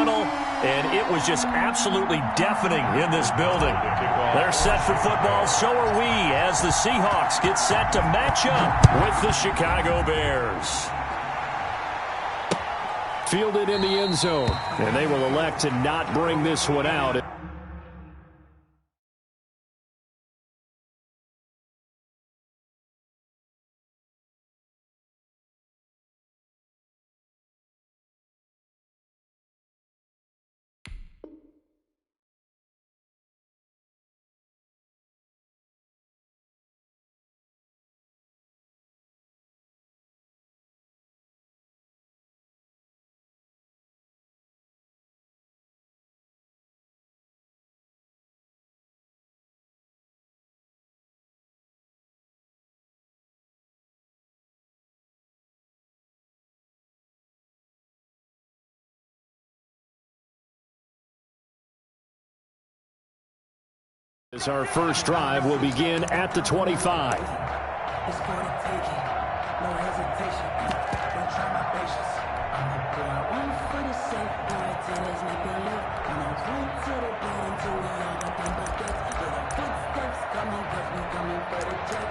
tunnel, and it was just absolutely deafening in this building. They're set for football, so are we, as the Seahawks get set to match up with the Chicago Bears. Fielded in the end zone, and they will elect to not bring this one out. As our first drive will begin at the 25. It's for the taking. No hesitation. Don't try my patience. I'm a boy. One for the safe. Bartenders make me live. And I run to the bed until we all got them buckets. With the footsteps coming, cause we coming for the check.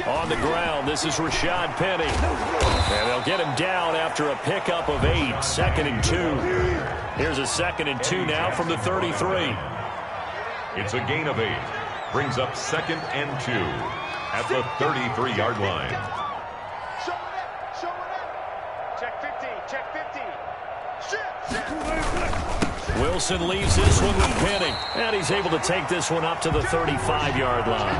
On the ground, this is Rashad Penny. And they'll get him down after a pickup of 8, 2nd and 2. Here's a 2nd and 2 now from the 33. It's a gain of 8. Brings up 2nd and 2 at the 33-yard line. Show it up. Check 50. Check 50. Wilson leaves this one with Penny, and he's able to take this one up to the 35-yard line.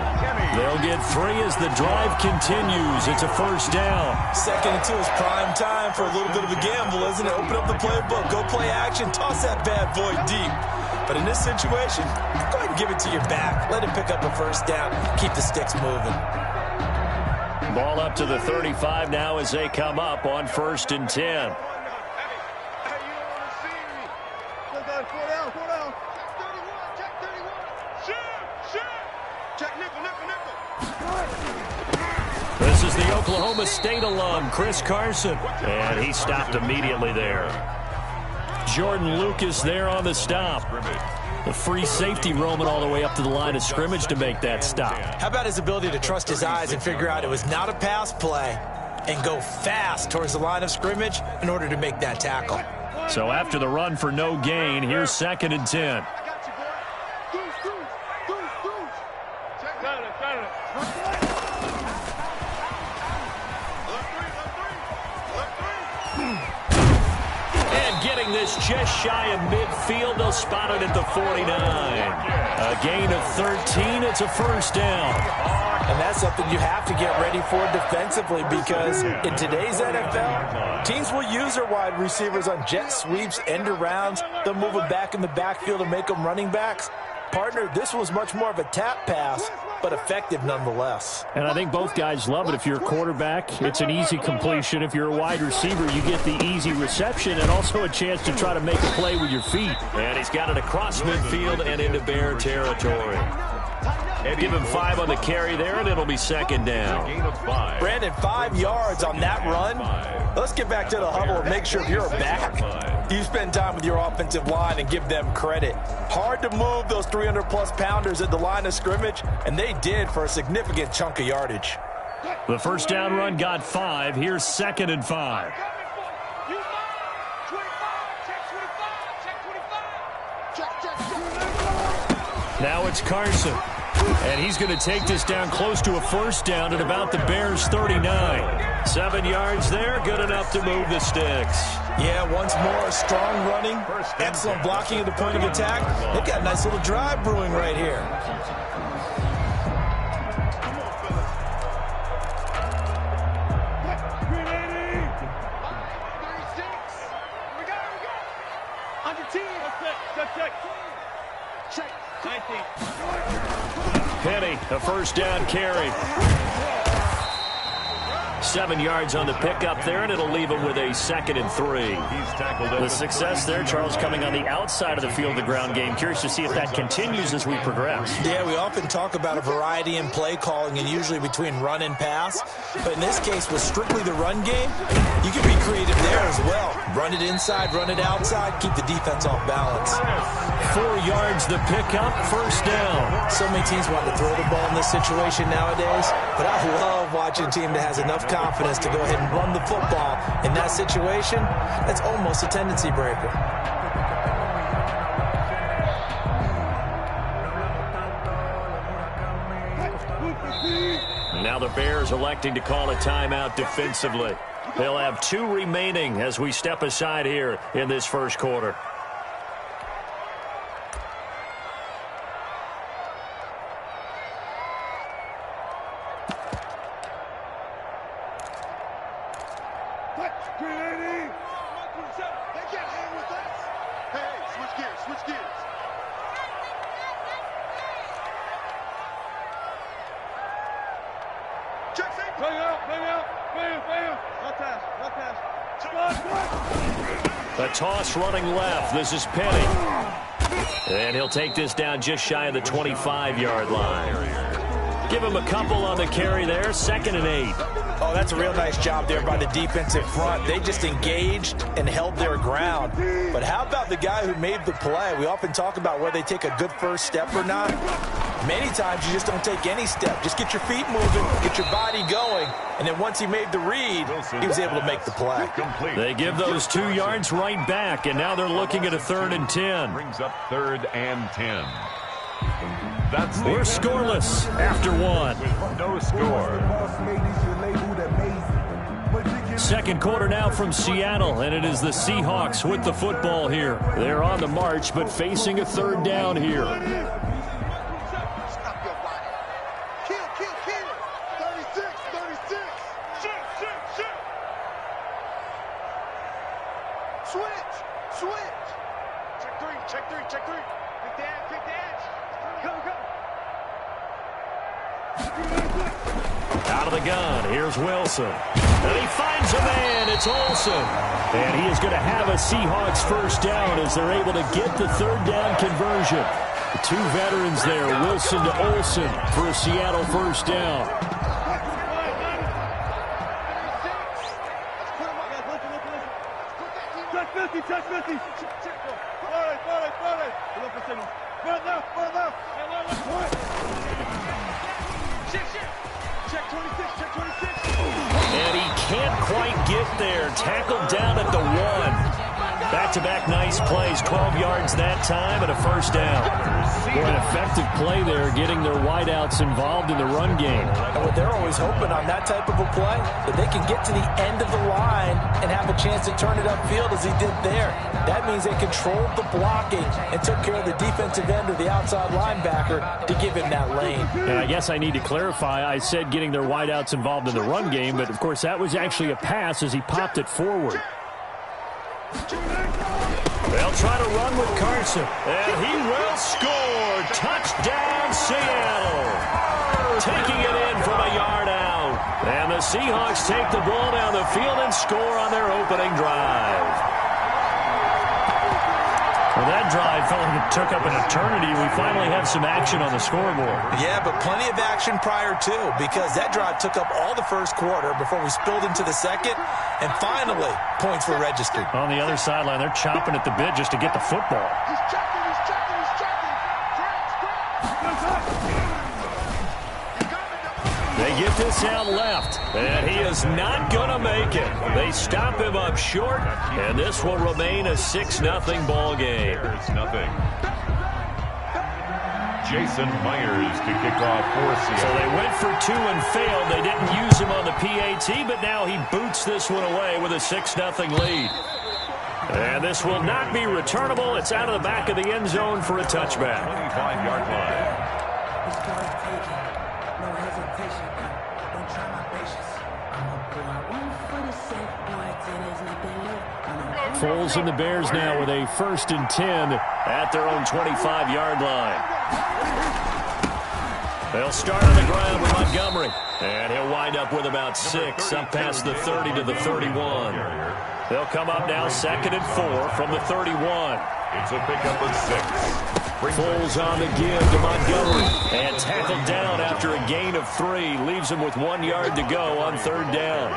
They'll get 3 as the drive continues. It's a first down. 2nd and 2 is prime time for a little bit of a gamble, isn't it? Open up the playbook, go play action, toss that bad boy deep. But in this situation, go ahead and give it to your back. Let him pick up a first down. Keep the sticks moving. Ball up to the 35 now as they come up on 1st and 10. This is the Oklahoma State alum, Chris Carson, and he stopped immediately there. Jordan Lucas there on the stop. The free safety roaming all the way up to the line of scrimmage to make that stop. How about his ability to trust his eyes and figure out it was not a pass play and go fast towards the line of scrimmage in order to make that tackle. So after the run for no gain, here's 2nd and 10. This just shy of midfield. They'll spot it at the 49. A gain of 13. It's a first down. And that's something you have to get ready for defensively, because in today's NFL, teams will use their wide receivers on jet sweeps, end arounds. They'll move them back in the backfield and make them running backs. Partner, this was much more of a tap pass, but effective nonetheless. And I think both guys love it. If you're a quarterback, it's an easy completion. If you're a wide receiver, you get the easy reception and also a chance to try to make a play with your feet. And he's got it across midfield and into Bear territory. Give him 5 on the carry there, and it'll be 2nd down. Brandon, 5 yards on that run. Let's get back to the huddle and make sure you're back. You spend time with your offensive line and give them credit. Hard to move those 300-plus pounders at the line of scrimmage, and they did for a significant chunk of yardage. The first down run got 5. Here's 2nd and 5. Now it's Carson. And he's going to take this down close to a first down at about the Bears' 39. 7 yards there, good enough to move the sticks. Yeah, once more, strong running, excellent blocking at the point of attack. They've got a nice little drive brewing right here. Penny, a first down carry. 7 yards on the pickup there, and it'll leave him with a 2nd and 3. The success there, Charles, coming on the outside of the field of the ground game. Curious to see if that continues as we progress. Yeah, we often talk about a variety in play calling and usually between run and pass. But in this case, with strictly the run game, you can be creative there as well. Run it inside, run it outside, keep the defense off balance. 4 yards the pickup, 1st down. So many teams want to throw the ball in this situation nowadays, but I love watching a team that has enough confidence to go ahead and run the football. In that situation, that's almost a tendency breaker. Now the Bears electing to call a timeout defensively. They'll have 2 remaining as we step aside here in this first quarter. A toss running left. This is Penny. And he'll take this down just shy of the 25-yard line. Give him a couple on the carry there. 2nd and 8. Oh, that's a real nice job there by the defensive front. They just engaged and held their ground. But how about the guy who made the play? We often talk about whether they take a good first step or not. Many times you just don't take any step. Just get your feet moving, get your body going, and then once he made the read, he was able to make the play. They give those 2 yards right back, and now they're looking at a 3rd and 10. Brings up 3rd and 10. We're scoreless after 1. With no score. 2nd quarter now from Seattle, and it is the Seahawks with the football here. They're on the march, but facing a 3rd down here. Out of the gun, here's Wilson. And he finds a man, it's Olsen. And he is going to have a Seahawks 1st down as they're able to get the 3rd down conversion. The 2 veterans there, Wilson to Olsen for a Seattle 1st down. Check 50. And he can't quite get there. Tackled down at the 1. Back-to-back nice plays. 12 yards that time and a 1st down. Boy, an effective play there, getting their wideouts involved in the run game. And what they're always hoping on that type of a play, that they can get to the end of the line and have a chance to turn it upfield as he did there. That means they controlled the blocking and took care of the defensive end or the outside linebacker to give him that lane. And I guess I need to clarify, I said getting their wideouts involved in the run game, but of course that was actually a pass as he popped it forward. They'll try to run with Carson, and he will score. Touchdown, Seattle. Taking it in from a yard out. And the Seahawks take the ball down the field and score on their opening drive. Well, that drive felt like it took up an eternity. We finally have some action on the scoreboard. Yeah, but plenty of action prior to, because that drive took up all the first quarter before we spilled into the second, and finally, points were registered. On the other sideline, they're chomping at the bit just to get the football. He's checking. They get this out left, and he is not going to make it. They stop him up short, and this will remain a 6-0 ball game. Nothing. Jason Myers to kick off for Seattle. So they went for 2 and failed. They didn't use him on the PAT, but now he boots this one away with a 6-0 lead. And this will not be returnable. It's out of the back of the end zone for a touchback. 25-yard line. Foles and the Bears now with a 1st and 10 at their own 25-yard line. They'll start on the ground with Montgomery. And he'll wind up with about 6, up past the 30 to the 31. They'll come up now 2nd and 4 from the 31. It's a pickup of 6. Foles on the give to Montgomery. And tackled down after a gain of 3. Leaves him with 1 yard to go on 3rd down.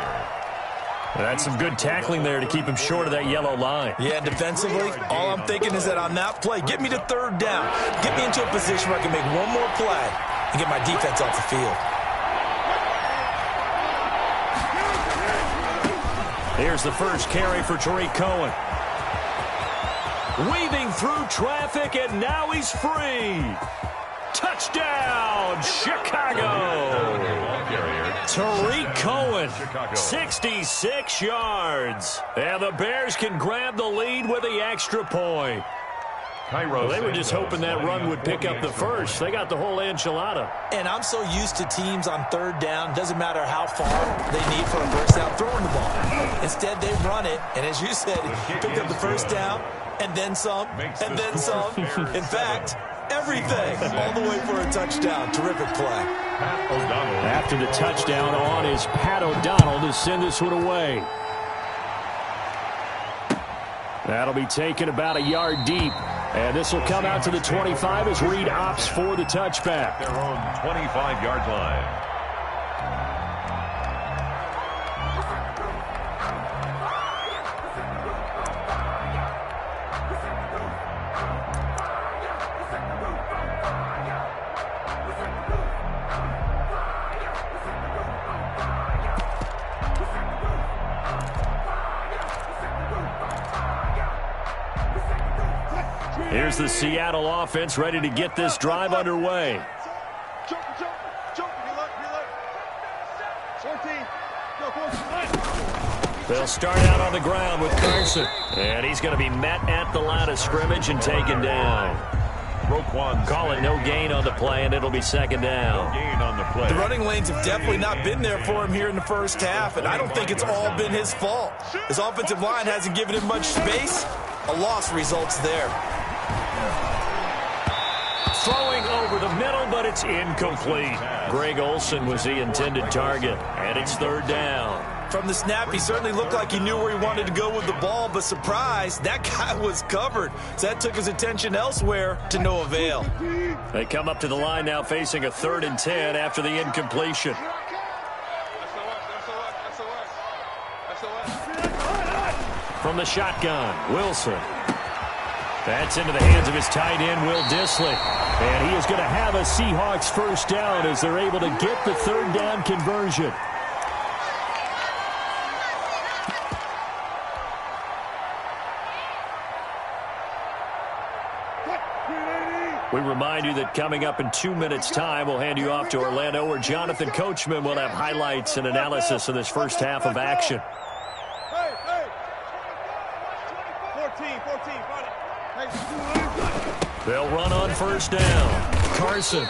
That's some good tackling there to keep him short of that yellow line. Yeah, defensively, all I'm thinking is that on that play, get me to 3rd down. Get me into a position where I can make one more play and get my defense off the field. Here's the first carry for Tariq Cohen. Weaving through traffic, and now he's free. Touchdown, Chicago. Tariq Cohen, 66 yards. And the Bears can grab the lead with the extra point. Well, they were just hoping that run would pick up the first. They got the whole enchilada. And I'm so used to teams on 3rd down, doesn't matter how far they need for a first down, throwing the ball. Instead, they run it, and as you said, picked up the first down, and then some, and then some. In fact, everything, all the way for a touchdown. Terrific play. After the touchdown on is Pat O'Donnell to send this one away. That'll be taken about a yard deep. And this will come out to the 25 as Reed opts for the touchback. Their own 25-yard line. Here's the Seattle offense ready to get this drive underway. They'll start out on the ground with Carson. And he's going to be met at the line of scrimmage and taken down. Call it no gain on the play, and it'll be 2nd down. No gain on the play. The running lanes have definitely not been there for him here in the first half, and I don't think it's all been his fault. His offensive line hasn't given him much space. A loss results there. Throwing over the middle, but it's incomplete. Greg Olsen was the intended target, and it's 3rd down. From the snap, he certainly looked like he knew where he wanted to go with the ball, but surprise, that guy was covered. So that took his attention elsewhere to no avail. They come up to the line now facing a 3rd and 10 after the incompletion. From the shotgun, Wilson. That's into the hands of his tight end, Will Dissly. And he is going to have a Seahawks first down as they're able to get the 3rd down conversion. We remind you that coming up in 2 minutes' time, we'll hand you off to Orlando, where Jonathan Coachman will have highlights and analysis of this first half of action. They'll run on first down. Carson.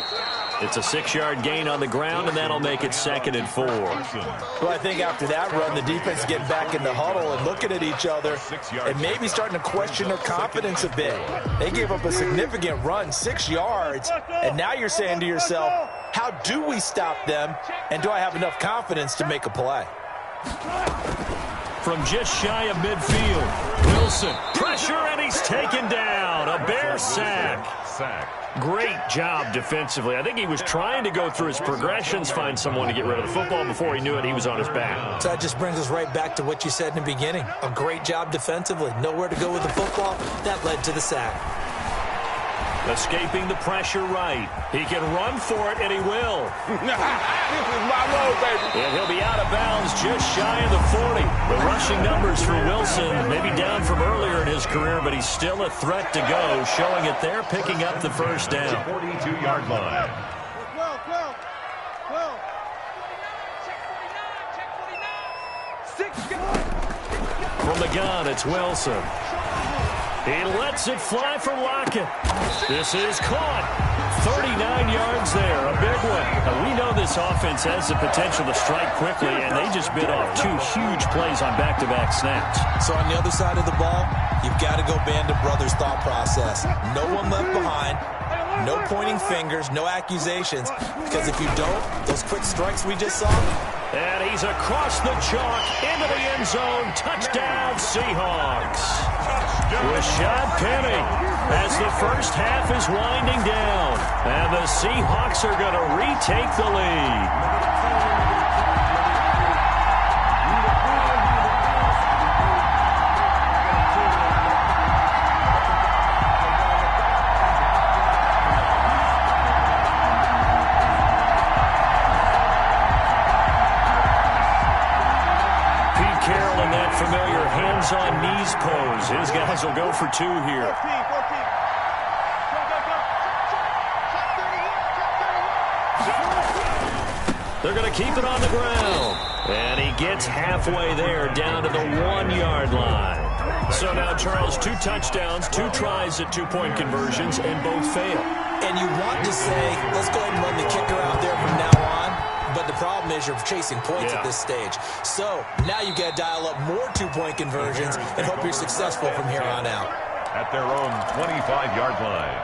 It's a 6-yard gain on the ground, and that'll make it 2nd and 4. Well, I think after that run, the defense getting back in the huddle and looking at each other and maybe starting to question their confidence a bit. They gave up a significant run, 6 yards, and now you're saying to yourself, how do we stop them, and do I have enough confidence to make a play? From just shy of midfield, Wilson. Pressure, and he's taken down. A Bear sack. Great job defensively. I think he was trying to go through his progressions, find someone to get rid of the football. Before he knew it, he was on his back. So that just brings us right back to what you said in the beginning. A great job defensively. Nowhere to go with the football. That led to the sack. Escaping the pressure right. He can run for it, and he will. This is my road, baby. And he'll be out of bounds just shy of the 40. The rushing numbers for Wilson, maybe down from earlier in his career, but he's still a threat to go, showing it there, picking up the first down. 42-yard line. From the gun, it's Wilson. He lets it fly for Lockett. This is caught. 39 yards there, a big one. Now, we know this offense has the potential to strike quickly, and they just bit off 2 huge plays on back-to-back snaps. So on the other side of the ball, you've got to go Band of Brothers thought process. No one left behind. No pointing fingers, no accusations, because if you don't, those quick strikes we just saw. And he's across the chalk into the end zone. Touchdown, Seahawks. Rashad Penny as the first half is winding down. And the Seahawks are going to retake the lead. Familiar hands-on-knees pose. His guys will go for 2 here. 14. They're going to keep it on the ground. And he gets halfway there, down to the 1-yard line. So now, Charles, 2 touchdowns, 2 tries at 2-point conversions, and both fail. And you want to say, let's go ahead and run the kicker out there from now on. But the problem is you're chasing points at this stage. So now you got to dial up more 2-point conversions and hope you're successful from here on out. At their own 25-yard line.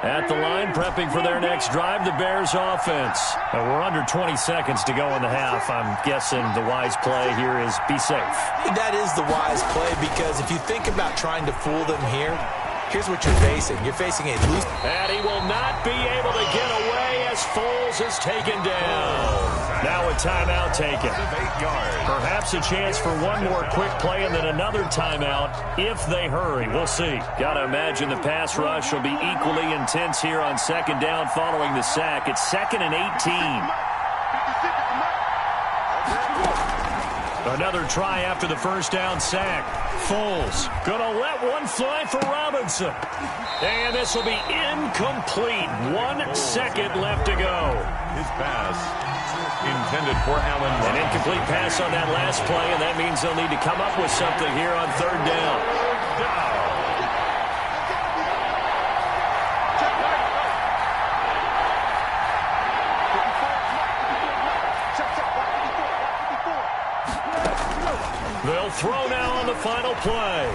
At the line, prepping for their next drive, the Bears offense. We're under 20 seconds to go in the half. I'm guessing the wise play here is be safe. That is the wise play, because if you think about trying to fool them here, here's what you're facing. You're facing a loose. And he will not be able to get away as Foles is taken down. Now a timeout taken. Perhaps a chance for one more quick play and then another timeout if they hurry. We'll see. Got to imagine the pass rush will be equally intense here on 2nd down following the sack. It's 2nd and 18. Another try after the first down sack. Foles gonna let one fly for Robinson. And this will be incomplete. 1 second left to go. His pass intended for Allen. An incomplete pass on that last play, and that means they'll need to come up with something here on 3rd down. They'll throw now on the final play.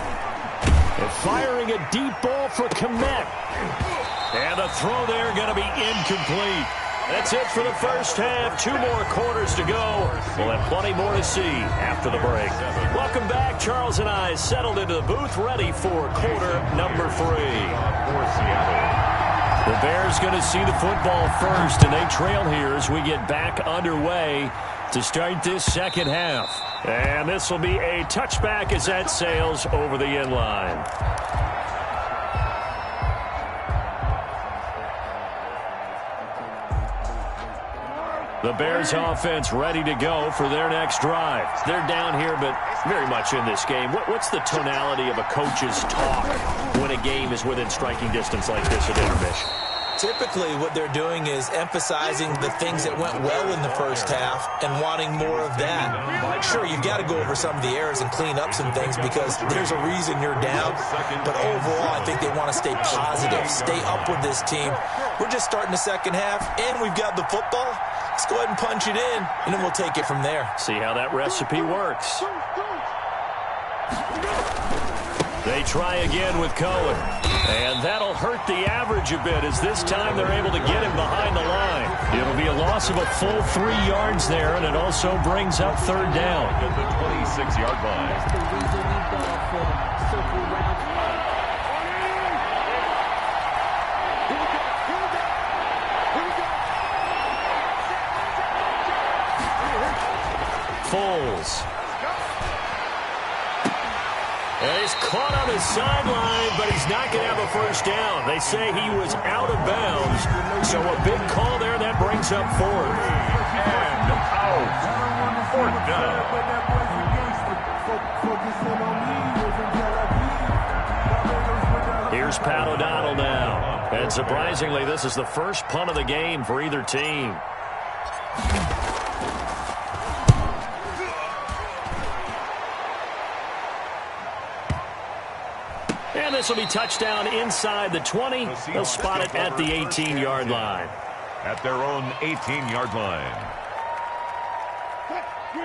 And firing a deep ball for Kmet. And the throw there going to be incomplete. That's it for the first half. 2 more quarters to go. We'll have plenty more to see after the break. Welcome back. Charles and I settled into the booth, ready for quarter number 3. The Bears going to see the football first, and they trail here as we get back underway to start this second half. And this will be a touchback as that sails over the end line. The Bears offense ready to go for their next drive. They're down here, but very much in this game. What's the tonality of a coach's talk when a game is within striking distance like this at intermission? Typically, what they're doing is emphasizing the things that went well in the first half and wanting more of that. Sure, you've got to go over some of the errors and clean up some things because there's a reason you're down. But overall, I think they want to stay positive, stay up with this team. We're just starting the second half, and we've got the football. Let's go ahead and punch it in, and then we'll take it from there. See how that recipe works. They try again with Cohen. And that'll hurt the average a bit as this time they're able to get him behind the line. It'll be a loss of a full 3 yards there, and it also brings up 3rd down. At the 26-yard line. Foles. And he's caught on his sideline, but he's not going to have a first down. They say he was out of bounds, so a big call there that brings up 4th. And out. 4th down. Here's Pat O'Donnell now. And surprisingly, this is the first punt of the game for either team. And this will be touchdown inside the 20. They'll spot it at the 18-yard line. At their own 18-yard line.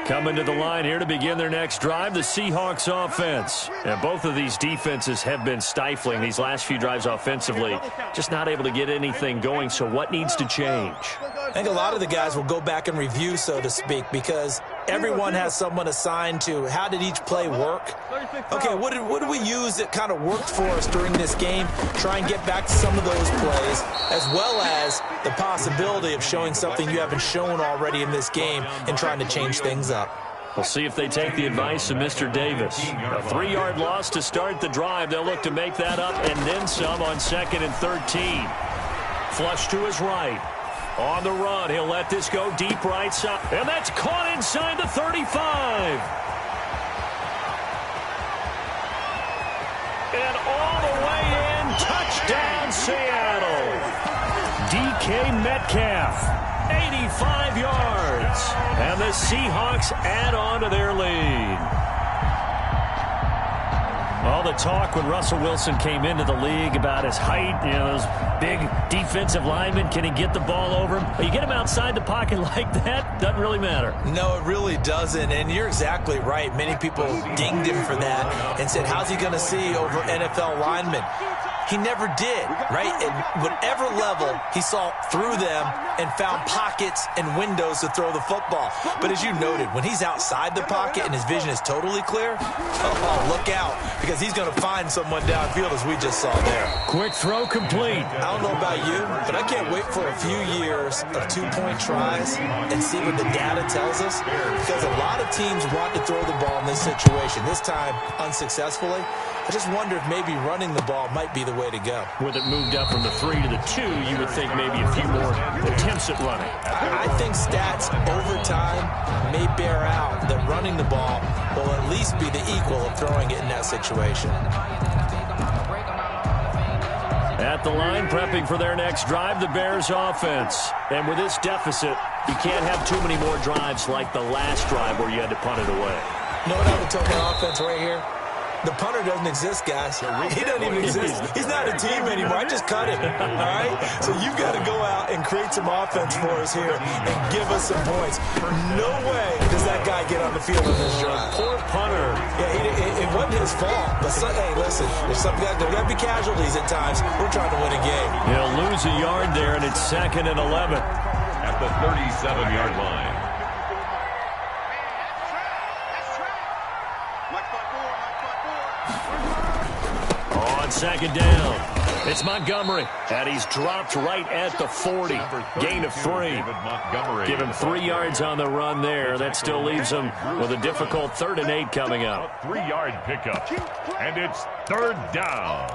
Coming to the line here to begin their next drive, the Seahawks offense. And both of these defenses have been stifling these last few drives offensively. Just not able to get anything going, so what needs to change? I think a lot of the guys will go back and review, so to speak, because everyone has someone assigned to how did each play work. Okay, what did we use that kind of worked for us during this game? Try and get back to some of those plays, as well as the possibility of showing something you haven't shown already in this game and trying to change things up. We'll see if they take the advice of Mr. Davis. A 3-yard loss to start the drive. They'll look to make that up and then some on 2nd and 13. Flush to his right. On the run, he'll let this go deep right side. And that's caught inside the 35. And all the way in, touchdown Seattle. DK Metcalf, 85 yards. And the Seahawks add on to their lead. All the talk when Russell Wilson came into the league about his height, you know, those big defensive linemen, can he get the ball over him? You get him outside the pocket like that, doesn't really matter. No, it really doesn't, and you're exactly right. Many people dinged him for that and said, how's he going to see over NFL linemen? He never did, right? At whatever level, he saw through them and found pockets and windows to throw the football. But as you noted, when he's outside the pocket and his vision is totally clear, oh, look out, because he's going to find someone downfield, as we just saw there. Quick throw complete. I don't know about you, but I can't wait for a few years of two-point tries and see what the data tells us, because a lot of teams want to throw the ball in this situation, this time unsuccessfully. I just wonder if maybe running the ball might be the way to go. With it moved up from the 3 to the 2, you would think maybe a few more attempts at running. I think stats over time may bear out that running the ball will at least be the equal of throwing it in that situation. At the line, prepping for their next drive, the Bears offense. And with this deficit, you can't have too many more drives like the last drive where you had to punt it away. You know what I would tell my offense right here? The punter doesn't exist, guys. He doesn't even exist. He's not a team anymore. I just cut him, all right? So you've got to go out and create some offense for us here and give us some points. No way does that guy get on the field in this drive. Poor punter. Yeah, it wasn't his fault. But, hey, listen, there's got to be casualties at times. We're trying to win a game. He'll lose a yard there, and it's 2nd and 11. At the 37-yard line. On 2nd down, it's Montgomery, and he's dropped right at the 40. Gain of 3. Give him 3 yards on the run there. That still leaves him with a difficult 3rd and 8 coming up. 3-yard pickup, and it's 3rd down.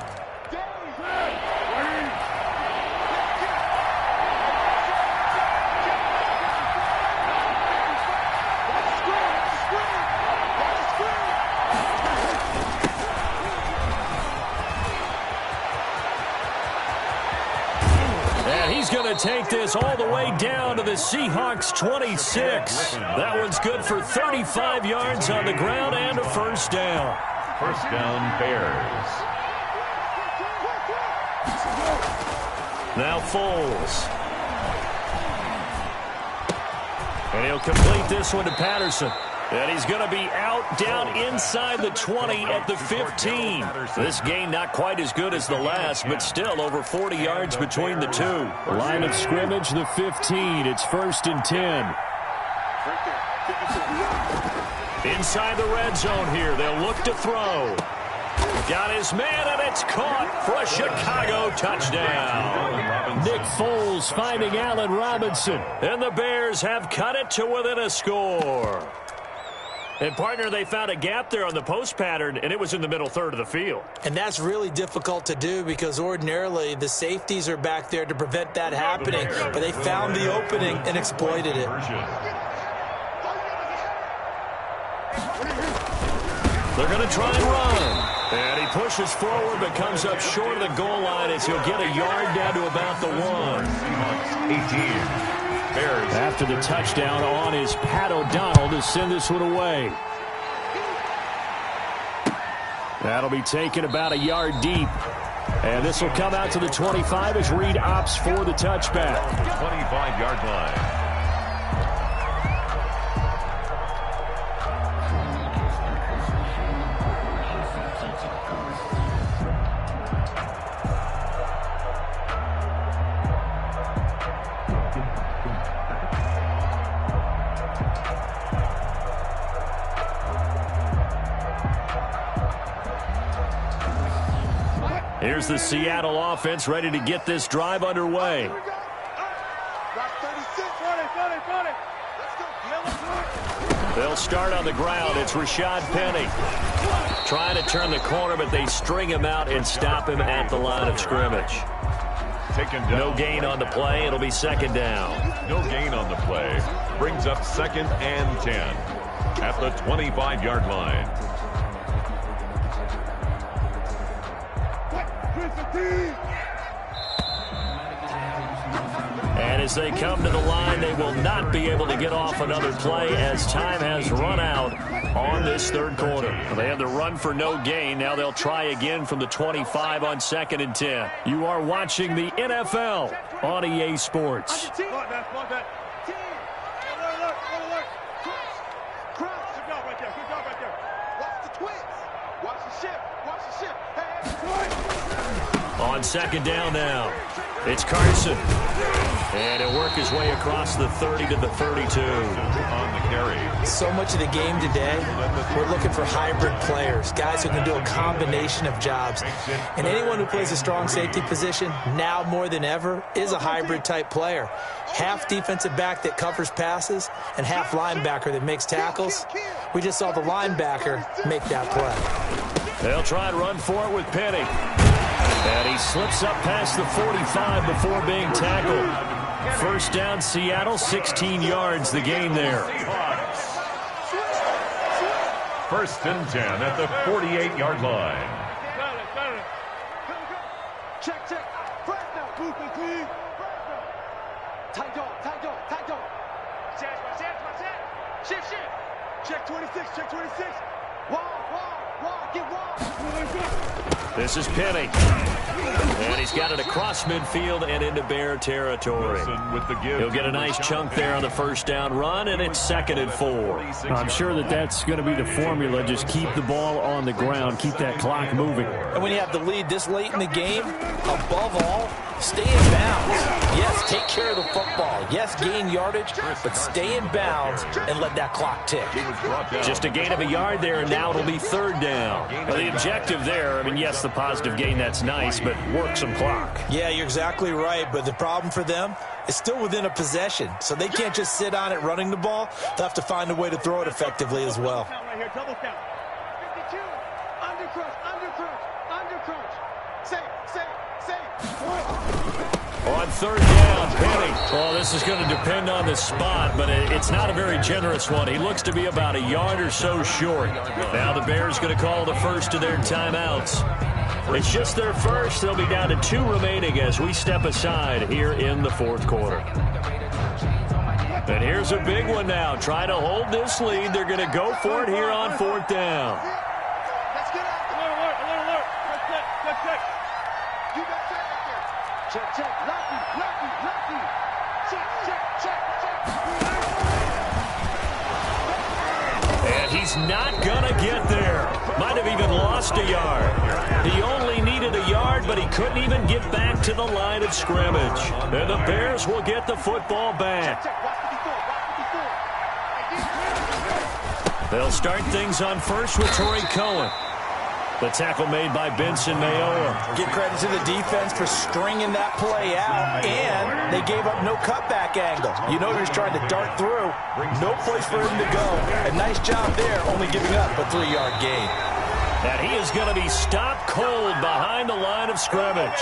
He's going to take this all the way down to the Seahawks 26. That one's good for 35 yards on the ground and a 1st down. 1st down, Bears. Now Foles. And he'll complete this one to Patterson. And he's going to be out down inside the 20 at the 15. This gain not quite as good as the last, but still over 40 yards between the two. Line of scrimmage, the 15. It's 1st and 10. Inside the red zone here. They'll look to throw. Got his man, and it's caught for a Chicago touchdown. Nick Foles finding Allen Robinson. And the Bears have cut it to within a score. And, partner, they found a gap there on the post pattern, and it was in the middle 3rd of the field. And that's really difficult to do because ordinarily the safeties are back there to prevent that happening. But they found the opening and exploited it. They're going to try and run. And he pushes forward but comes up short of the goal line as he'll get a yard down to about the 1. 18. Bears. After the touchdown on is Pat O'Donnell to send this one away. That'll be taken about a yard deep. And this will come out to the 25 as Reed opts for the touchback. 25-yard line. Here's the Seattle offense ready to get this drive underway. They'll start on the ground. It's Rashad Penny. Trying to turn the corner, but they string him out and stop him at the line of scrimmage. No gain on the play. It'll be second down. No gain on the play. Brings up 2nd and 10 at the 25-yard line. And as they come to the line, they will not be able to get off another play as time has run out on this third quarter. They had the run for no gain. Now they'll try again from the 25 on 2nd and 10. You are watching the NFL on EA Sports. On second down now, it's Carson. And he'll work his way across the 30 to the 32. On the carry. So much of the game today, we're looking for hybrid players, guys who can do a combination of jobs. And anyone who plays a strong safety position, now more than ever, is a hybrid type player. Half defensive back that covers passes and half linebacker that makes tackles. We just saw the linebacker make that play. They'll try and run for it with Penny. And he slips up past the 45 before being tackled. First down, Seattle, 16 yards, the gain there. 1st and 10 at the 48-yard line. Check. Fresh now. Booth clean. Tight dog. Shift. Check 26. Wide. Get wide. This is Penny. And he's got it across midfield and into Bear territory. He'll get a nice chunk there on the first down run, and it's 2nd and 4. I'm sure that's going to be the formula. Just keep the ball on the ground. Keep that clock moving. And when you have the lead this late in the game, above all, stay in bounds. Yes, take care of the football. Yes, gain yardage, but stay in bounds and let that clock tick. Just a gain of a yard there, and now it'll be 3rd down. Well, the objective there, yes, the positive gain, that's nice, but work some clock. Yeah, you're exactly right, but the problem for them is still within a possession, so they can't just sit on it running the ball. They'll have to find a way to throw it effectively as well. Double count. 52. Under crunch. Safe. On 3rd down, Penny. Well, this is going to depend on the spot, but it's not a very generous one. He looks to be about a yard or so short. Now the Bears going to call the first of their timeouts. It's just their first. They'll be down to 2 remaining as we step aside here in the 4th quarter. And here's a big one now. Trying to hold this lead. They're going to go for it here on 4th down. Let's get out. Alert. Check. You got check right there. Check. Lucky. Check. And he's not going to get there. Might have even lost a yard. He only needed a yard, but he couldn't even get back to the line of scrimmage. And the Bears will get the football back. They'll start things on first with Torrey Cohen. The tackle made by Benson Mayowa. Give credit to the defense for stringing that play out, and they gave up no cutback angle. You know he was trying to dart through. No place for him to go. A nice job there, only giving up a 3-yard gain. And he is going to be stopped cold behind the line of scrimmage.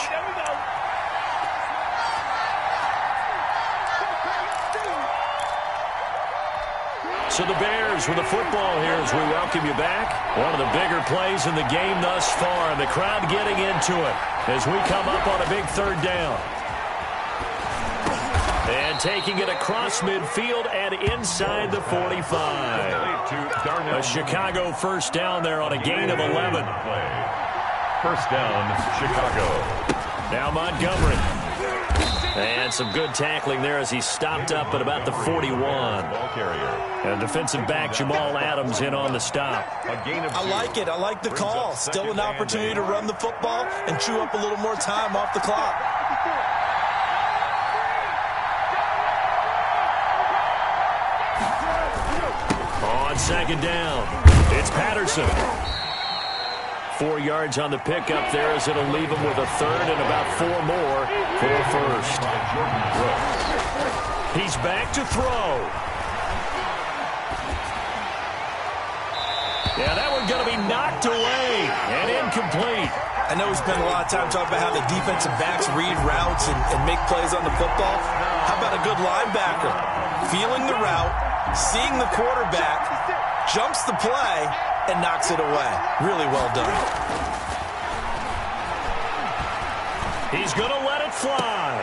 So the Bears with the football here as we welcome you back. One of the bigger plays in the game thus far, and the crowd getting into it as we come up on a big 3rd down. And taking it across midfield and inside the 45. A Chicago first down there on a gain of 11. First down, Chicago. Now Montgomery. And some good tackling there as he stopped up at about the 41. And defensive back Jamal Adams in on the stop. I like it. I like the call. Still an opportunity to run the football and chew up a little more time off the clock. On 2nd down, it's Patterson. 4 yards on the pickup there as it'll leave him with a third and about 4 more for a first. He's back to throw. Yeah, that one's going to be knocked away and incomplete. I know we spent a lot of time talking about how the defensive backs read routes and make plays on the football. How about a good linebacker? Feeling the route, seeing the quarterback, jumps the play, and knocks it away. Really well done. He's going to let it fly.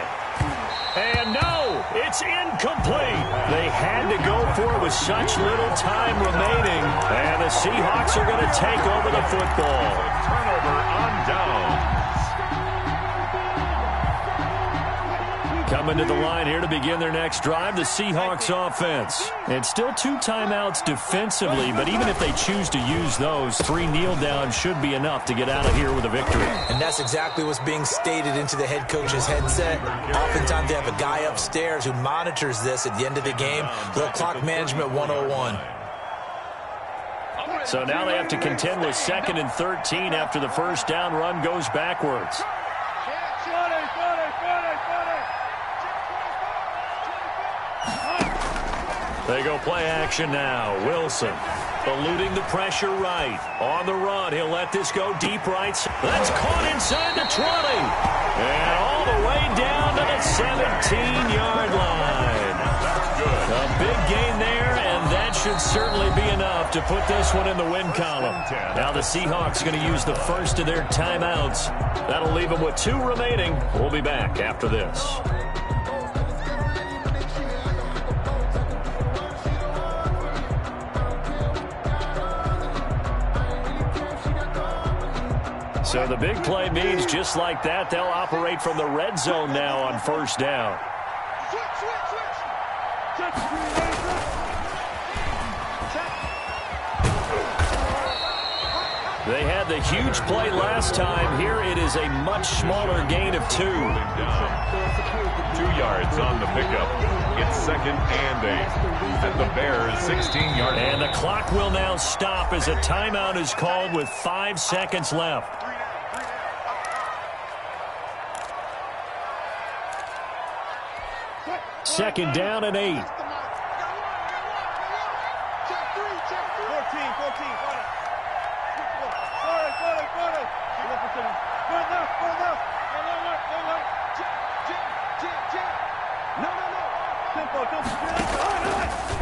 And no, it's incomplete. They had to go for it with such little time remaining. And the Seahawks are going to take over the football. Turnover on downs. Coming to the line here to begin their next drive, the Seahawks offense. And still 2 timeouts defensively, but even if they choose to use those, 3 kneel downs should be enough to get out of here with a victory. And that's exactly what's being stated into the head coach's headset. Oftentimes they have a guy upstairs who monitors this at the end of the game. Little clock management 101. So now they have to contend with 2nd and 13 after the first down run goes backwards. They go play action now. Wilson eluding the pressure right. On the run, he'll let this go deep right. That's caught inside the 20. And all the way down to the 17-yard line. A big gain there, and that should certainly be enough to put this one in the win column. Now the Seahawks going to use the first of their timeouts. That'll leave them with 2 remaining. We'll be back after this. So the big play means just like that, they'll operate from the red zone now on first down. They had the huge play last time. Here it is a much smaller gain of 2. 2 yards on the pickup. It's 2nd and 8 at the Bears' 16-yard line. And the clock will now stop as a timeout is called with 5 seconds left. Second down and 8. 14.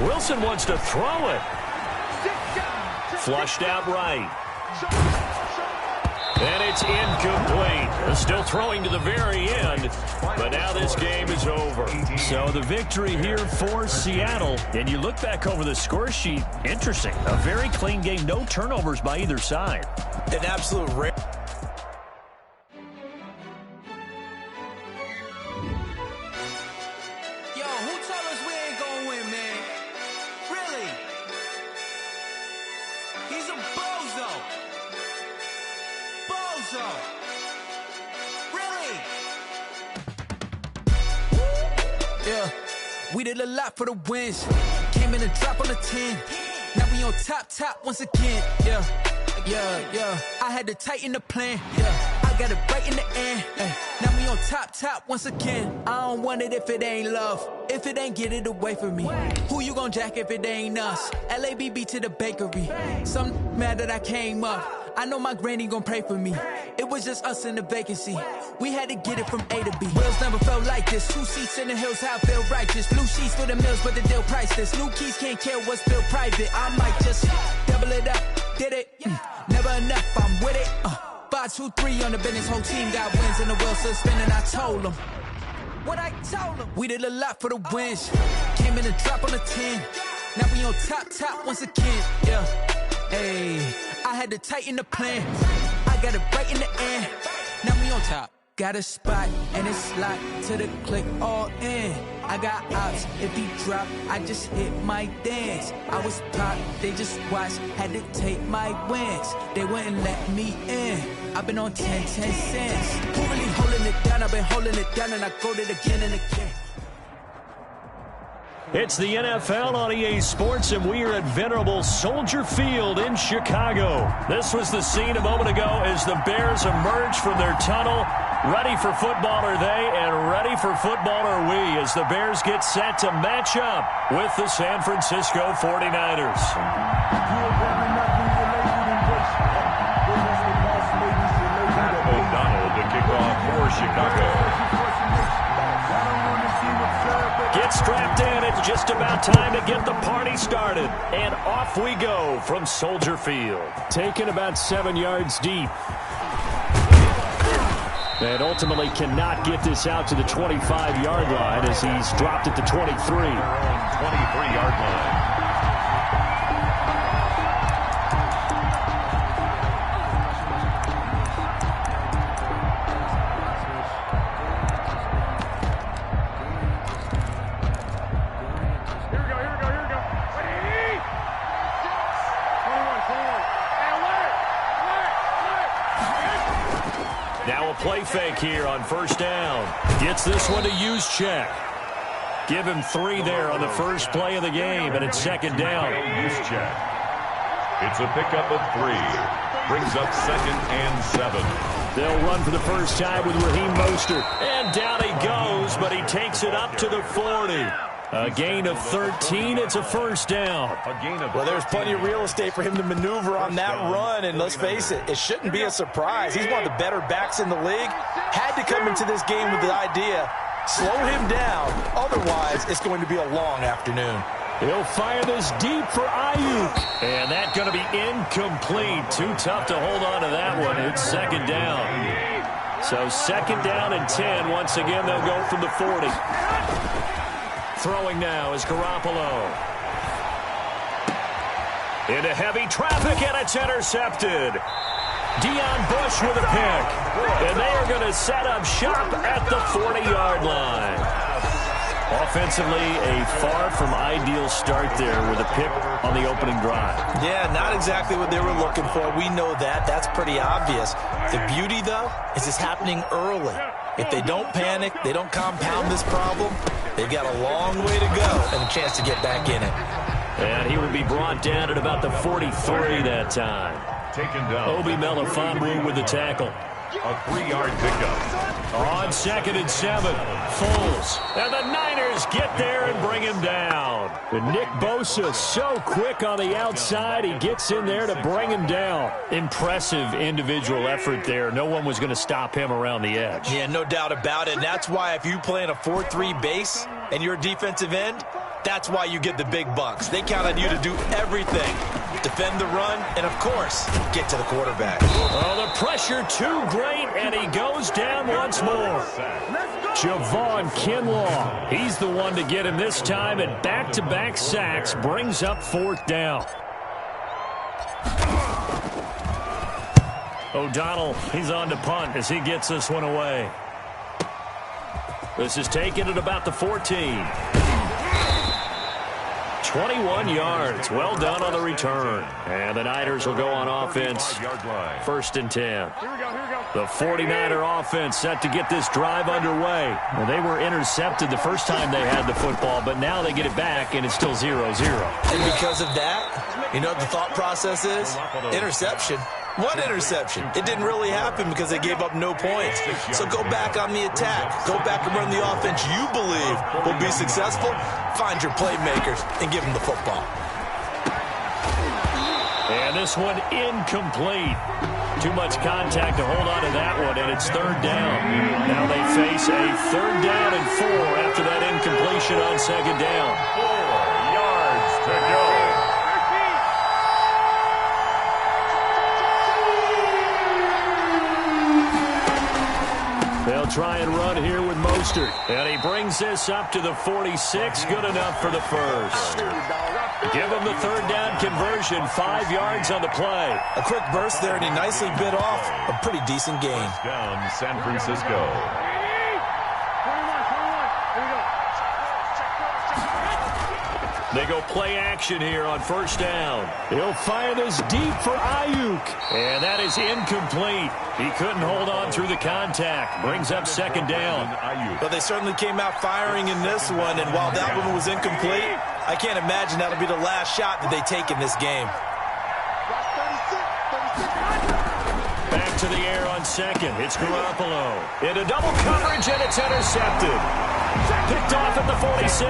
Wilson wants to throw it. Flushed out right. And it's incomplete. Still throwing to the very end, but now this game is over. So the victory here for Seattle. And you look back over the score sheet, interesting. A very clean game, no turnovers by either side. An absolute rare. Yo, who told us we ain't gonna win, man? Really? He's a bozo. Bozo. Really? Yeah, we did a lot for the wins. Came in and drop on the 10. Now we on top once again. Yeah. I had to tighten the plan. Yeah, I got it right in the end. Now we on top once again. I don't want it if it ain't love. If it ain't, get it away from me. Who you gon' jack if it ain't us? LABB to the bakery. Some mad that I came up. I know my granny gon' pray for me. It was just us in the vacancy. We had to get it from A to B. Wheels never felt like this. 2 seats in the hills, how I feel righteous. Blue sheets for the mills, but the deal priceless. New keys can't care what's still private. I might just double it up. Did it? Never enough, I'm with it. 5, 2, 3 on the business. Whole team got wins and the wheels still spinning. I told them what I told them. We did a lot for the wins. Came in and drop on the 10. Now we on top once again. Yeah. Hey, I had to tighten the plan. I got it right in the end. Now we on top. Got a spot and it's locked to the click all in. I got ops, if he drop, I just hit my dance. I was top, they just watched, had to take my wins. They wouldn't let me in. I've been on 10 cents. Who really holding it down? I've been holding it down and I go to it again and again. It's the NFL on EA Sports, and we are at venerable Soldier Field in Chicago. This was the scene a moment ago as the Bears emerged from their tunnel. Ready for football are they, and ready for football are we, as the Bears get set to match up with the San Francisco 49ers. O'Donnell to kick off for Chicago. Get strapped in. It's just about time to get the party started. And off we go from Soldier Field. Taken about 7 yards deep. And ultimately cannot get this out to the 25-yard line as he's dropped at the 23. 23-yard line. Now a play fake here on first down. Gets this one to Juszczyk. Give him 3 there on the first play of the game, and it's second down. Juszczyk. It's a pickup of 3. Brings up 2nd and 7. They'll run for the first time with Raheem Mostert. And down he goes, but he takes it up to the 40. A gain of 13. It's a first down. Well, there's plenty of real estate for him to maneuver on that run, and let's face it, it shouldn't be a surprise. He's one of the better backs in the league. Had to come into this game with the idea, slow him down, otherwise it's going to be a long afternoon. He'll fire this deep for Ayuk. And that's going to be incomplete. Too tough to hold on to that one. It's second down. So second down and 10. Once again, they'll go from the 40. Throwing now is Garoppolo. Into heavy traffic, and it's intercepted. Deion Bush with a pick. And they are going to set up shop at the 40-yard line. Offensively, a far from ideal start there with a pick on the opening drive. Yeah, not exactly what they were looking for. We know that. That's pretty obvious. The beauty, though, is it's happening early. If they don't panic, they don't compound this problem, they've got a long way to go and a chance to get back in it. And he will be brought down at about the 43 that time. Taken down. Obi Melifonwu with the tackle. A 3-yard pickup. On 2nd and 7, Foles. And the Niners get there and bring him down. And Nick Bosa so quick on the outside. He gets in there to bring him down. Impressive individual effort there. No one was going to stop him around the edge. Yeah, no doubt about it. And that's why if you play in a 4-3 base and you're a defensive end, that's why you get the big bucks. They count on you to do everything. Defend the run, and, of course, get to the quarterback. Oh, the pressure too great, and he goes down once more. Javon Kinlaw. He's the one to get him this time, and back-to-back sacks brings up 4th down. O'Donnell, he's on to punt as he gets this one away. This is taken at about the 14. 21 yards. Well done on the return. And the Niners will go on offense. 1st and 10. The 49er offense set to get this drive underway. Well, they were intercepted the first time they had the football, but now they get it back, and it's still 0-0. And because of that, you know what the thought process is? Interception. What interception? It didn't really happen because they gave up no points. So go back on the attack. Go back and run the offense you believe will be successful. Find your playmakers and give them the football. And this one incomplete. Too much contact to hold on to that one, and it's 3rd down. Now they face a 3rd down and 4 after that incompletion on 2nd down. 4 yards to go. They'll try and run here with Mostert. And he brings this up to the 46. Good enough for the first. Give him the 3rd down conversion. 5 yards on the play. A quick burst there, and he nicely bit off a pretty decent gain. Down San Francisco. They go play action here on first down. He'll fire this deep for Ayuk. And that is incomplete. He couldn't hold on through the contact. Brings up second down. But they certainly came out firing in this one, and while that one was incomplete, I can't imagine that'll be the last shot that they take in this game. Back to the air on second. It's Garoppolo. Into double coverage, and it's intercepted. Picked off at the 46.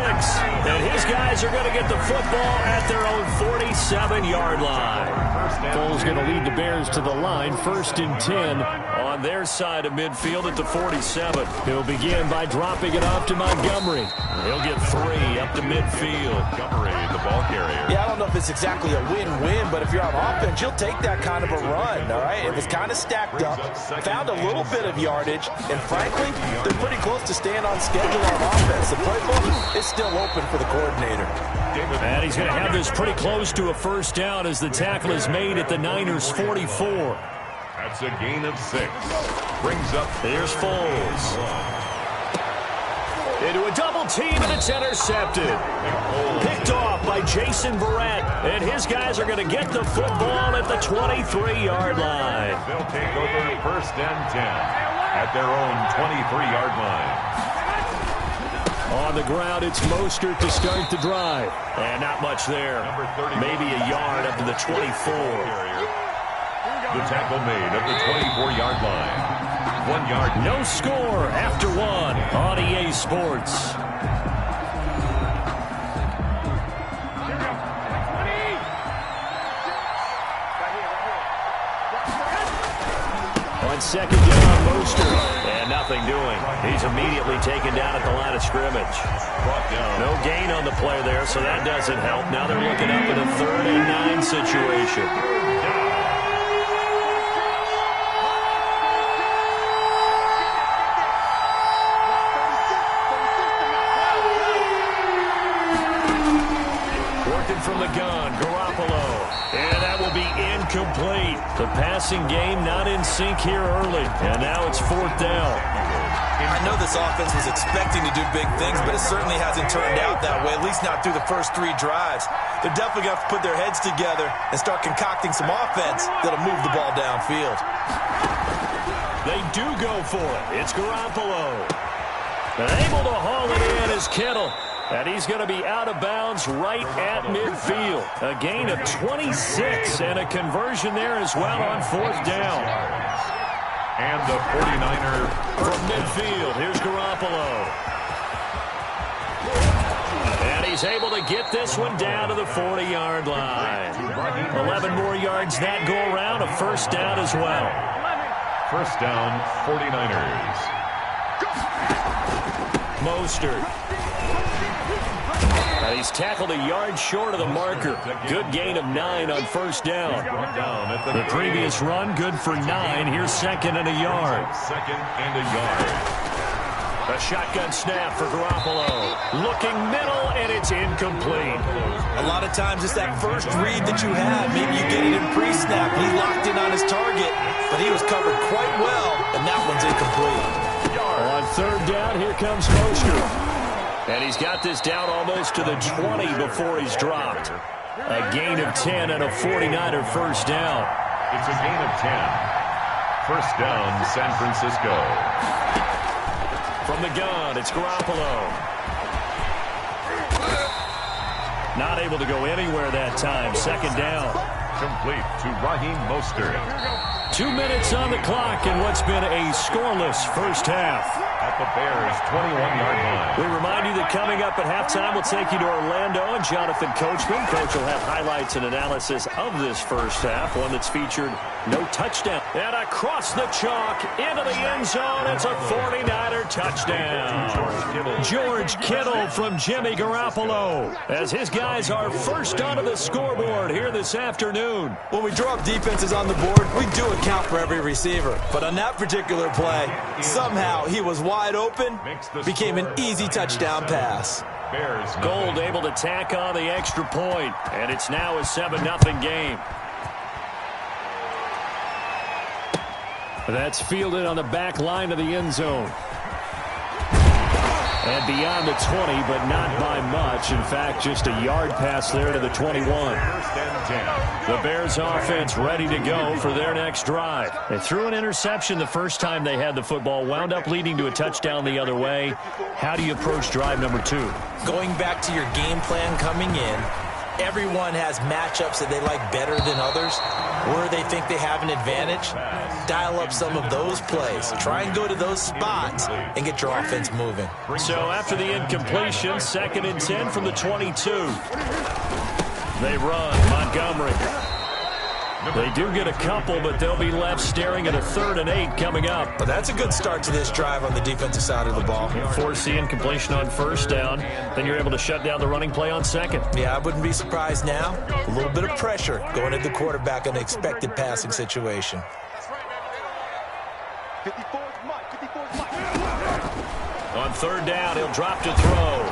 And his guys are going to get the football at their own 47-yard line. Cole's going to lead the Bears to the line. 1st and 10 on their side of midfield at the 47. He'll begin by dropping it off to Montgomery. He'll get 3 up to midfield. Montgomery, the ball carrier. Yeah, I don't know if it's exactly a win-win, but if you're on offense, you'll take that kind of a run, all right? It was kind of stacked up, found a little bit of yardage, and frankly, they're pretty close to staying on schedule on offense. The playbook is still open for the coordinator. And he's going to have this pretty close to a first down as the tackle is made at the Niners' 44. That's a gain of 6. Brings up. Here's Foles. Into a double team, and it's intercepted. Picked off by Jason Verrett. And his guys are going to get the football at the 23-yard line. They'll take over 1st and 10 at their own 23-yard line. On the ground, it's Mostert to start the drive. And not much there. Maybe a yard up to the 24. The tackle made at the 24-yard line. 1 yard. No score after 1 on EA Sports. On second down, Mostert. And nothing doing. He's immediately taken down at the line of scrimmage. No gain on the play there, so that doesn't help. Now they're looking up in a 3rd and 9 situation. From the gun, Garoppolo. And that will be incomplete. The passing game not in sync here early. And now it's 4th down. I know this offense was expecting to do big things, but it certainly hasn't turned out that way, at least not through the first 3 drives. They're definitely going to have to put their heads together and start concocting some offense that'll move the ball downfield. They do go for it. It's Garoppolo. And able to haul it in is Kittle. And he's going to be out of bounds right at midfield. A gain of 26 and a conversion there as well on 4th down. And the 49er from midfield. Here's Garoppolo. And he's able to get this one down to the 40-yard line. 11 more yards that go around. A first down as well. First down, 49ers. Mostert. He's tackled a yard short of the marker. Good gain of 9 on first down. The previous run, good for 9. Here's 2nd and a yard. 2nd and a yard. A shotgun snap for Garoppolo. Looking middle, and it's incomplete. A lot of times it's that first read that you have. Maybe you get it in pre-snap. He locked in on his target, but he was covered quite well, and that one's incomplete. On 3rd down, here comes Mostert. And he's got this down almost to the 20 before he's dropped. A gain of 10 and a 49er first down. It's a gain of 10. First down, San Francisco. From the gun, it's Garoppolo. Not able to go anywhere that time. 2nd down. Complete to Raheem Mostert. 2 minutes on the clock in what's been a scoreless first half. At the Bears' 21-yard line. We remind you that coming up at halftime, we'll take you to Orlando and Jonathan Coachman. Coach will have highlights and analysis of this first half, one that's featured no touchdown. And across the chalk, into the end zone, it's a 49er touchdown. George Kittle from Jimmy Garoppolo, as his guys are first onto the scoreboard here this afternoon. When we draw up defenses on the board, we do account for every receiver. But on that particular play, somehow he was wide open, became an easy touchdown pass. Gold able to tack on the extra point, and it's now a 7-0 game. That's fielded on the back line of the end zone. And beyond the 20, but not by much. In fact, just a yard pass there to the 21. The Bears offense ready to go for their next drive. They threw an interception the first time they had the football, wound up leading to a touchdown the other way. How do you approach drive number 2? Going back to your game plan coming in, everyone has matchups that they like better than others, where they think they have an advantage. Dial up some of those plays. Try and go to those spots and get your offense moving. So after the incompletion, 2nd and 10 from the 22. They run. Montgomery. They do get a couple, but they'll be left staring at a 3rd and 8 coming up. But that's a good start to this drive on the defensive side of the ball. Force the incompletion on 1st down. Then you're able to shut down the running play on 2nd. Yeah, I wouldn't be surprised now. A little bit of pressure going at the quarterback in an expected passing situation. 54's Mike. On 3rd down, he'll drop to throw.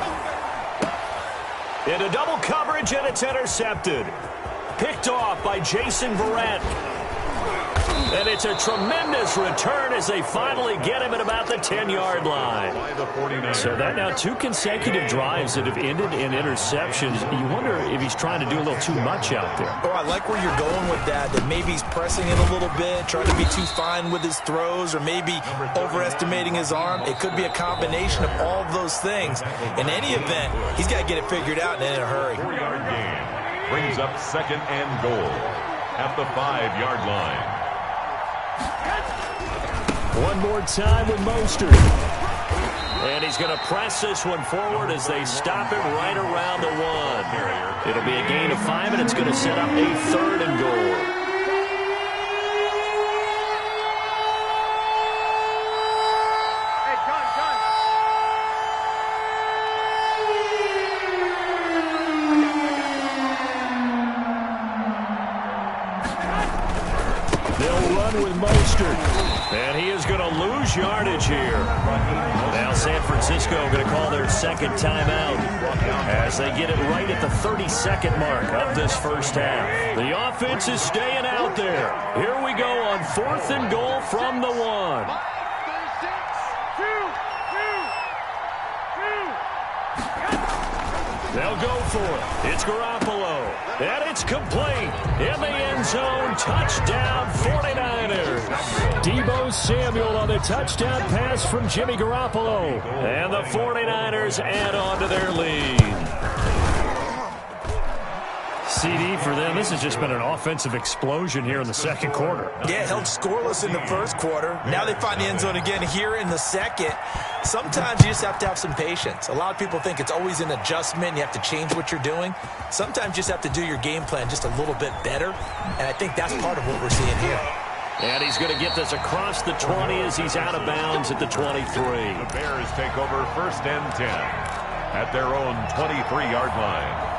Into double coverage, and it's intercepted. Picked off by Jason Verrett. And it's a tremendous return as they finally get him at about the 10-yard line. So that now 2 consecutive drives that have ended in interceptions. You wonder if he's trying to do a little too much out there. Oh, I like where you're going with that maybe he's pressing it a little bit, trying to be too fine with his throws, or maybe overestimating his arm. It could be a combination of all of those things. In any event, he's got to get it figured out and in a hurry. 4-yard gain brings up 2nd and goal at the 5-yard line. One more time with Mostert. And he's going to press this one forward as they stop it right around the 1. It'll be a gain of 5, and it's going to set up a 3rd and goal. They'll run with Mostert. And he is going to lose yardage here. Now San Francisco going to call their 2nd timeout as they get it right at the 32nd mark of this first half. The offense is staying out there. Here we go on 4th and goal from the 1. They'll go for it. It's Garoppolo. And it's complete. In the end zone. Touchdown 49ers. Deebo Samuel on the touchdown pass from Jimmy Garoppolo. And the 49ers add on to their lead. CD for them. This has just been an offensive explosion here in the 2nd quarter. Yeah, held scoreless in the 1st quarter. Now they find the end zone again here in the 2nd. Sometimes you just have to have some patience. A lot of people think it's always an adjustment. You have to change what you're doing. Sometimes you just have to do your game plan just a little bit better. And I think that's part of what we're seeing here. And he's going to get this across the 20 as he's out of bounds at the 23. The Bears take over 1st and 10 at their own 23-yard line.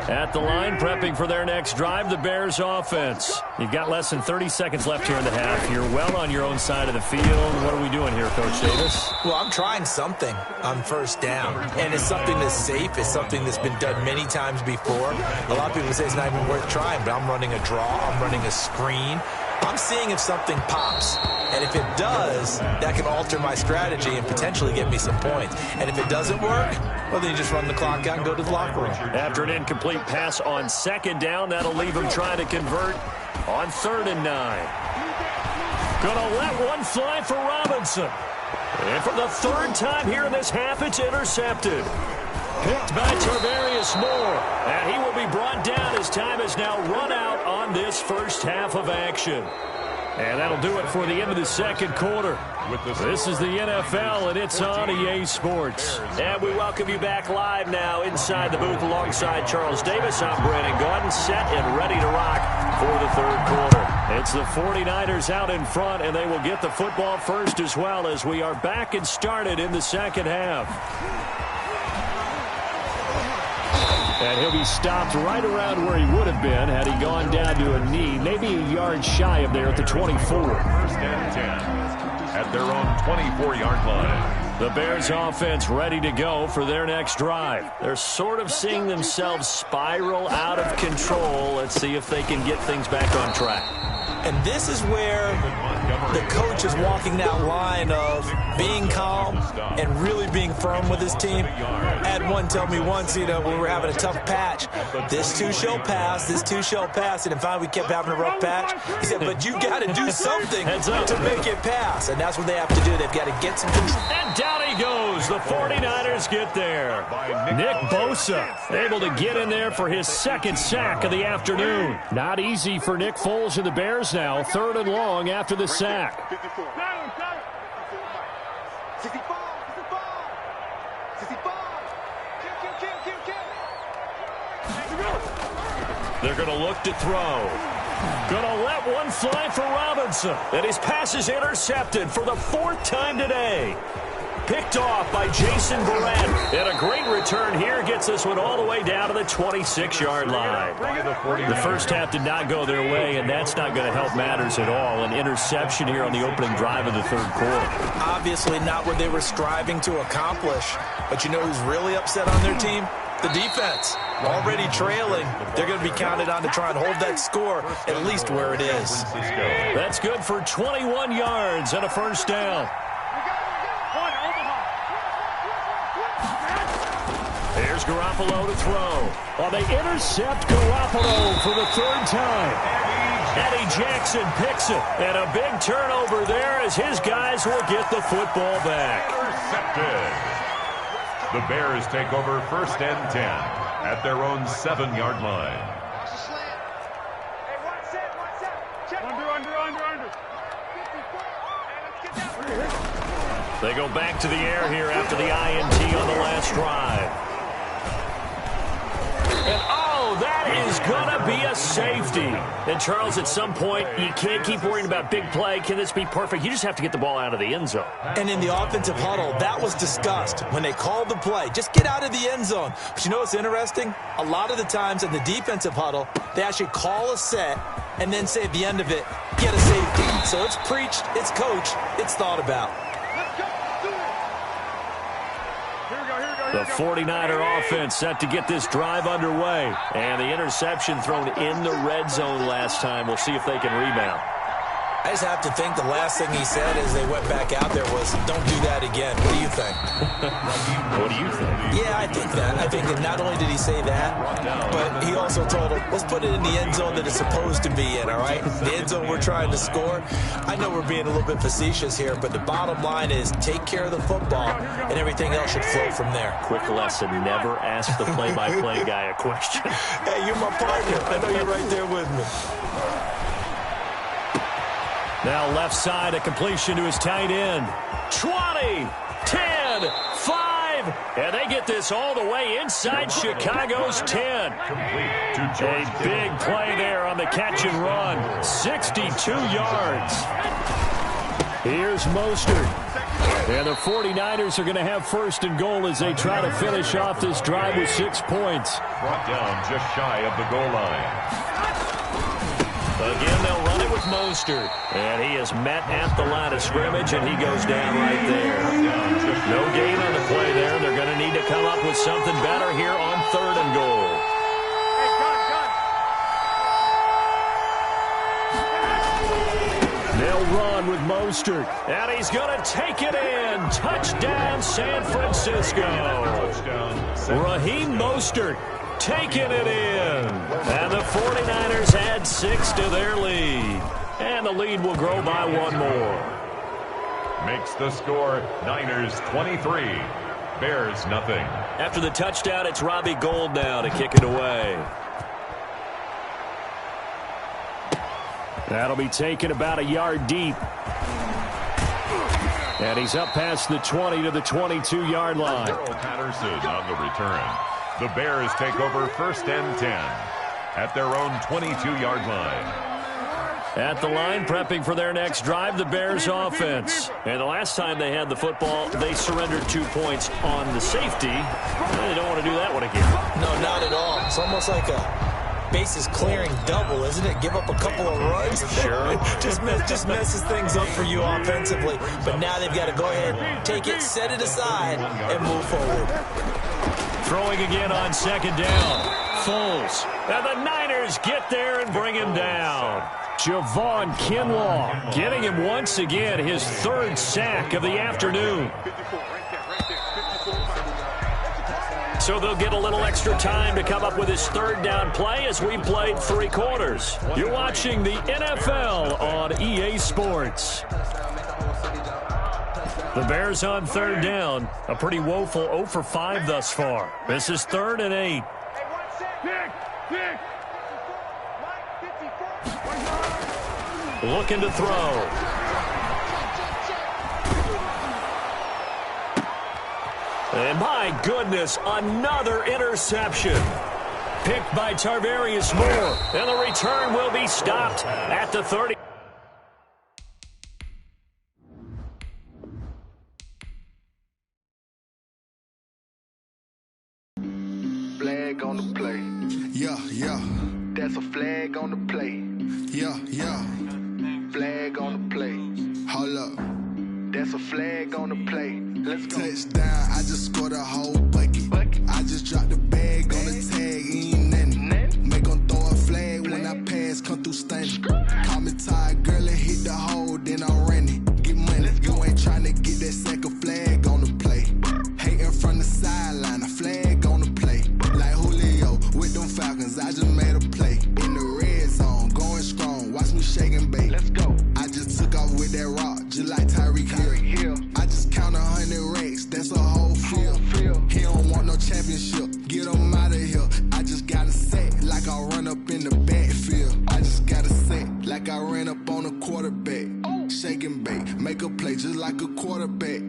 At the line, prepping for their next drive, the Bears offense. You've got less than 30 seconds left here in the half. You're well on your own side of the field. What are we doing here, Coach Davis? Well, I'm trying something on 1st down, and it's something that's safe. It's something that's been done many times before. A lot of people say it's not even worth trying, but I'm running a draw. I'm running a screen. I'm seeing if something pops. And if it does, that can alter my strategy and potentially get me some points. And if it doesn't work, well, then you just run the clock out and go to the locker room. After an incomplete pass on 2nd down, that'll leave him trying to convert on 3rd and 9. Gonna let one fly for Robinson. And for the 3rd time here in this half, it's intercepted. Picked by Tarvarius Moore. And he will be brought down as time has now run out on this first half of action. And that'll do it for the end of the 2nd quarter. This is the NFL, and it's on EA Sports. And we welcome you back live now inside the booth alongside Charles Davis. I'm Brandon Gaudin, set and ready to rock for the 3rd quarter. It's the 49ers out in front, and they will get the football first as well as we are back and started in the 2nd half. And he'll be stopped right around where he would have been had he gone down to a knee, maybe a yard shy of there at the 24. 1st and 10 at their own 24-yard line. The Bears offense ready to go for their next drive. They're sort of seeing themselves spiral out of control. Let's see if they can get things back on track. And this is where the coach is walking that line of being calm and really being firm with his team. I had one tell me once, when we were having a tough patch, this too shall pass, this too shall pass. And finally we kept having a rough patch. He said, but you got to do something to make it pass. And that's what they have to do. They've got to get some control. And down he goes. The 49ers get there. Nick Bosa able to get in there for his second sack of the afternoon. Not easy for Nick Foles and the Bears now. 3rd and long after the sack. 54. 65. They're going to look to throw. Going to let one fly for Robinson. And his pass is intercepted for the 4th time today. Picked off by Jason Barrett. And a great return here gets this one all the way down to the 26-yard line. The first half did not go their way, and that's not going to help matters at all. An interception here on the opening drive of the 3rd quarter. Obviously not what they were striving to accomplish. But you know who's really upset on their team? The defense. Already trailing. They're going to be counted on to try and hold that score at least where it is. That's good for 21 yards and a first down. Here's Garoppolo to throw. Well, they intercept Garoppolo for the 3rd time. Eddie Jackson picks it. And a big turnover there as his guys will get the football back. Intercepted. The Bears take over 1st and 10 at their own 7-yard line. Watch the slant. Hey, one set. Check. Under. They go back to the air here after the INT on the last drive. And, that is going to be a safety. And, Charles, at some point, you can't keep worrying about big play. Can this be perfect? You just have to get the ball out of the end zone. And in the offensive huddle, that was discussed when they called the play. Just get out of the end zone. But you know what's interesting? A lot of the times in the defensive huddle, they actually call a set and then say at the end of it, get a safety. So it's preached, it's coached, it's thought about. The 49er offense set to get this drive underway. And the interception thrown in the red zone last time. We'll see if they can rebound. I just have to think the last thing he said as they went back out there was, don't do that again. What do you think? What do you think? Yeah, I think that. I think that not only did he say that, but he also told him, let's put it in the end zone that it's supposed to be in, all right? The end zone we're trying to score. I know we're being a little bit facetious here, but the bottom line is take care of the football, and everything else should flow from there. Quick lesson, never ask the play-by-play guy a question. Hey, you're my partner. I know you're right there with me. Now left side, a completion to his tight end. 20, 10, 5, and they get this all the way inside Chicago's 10. A big play there on the catch and run. 62 yards. Here's Mostert. And the 49ers are going to have 1st and goal as they try to finish off this drive with 6 points. Brought down just shy of the goal line. Again, they'll run it with Mostert. And he is met at the line of scrimmage, and he goes down right there. No gain on the play there. They're going to need to come up with something better here on 3rd and goal. They'll run with Mostert. And he's going to take it in. Touchdown, San Francisco. Raheem Mostert taking it in. And the 49ers add 6 to their lead. And the lead will grow by 1 more. Makes the score Niners 23, Bears nothing. After the touchdown, it's Robbie Gould now to kick it away. That'll be taken about a yard deep. And he's up past the 20 to the 22-yard line. Patterson on the return. The Bears take over 1st and 10 at their own 22-yard line. At the line, prepping for their next drive, the Bears offense. And the last time they had the football, they surrendered 2 points on the safety. They don't want to do that one again. No, not at all. It's almost like a bases clearing double, isn't it? Give up a couple of runs. Sure. just messes things up for you offensively. But now they've got to go ahead, take it, set it aside, and move forward. Throwing again on 2nd down. Foles. And the Niners get there and bring him down. Javon Kinlaw getting him once again his third sack of the afternoon. So they'll get a little extra time to come up with his third down play as we played 3 quarters. You're watching the NFL on EA Sports. The Bears on third down. A pretty woeful 0 for 5 thus far. This is 3rd and 8. Looking to throw. And my goodness, another interception. Picked by Tarvarius Moore. And the return will be stopped at the 30. Flag on the play. Yeah, yeah. That's a flag on the play. Yeah, yeah. Flag on the play. Hold up. That's a flag on the play. Let's go. Touchdown, I just scored a whole bucket. I just dropped the bag on the tag, ain't nothing. Make 'em throw a flag when I pass, come through stunning. Call me tired, girl, and hit the hole, then I'm running. Get money, you ain't tryna get that second flag on the play. Hating from the sideline, a flag on the play. Like Julio with them Falcons, I just made a play. In the red zone, going strong, watch me shake and bake. Let's go. I just took off with that rock, just like Tyreek Hill. I just count 100 racks, that's a whole field. He don't want no championship, get him out of here. I just got a set, like I run up in the backfield. I just got a set, like I ran up on a quarterback. Shake and bake, make a play just like a quarterback.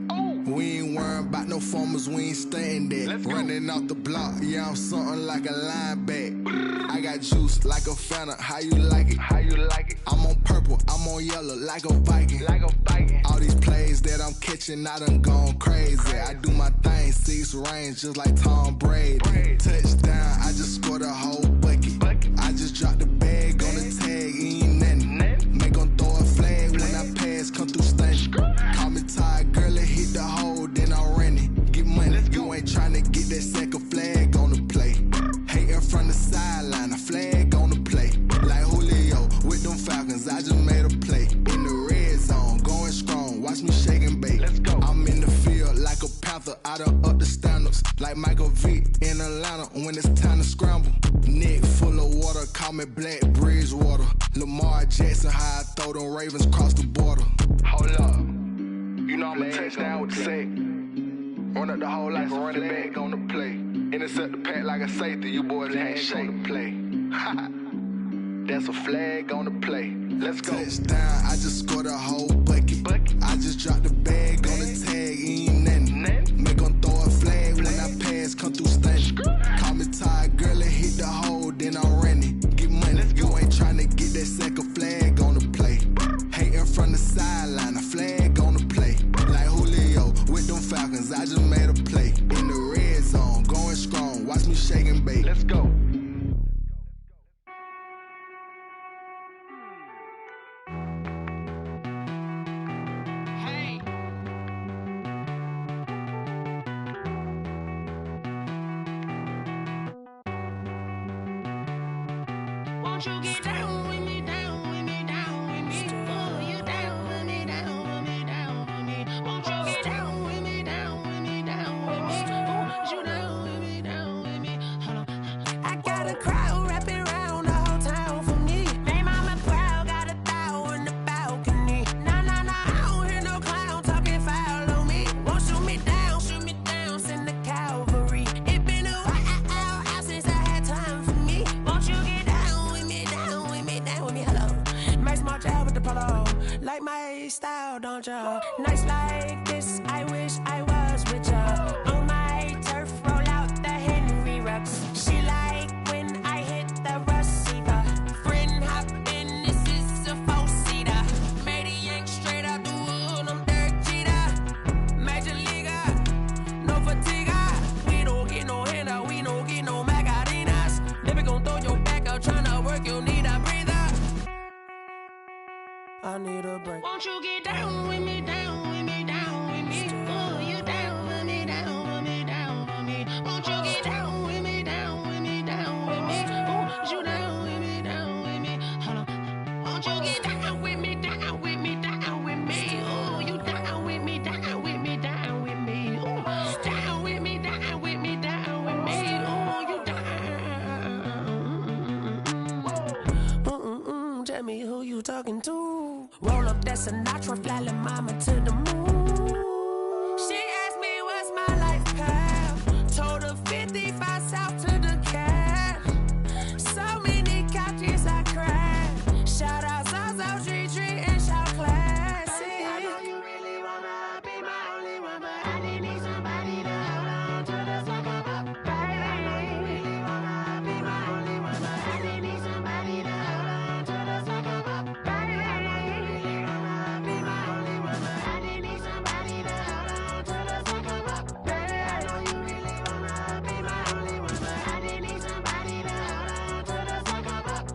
We ain't worrying about no formers, we ain't staying there. Running off the block, yeah, I'm something like a linebacker. I got juice like a Fanta, how you like it? How you like it? I'm on purple, I'm on yellow, like a Viking. Like a Viking. All these plays that I'm catching, I done gone crazy. I do my thing, 6 range, just like Tom Brady. Touchdown, I just scored a whole bucket. I just dropped the bag on the tag, ain't nothing. Make 'em throw a flag when I pass, come through stunning. Call me tired, girl, and hit the hole, then I'm running. Get money, you ain't tryna get that second flag on the play. Hating from the sideline, a flag on the play. Like Julio with them Falcons, I just made a play. In the red zone, going strong, watch me shake and bake. Let's go. I'm in the field like a Panther, I done up the standards. Like Michael Vick in Atlanta when it's time to scramble. Neck full of water, call me Black Bridgewater. Lamar Jackson, how I throw them Ravens cross the border. Hold up. You know I'm a touchdown with the sack. Run up the hole like a running back on the play. Intercept the pack like a safety. You boys can't shake the play. That's a flag on the play. Let's go. Touchdown, I just scored a whole bucket. I just dropped the bag on the tag, ain't nothing. Make 'em throw a flag when I pass, come through stunning. Call me tired, girl, and hit the hole, then I'm running. Get money, you ain't tryna get that second flag on the play. Hating from the sideline, a flag on the play. Like Julio with them Falcons, I just made a play. In the red zone, going strong, watch me shake and bake. Let's go. Won't you get down with me, down with me, down with me? Oh, you down with me, down with me, down with me. Won't you get down with me, down with me, down with me? Oh, you down with me, down with me? Hold on. I got a crowd wrapping around the whole town for me. They mama proud, got a thou in the balcony. Nah, nah, nah, I don't hear no clown talking foul on me. Won't shoot me down, send the cavalry. It been a while since I had time for me. Won't you get down with me, down with me, down with me? Hello. Max March out with the polo. Like my style, don't ya? Nights like this, I wish I was with ya. On my turf, roll out the Henry Rux. She like when I hit the receiver. Friend hop in, this is a 4-seater. Made a yank straight out the wood, I'm Derek Jeter. Major leaguer, no fatigue. We don't get no handout, we don't get no Macarinas. Never gon' throw your back out, tryna work, you need a breather. I need a break. Won't you get down with me, down with me, down with me? Oh, you down with me, down with me, down with me? Won't you get down with me, down with me, down with me? thuggin' too. Roll up that Sinatra, fly lil' mama to the moon. She asked me what's my life path. Told her 55 south to the cab. So many couches I cracked. Shout out Zazo, Tree, and shout classic. I know you really wanna be my only one, but I didn't need somebody to hold on to the sucker up, baby. I know you really wanna be my only one, but I didn't need somebody to hold on to the sucker up, baby. I know you really wanna be my only one, but I didn't need somebody to hold on to the sucker up, baby. I know you really wanna be my only one, but I didn't need somebody to hold on to the sucker up.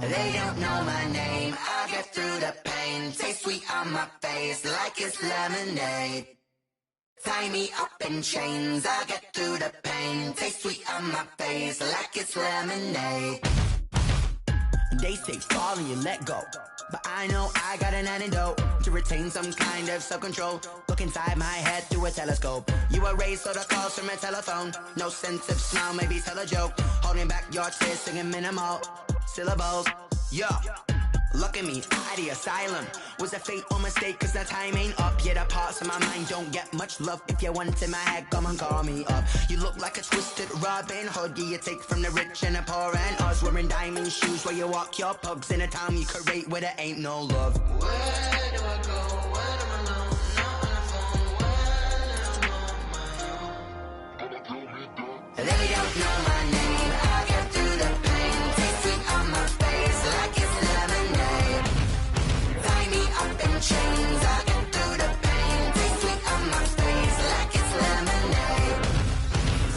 They don't know my name, I'll get through the pain. Taste sweet on my face like it's lemonade. Tie me up in chains, I'll get through the pain. Taste sweet on my face like it's lemonade. They say fall and you let go, but I know I got an antidote to retain some kind of self-control. Look inside my head through a telescope. You erase all the calls from a telephone. No sense of smile, maybe tell a joke. Holding back your tears, singing minimal syllables. Yo, look at me, at the asylum. Was a fate or mistake, cause the time ain't up. Yet the parts of my mind don't get much love. If you want in my head, come and call me up. You look like a twisted Robin Hood. You take from the rich and the poor and us. Wearing diamond shoes where you walk your pugs in a town you create where there ain't no love. Where do I go? When I'm alone? Not on the phone. When I'm on my own. They don't know my name. I'll get through the pain. Taste sweet on my face like it's lemonade. Tie me up in chains. I'll get through the pain. Taste sweet on my face like it's lemonade.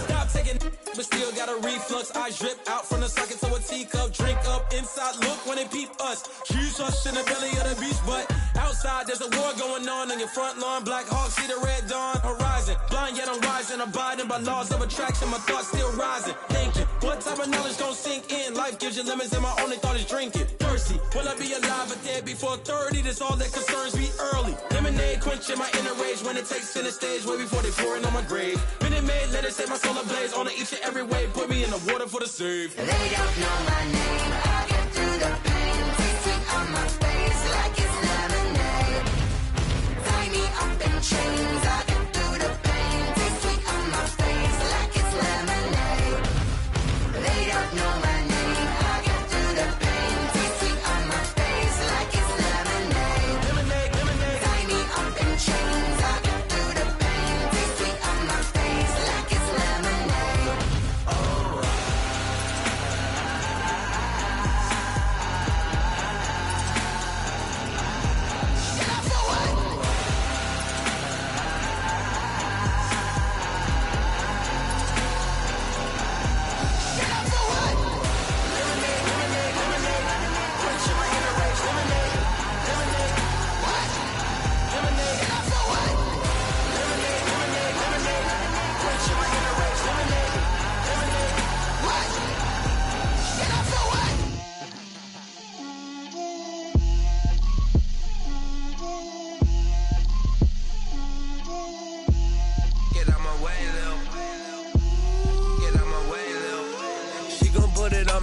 Stop taking, but still got a reflux. I drip out from the socket to a teacup. Drink up inside. Look when they peep us. Shoes us in the belly of the beach, but outside there's a war going on your front lawn. Black Hawk see the red dawn horizon. Blind yet I'm rising, abiding by laws of attraction. My thoughts still rising. Thinking, what type of knowledge gon' sink in? Life gives you lemons and my only thought is drinking. Thirsty, will I be alive or dead before 30? That's all that concerns me early. Lemonade quenching my inner rage when it takes center stage way before they pour it on my grave. Minute Maid, let it set my soul ablaze. On each and every way, put me in the water for the save. They don't know my name, I'll get through the pain. Taste sweet on my face like it's lemonade. Tie me up in chains, I'll get through the pain. Taste sweet on my face like it's lemonade. They don't know my name, I'll get through the pain. Taste sweet on my face like it's lemonade. Lemonade, lemonade. Tie me up in chains, I'll get through the pain. Taste sweet on my face like it's lemonade. Oh.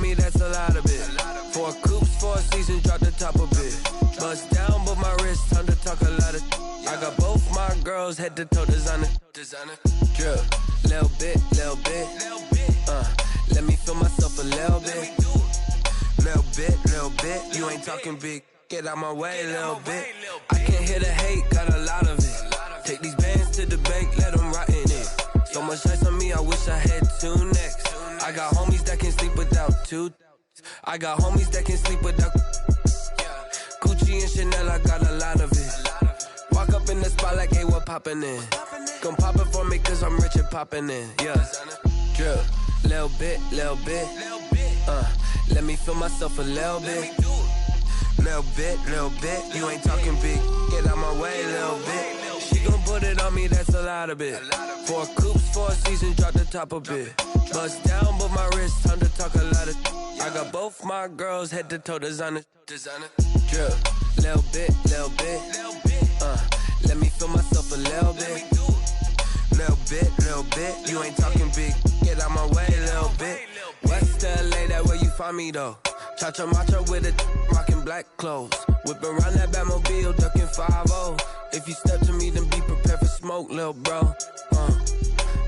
me, that's a lot of it. 4 coops, 4 seasons, drop the top of it. Bust down, but my wrist, turn the top talk a lot of. I got both my girls head to toe designer. Drip, little bit. Let me feel myself a little bit. Little bit. You ain't talking big. Get out my way, little bit. I can't hear the hate, got a lot of it. Take these bands to the bank, let them rot in it. So much ice on me, I wish I had two necks. I got homies that can sleep without two. I got homies that can sleep without. Gucci and Chanel, I got a lot of it. Walk up in the spot like, hey, what poppin' in? Gon' pop it for me, cause I'm rich and poppin' in. Yeah, drip, little bit. Let me feel myself a little bit. Little bit. You ain't talking big. Get out my way, little bit. She gon' put it on me, that's a lot of it. 4 coops, 4 seasons, drop the top a bit. Bust down, but my wrist, time to talk a lot of. I got both my girls head to toe designer. Drip, little bit. Let me feel myself a little bit. Little bit. You ain't talking big. Get out my way, little bit. West LA, that where you find me though. Cha-cha macha with it, rockin' black clothes. Whip around that Batmobile, ducking 5-0. If you step to me, then be prepared for smoke, lil' bro.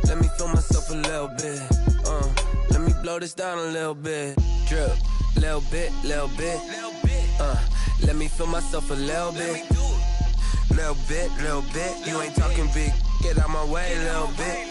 Let me feel myself a little bit. Let me blow this down a little bit. Drip, little bit. Let me feel myself a little bit. Little bit. You ain't talking big. Get out my way, little bit.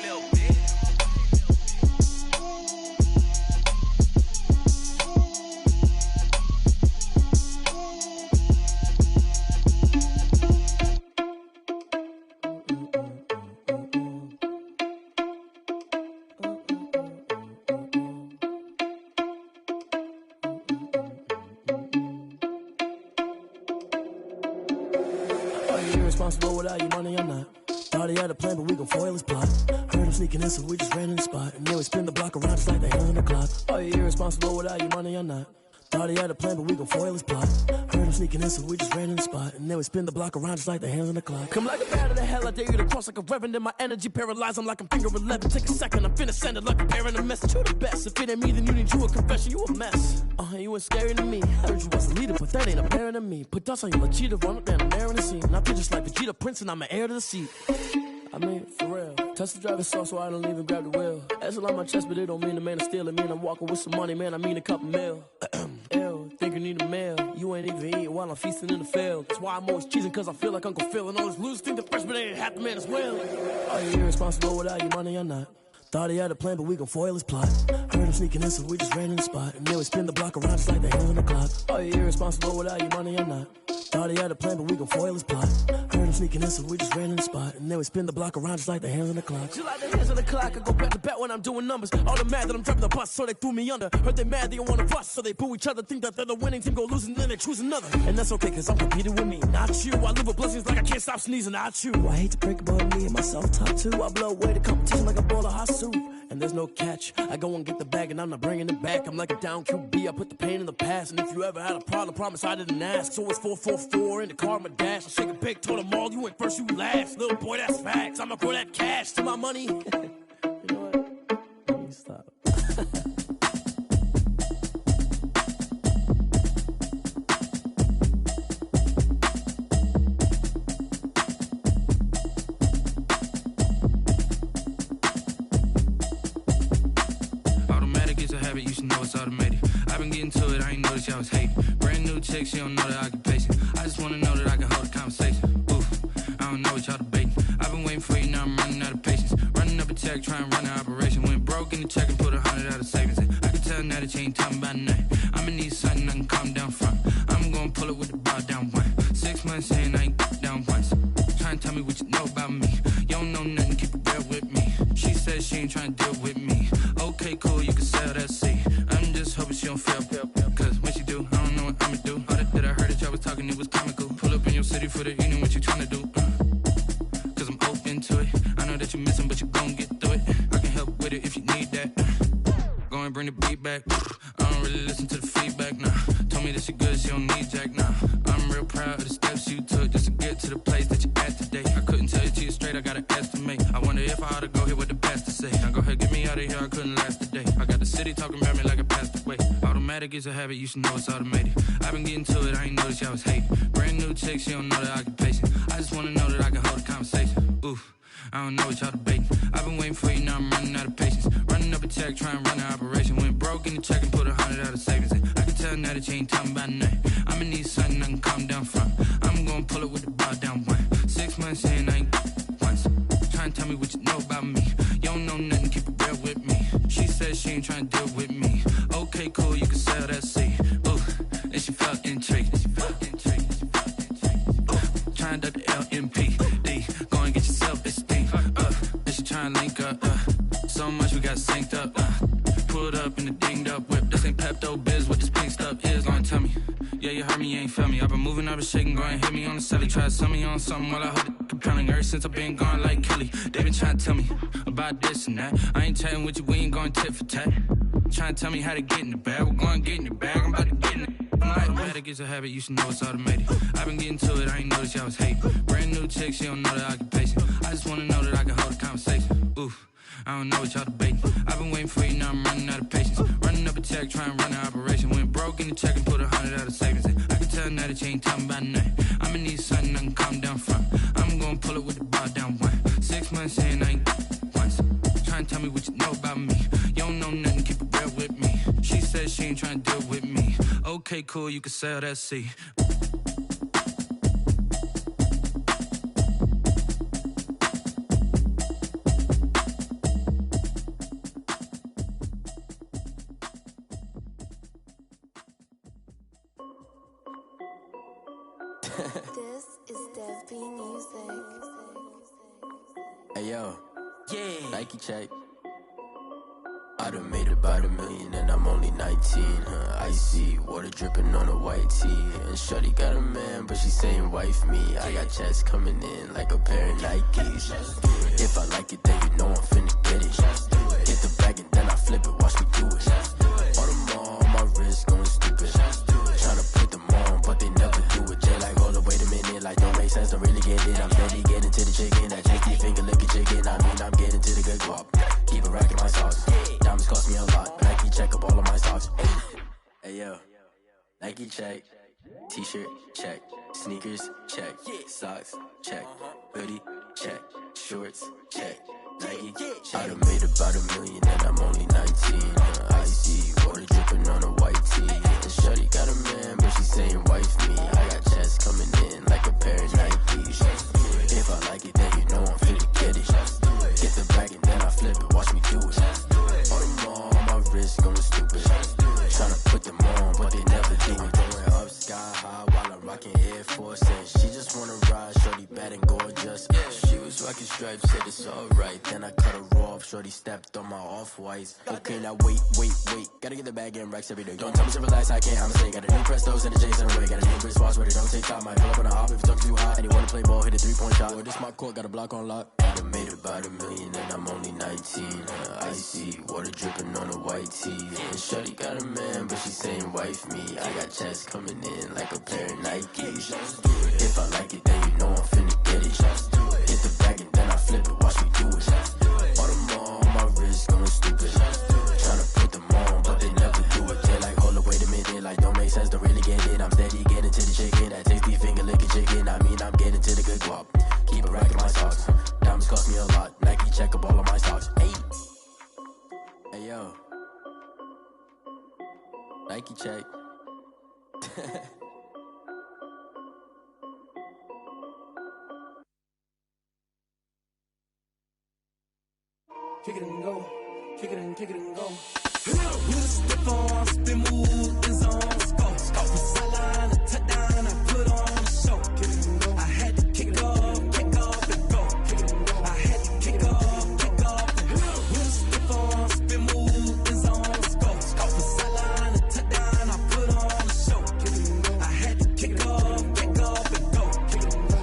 Irresponsible without your money or not. Thought he had a plan, but we gon' foil his plot. Heard him sneaking in, so we just ran in the spot. And then we spin the block around just like the hands on the clock. Are you irresponsible without your money or not? Thought he had a plan, but we gon' foil his plot. Heard him sneaking in, so we just ran in the spot. And then we spin the block around just like the hands on the clock. Come like a bat of the hell, I dare you to cross like a reverend. And my energy paralyzed, I'm like I'm finger 11. Take a second, I'm finna send it like a parent a message. You the best, if it ain't me, then you need you a confession. You a mess, you ain't scary to me. Heard you was a leader, but that ain't apparent to me. Put dust on you like cheetah, run up down the air in the scene. And I feel just like Vegeta Prince, and I'm an heir to the seat. I mean, for real. Touch the driver's soft, so I don't even grab the wheel. That's on my chest, but it don't mean the man is stealing. Mean I'm walking with some money, man, I mean a couple mil. Ew, think you need a meal. You ain't even eating while I'm feasting in the field. That's why I'm always cheesing, cause I feel like Uncle Phil. And all this losers think the freshman ain't half the man as well. Are you irresponsible without your money or not? Thought he had a plan, but we gon' foil his plot. Heard him sneaking in, so we just ran in the spot. And then we spin the block around just like the hands on the clock. Are you irresponsible without your money or not? Thought he had a plan, but we gon' foil his plot. Heard him sneaking in, so we just ran in the spot. And then we spin the block around just like the hands on the clock. Just like the hands on the clock, I go back to back when I'm doing numbers. All the mad that I'm driving the bus, so they threw me under. Heard they mad, they don't wanna bust, so they boo each other. Think that they're the winning team, go losing, then they choose another. And that's okay, cause I'm competing with me, not you. I live with blessings like I can't stop sneezing, not you. I hate to break about me and myself top two. I blow away the competition like a bowl of hot soup. And there's no catch. I go and get the bag and I'm not bringing it back. I'm like a down QB, I put the pain in the past. And if you ever had a problem, promise I didn't ask. So it's 444 in the car, my dash. I shake a big, told them all, you went first, you last. Little boy, that's facts. I'ma grow that cash to my money. You know what? Let me stop. You should know it's automated. I've been getting to it, I ain't noticed y'all was hating. Brand new chick, she don't know the occupation. I just wanna know that I can hold a conversation. Oof, I don't know what y'all debating. I've been waiting for you, now I'm running out of patience. Running up a check, trying to run an operation. Went broke in the check and put 100 out of savings in. I can tell now that you ain't talking about nothing. I'ma need something I can calm down front. I'm gonna pull it with the bar down one. 6 months in, I ain't down once. Trying to tell me what you know about me. You don't know nothing, keep it real with me. She said she ain't trying to deal with me. Okay, cool, you can sell that seat. I'm just hoping she don't fail. Cause when she do, I don't know what I'ma do. All that I heard that y'all was talking, it was comical. Pull up in your city for the evening, what you tryna do? Cause I'm open to it. I know that you're missing, but you gon' get through it. I can help with it if you need that. Go and bring the beat back. I don't really listen to the feedback, nah. Told me that she good, she don't need jack, nah. I'm real proud of the steps you took just to get to the place that you're at today. I couldn't tell you to you straight, I gotta estimate. I wonder if I ought to go here with the pastor say. Now go ahead, get me out of here, I couldn't last today. I got the city talking about me like I passed away. Automatic Automatic is a habit, you should know it's automated. I've been getting to it, I ain't noticed y'all was hating. Brand new chick, she don't know that I can pace it. I just wanna know that I can hold a conversation. Oof, I don't know what y'all debating. I've been waiting for you, now I'm running out of patience. Running up a check, trying to run an operation. Went broke in the check and put 100 out of savings in. I can tell now that you ain't talking about nothing. I'ma need something I can calm down from. I'm gonna pull it with the bar down one. 6 months in, I ain't once. Trying to tell me what you know about me. You don't know nothing, keep it real with me. She said she ain't trying to deal with me. Okay, cool, you can sell that seed. Ooh, and she felt intrigued. Trying to the LMPD. Go and get your self-esteem. And she trying to link up. So much we got synced up. Pulled up in the dinged up whip. This ain't Pepto-Biz, what this pink stuff is. Gonna tell me. Yeah, you heard me, you ain't felt me. I've been moving, I've been shaking, go and hit me on the celly. Try to sell me on something while I hold it compelling. Ever since I've been gone like Kelly, they been trying to tell me about this and that. I ain't chatting with you, we ain't going tit for tat. Trying to tell me how to get in the bag. We're going to get in the bag, I'm about to get in it. I'm like, automatic is a habit, you should know it's automated. I've been getting to it, I ain't noticed y'all was hating. Brand new chick, she don't know that I can pace it. I just wanna know that I can hold a conversation. Oof, I don't know what y'all debating. I've been waiting for you, now I'm running out of patience. Running up a check, trying to run an operation. Went broke in the check and put 100 out of savings in. I can tell now that you ain't talking about nothing. I'ma need something I can calm down from. I'm gonna pull it with the bar down one. 6 months in, I ain't once. Trying to tell me what you know about me. You don't know nothing, keep it real with me. She said she ain't trying to deal with me. Okay, cool, you can sell that seed. This is Dev B Music. Hey yo, yeah. Nike check. I done made about $1 million and I'm only 19. Icy water dripping on a white tee. And shorty got a man, but she saying wife me. I got checks coming in like a pair of Nikes. If I like it, then you know I'm finna get it. Get the bag and then I flip it, watch me do it. All them on my wrist going stupid. Tryna put them on, but they never do it. Jay like, hold up, wait a minute, like don't make sense, don't really get it. I'm steady getting to the chicken, that tasty finger licking chicken. I mean, I'm getting to the good guap. Keep it racking my sauce. Diamonds cost me a lot. Nike check up all of my stocks. Hey yo, Nike check. T-shirt check. Sneakers check. Socks check. Hoodie check. Shorts check. Nike I done made about $1 million and I'm only 19. Icy water dripping on a white tee. And shorty got a man, but she saying wife me. I got checks coming in like a pair of Nikes. If I like it, then you know I'm finna get it. Get the bag and then I flip it, watch me do it. All them on my wrist going stupid. Tryna put them on, but they never do it. Going up sky high while I'm rocking Air Force. And she just wanna ride, shorty bad and gorgeous. She was rocking stripes, said it's alright. Then I cut her off, shorty stepped on my off-whites. Okay, now wait. Gotta get the bag and racks every day. Don't tell me to relax, I can't, I'ma say. Got a new Prestos and a J's in a way. Got a new wristwatch, but it don't take time. Might pull up on a hop if it's talking too hot. And you wanna play ball, hit a 3-point shot. Or this my court, got a block on lock. I done made about $1 million and I'm only 19. Icy water dripping on a white tee. And shorty got a man, but she saying wife me. I got checks coming in like a pair of Nikes. If I like it, then you know I'm finna get it. Get the bag and then I flip it, watch me do it. All them on my wrist going stupid. Tryna put them on, but they never do it. They like, hold up, wait a minute, like don't make sense, don't really get it. I'm steady getting to the chicken, that tasty finger licking chicken. I mean, I'm getting to the good guap. Keep it racking my socks. Diamonds cost me a lot. Nike check up all of my stocks. Hey yo, Nike check. Kick it and go, kick it and go. You step on, spin move, is on scope. From sideline to touchdown, I put on the show. I had to kick off and go. I had to kick off and go. You step on, spin move, is on scope. From sideline to touchdown, I put on the show. I had to kick off and go.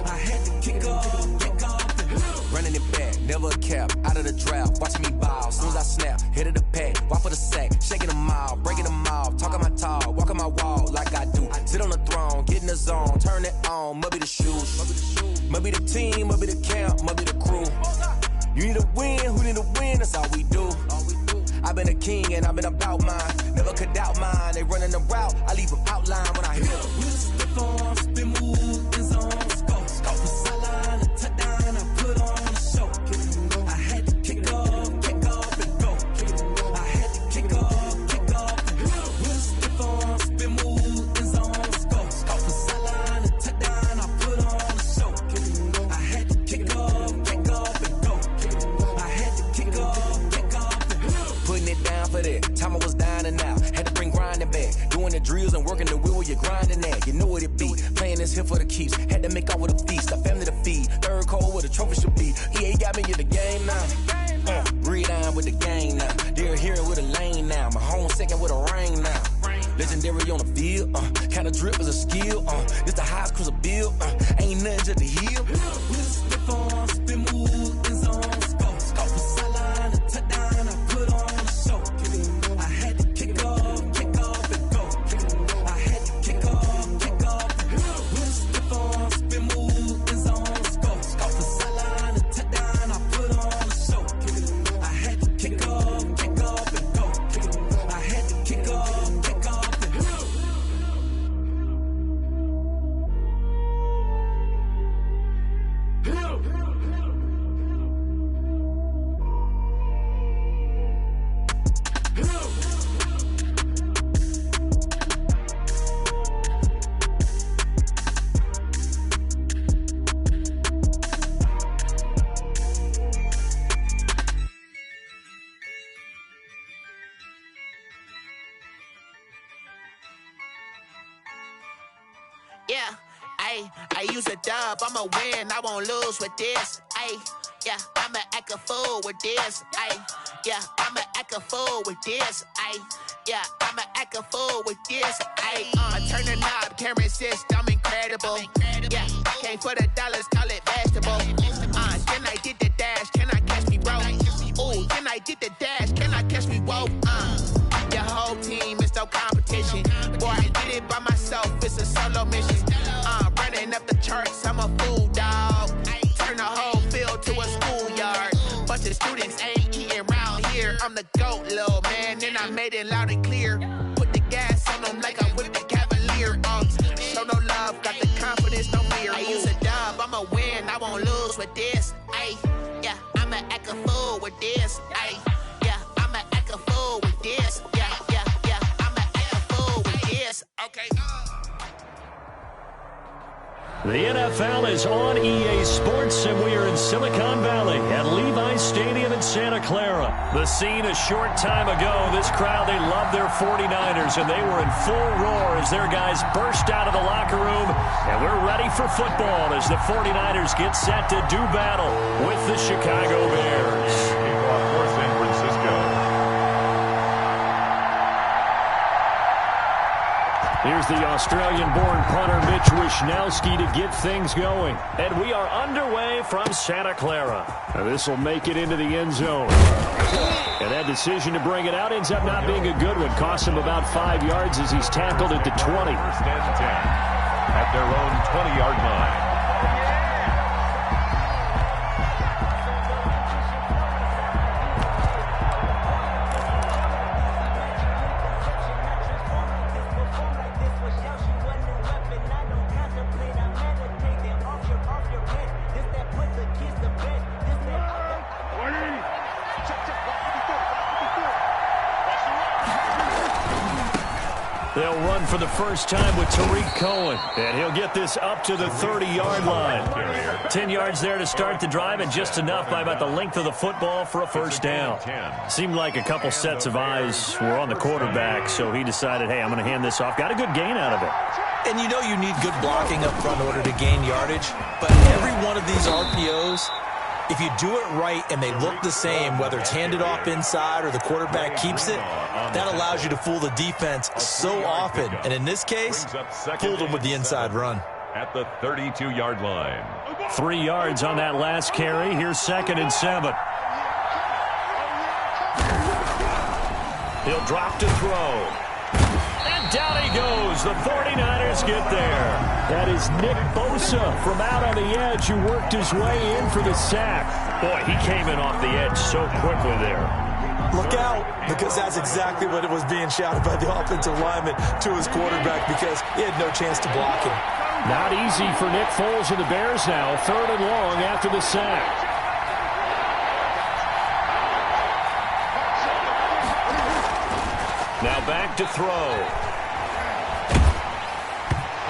I had to kick off and go. Running it back, never a cap, out of the drought, watching me ball. Soon as I snap, hit of the pack, walk for the sack, shaking them out, breaking them off, talking my talk, walking my wall like I do. Sit on the throne, get in the zone, turn it on, must be the shoes, must be the team, must be the camp, must be the crew. You need a win, who need a win, that's all we do. I've been a king and I've been about mine. Never could doubt mine. They running the route, I leave them outline when I hear them. Spin on, spin move, in zone, scope. Scope for sideline, a touchdown, I put on a show. I had to kick off and go. I had to kick off and go. Spin on, spin move, in zone, scope. Scope for sideline, a touchdown, I put on a show. I had to kick off and go. I had to kick off and go. Putting it down for that. Time I was dying and out. Had to bring grinding back. Doing the drills and working the wheel where you're grinding at. You know what it be. Playing this here for the keeps. Had to make out with a feast. A family to feed. Third cold where the trophy should be. EA got me in the game now. Breed on with the game now. They're here with a lane now. My home second with a ring now. Legendary on the field. Kinda drip is a skill. This the highest cruiser bill. Ain't nothing just the hill. Spin on, spin move, in zone, scope. Scope for sideline, a touchdown, I put on a show. I had to kick off and go. I had to kick off and go. Spin on, spin move, in zone, scope. Scope for sideline, a touchdown, I put on a show. I had to kick off and go. I had to kick off and go. Yeah, I use a dub, I'ma win, I won't lose with this. Yeah, I'ma act a fool with this. Yeah, I'ma act a fool with this. Yeah, I'ma act a fool with this. I turn the knob, can't resist, I'm incredible. Yeah, came for the dollars, call it vegetable. Then I did the dash, can I catch me, bro? Ooh, then I did the dash, can I catch me, whoa? Your whole team is no competition. Boy, I did it by myself, it's a solo mission. Running up the charts, I'm a fool, dog. Turn the whole field to a schoolyard. Bunch of students ain't eating round here. I'm the GOAT, little man, and I made it loud and clear. Put the gas on them like I'm with the Cavalier. Show no love, got the confidence, no fear. I use a dub, I'ma win, I won't lose with this. Yeah, I'ma act a fool with this. Yeah, I'ma act a fool with this. Yeah, I'ma act a fool with this. Okay. The NFL is on EA Sports, and we are in Silicon Valley at Levi's Stadium in Santa Clara. The scene a short time ago, this crowd, they love their 49ers, and they were in full roar as their guys burst out of the locker room. And we're ready for football as the 49ers get set to do battle with the Chicago Bears. Kickoff for San Francisco. Here's the Australian-born punter Mitch Wishnowsky to get things going. And we are underway from Santa Clara. Now this will make it into the end zone. And that decision to bring it out ends up not being a good one. Costs him about 5 yards as he's tackled at the 20. First and 10 at their own 20-yard line. They'll run for the first time with Tariq Cohen, and he'll get this up to the 30-yard line. 10 yards there to start the drive, and just enough by about the length of the football for a first down. Seemed like a couple sets of eyes were on the quarterback, so he decided, hey, I'm going to hand this off. Got a good gain out of it. And you know you need good blocking up front in order to gain yardage, but every one of these RPOs, if you do it right and they look the same, whether it's handed off inside or the quarterback keeps it, that allows you to fool the defense so often. And in this case, fooled them with the inside run. At the 32-yard line. 3 yards on that last carry. Here's 2nd and 7. He'll drop to throw. And down he goes. The 49ers get there. That is Nick Bosa from out on the edge who worked his way in for the sack. Boy, he came in off the edge so quickly there. Look out, because that's exactly what it was being shouted by the offensive lineman to his quarterback, because he had no chance to block him. Not easy for Nick Foles and the Bears now. 3rd and long after the sack. Now back to throw.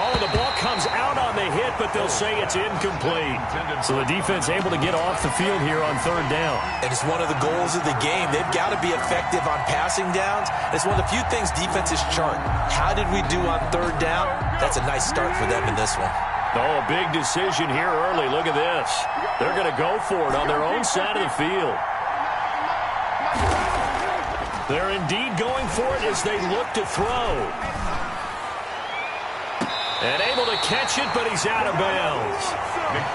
Oh, the ball comes out on the hit, but they'll say it's incomplete. So the defense able to get off the field here on 3rd down. And it's one of the goals of the game. They've got to be effective on passing downs. It's one of the few things defenses chart. How did we do on 3rd down? That's a nice start for them in this one. Oh, a big decision here early. Look at this. They're going to go for it on their own side of the field. They're indeed going for it as they look to throw. And able to catch it, but he's out of bounds.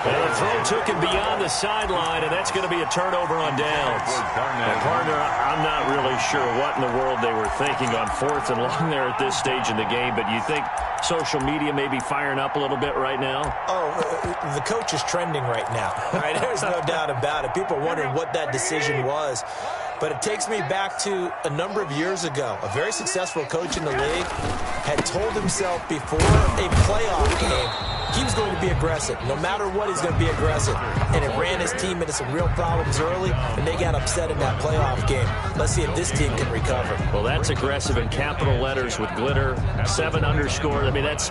And the throw took him beyond the sideline, and that's going to be a turnover on downs. And partner, I'm not really sure what in the world they were thinking on 4th and long there at this stage in the game, but you think social media may be firing up a little bit right now? Oh, the coach is trending right now. Right? There's no doubt about it. People are wondering what that decision was. But it takes me back to a number of years ago. A very successful coach in the league had told himself before a playoff game he was going to be aggressive. No matter what, he's going to be aggressive. And it ran his team into some real problems early, and they got upset in that playoff game. Let's see if this team can recover. Well, that's aggressive in capital letters with glitter, 7 underscore. I mean, that's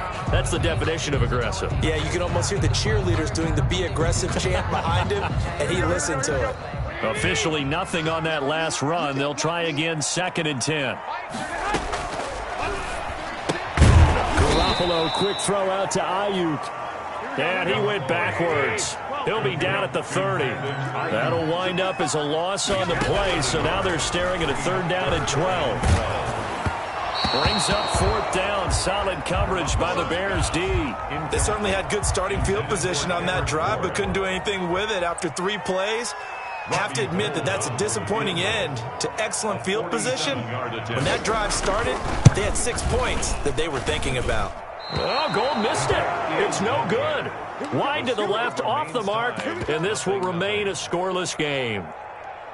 the definition of aggressive. Yeah, you can almost hear the cheerleaders doing the be aggressive chant behind him, and he listened to it. Officially nothing on that last run. They'll try again, 2nd and 10. Garoppolo, quick throw out to Ayuk. And he went backwards. He'll be down at the 30. That'll wind up as a loss on the play, so now they're staring at a 3rd down and 12. Brings up 4th down. Solid coverage by the Bears D. They certainly had good starting field position on that drive, but couldn't do anything with it after 3 plays. I have to admit that that's a disappointing end to excellent field position. When that drive started, they had 6 points that they were thinking about. Oh, Gold missed it. It's no good. Wide to the left, off the mark, and this will remain a scoreless game.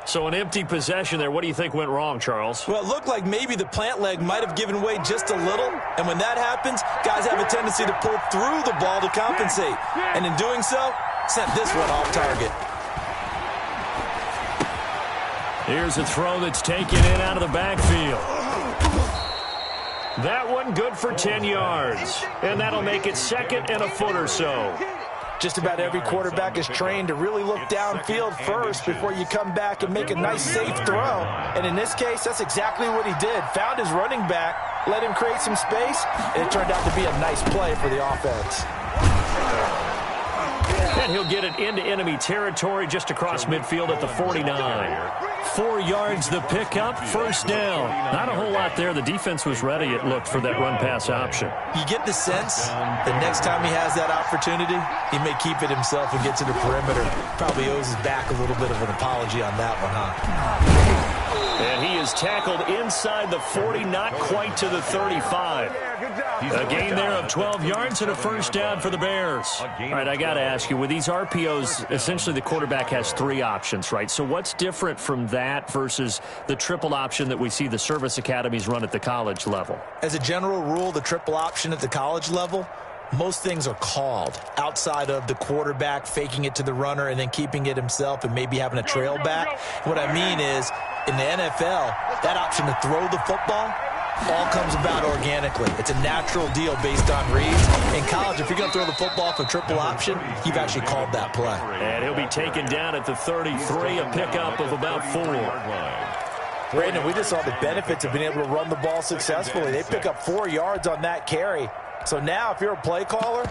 So an empty possession there. What do you think went wrong, Charles? Well, it looked like maybe the plant leg might have given way just a little, and when that happens, guys have a tendency to pull through the ball to compensate, and in doing so, sent this one off target. Here's a throw that's taken in out of the backfield. That one good for 10 yards. And that'll make it 2nd and a foot or so. Just about every quarterback is trained to really look downfield first before you come back and make a nice, safe throw. And in this case, that's exactly what he did. Found his running back, let him create some space, and it turned out to be a nice play for the offense. And he'll get it into enemy territory just across midfield at the 49. 4 yards the pickup, 1st down. Not a whole lot there. The defense was ready, it looked, for that run-pass option. You get the sense that next time he has that opportunity, he may keep it himself and get to the perimeter. Probably owes his back a little bit of an apology on that one, huh? And he is tackled inside the 40, not quite to the 35. A gain there of 12 yards and a 1st down for the Bears. All right, I got to ask you, with these RPOs, essentially the quarterback has 3 options, right? So what's different from that versus the triple option that we see the service academies run at the college level? As a general rule, the triple option at the college level, most things are called outside of the quarterback faking it to the runner and then keeping it himself and maybe having a trail back. What I mean is, in the NFL, that option to throw the football all comes about organically. It's a natural deal based on reads. In college, if you're going to throw the football for triple option, you've actually called that play. And he'll be taken down at the 33, a pickup of about 4. Brandon, we just saw the benefits of being able to run the ball successfully. They pick up 4 yards on that carry. So now, if you're a play caller,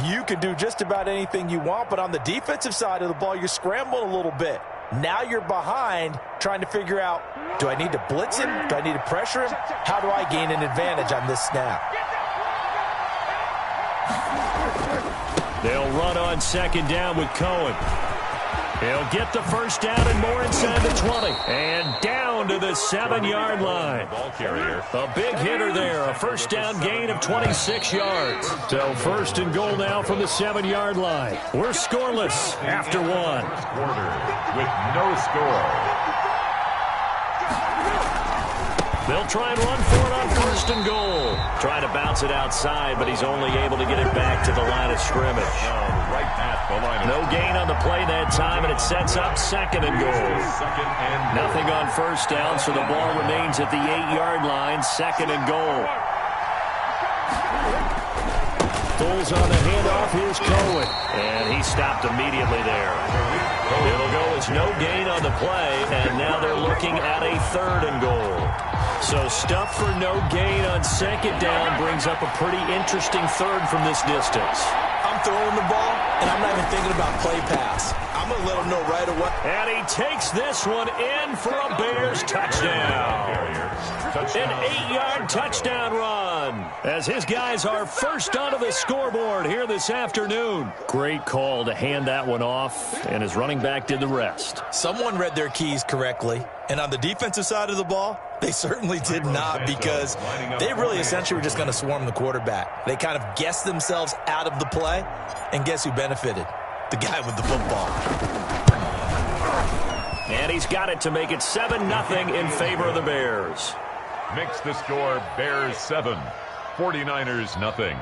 you can do just about anything you want. But on the defensive side of the ball, you're scrambling a little bit. Now you're behind, trying to figure out, do I need to blitz him? Do I need to pressure him? How do I gain an advantage on this snap? They'll run on 2nd down with Cohen. He'll get the 1st down and more inside the 20. And down to the 7-yard line. Ball carrier. A big hitter there. A 1st down gain of 26 yards. So 1st and goal now from the 7-yard line. We're scoreless after 1. Quarter with no score. They'll try and run for it on first and goal. Trying to bounce it outside, but he's only able to get it back to the line of scrimmage. Right at the line. No gain on the play that time, and it sets up second and goal. Nothing on first down, so the ball remains at the 8-yard line, second and goal. Doles on the handoff. Here's Cohen. And he stopped immediately there. It'll go as no gain on the play, and now they're looking at a third and goal. So stuff for no gain on second down brings up a pretty interesting third from this distance. I'm throwing the ball, and I'm not even thinking about play pass. I'm going to let him know right away. And he takes this one in for a Bears touchdown. An 8-yard touchdown run as his guys are first onto the scoreboard here this afternoon. Great call to hand that one off, and his running back did the rest. Someone read their keys correctly, and on the defensive side of the ball, they certainly did not, because they really essentially were just going to swarm the quarterback. They kind of guessed themselves out of the play, and guess who benefited? The guy with the football. And he's got it to make it 7-0 in favor of the Bears. Makes the score Bears 7, 49ers nothing.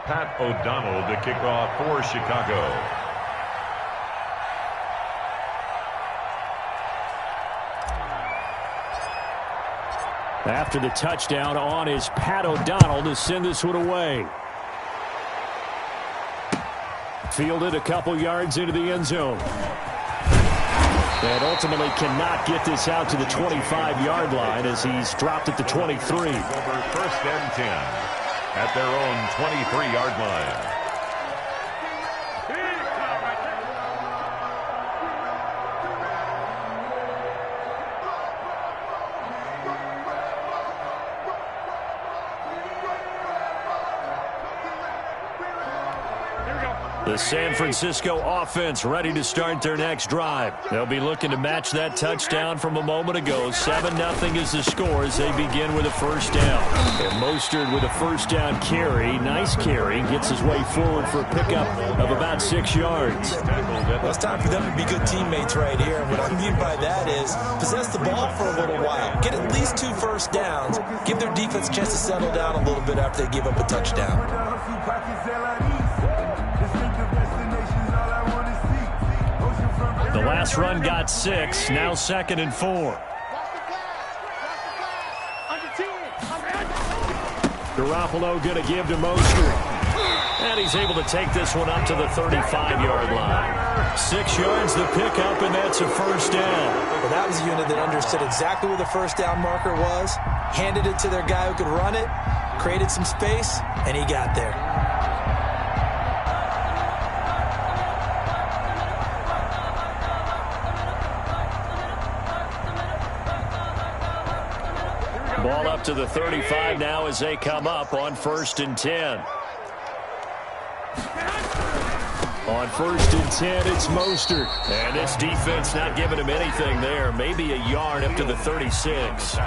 Pat O'Donnell to kick off for Chicago. After the touchdown, on is Pat O'Donnell to send this one away. Fielded a couple yards into the end zone. And ultimately cannot get this out to the 25-yard line as he's dropped at the 23. Over first and 10 at their own 23-yard line. The San Francisco offense ready to start their next drive. They'll be looking to match that touchdown from a moment ago. 7-0 is the score as they begin with a first down. And Mostert with a first down carry. Nice carry. Gets his way forward for a pickup of about 6 yards. Well, it's time for them to be good teammates right here. And what I mean by that is possess the ball for a little while. Get at least 2 first downs. Give their defense a chance to settle down a little bit after they give up a touchdown. The last run got 6, now 2nd and 4. Garoppolo going to give to Mostert. And he's able to take this one up to the 35-yard line. 6 yards the pickup, and that's a first down. Well, that was a unit that understood exactly where the first down marker was, handed it to their guy who could run it, created some space, and he got there. Ball up to the 35 now as they come up on first and 10. On first and 10, it's Mostert. And this defense not giving him anything there. Maybe a yard up to the 36.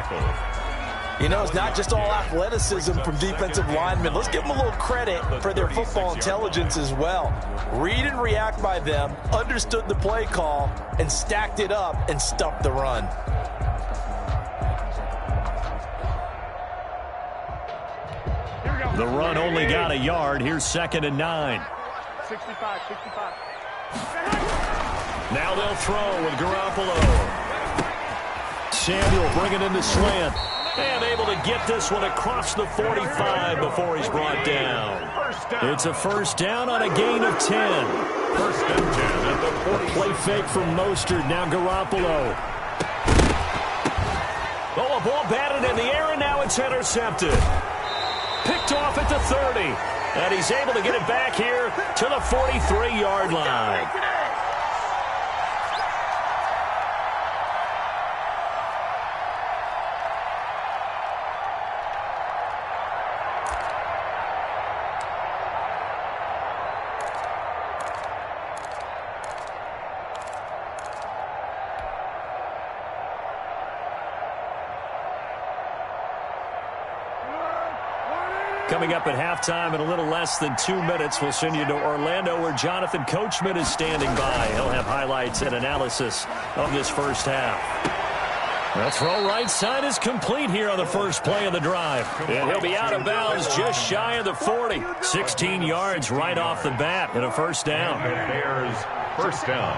You know, it's not just all athleticism from defensive linemen. Let's give them a little credit for their football intelligence as well. Read and react by them, understood the play call, and stacked it up and stuffed the run. The run only got a yard. Here's 2nd and 9. 65. Now they'll throw with Garoppolo. Samuel bringing in the slant. And able to get this one across the 45 before he's brought down. It's a first down on a gain of 10. First and 10 at the 40. A play fake from Mostert. Now Garoppolo. Oh, a ball batted in the air, and now it's intercepted. Picked off at the 30. And he's able to get it back here to the 43-yard line. coming up at halftime in a little less than 2 minutes. We'll send you to Orlando where Jonathan Coachman is standing by. He'll have highlights and analysis of this first half. The throw right side is complete here on the first play of the drive. And he'll be out of bounds just shy of the 40. 16 yards right off the bat and a first down. Bears first down.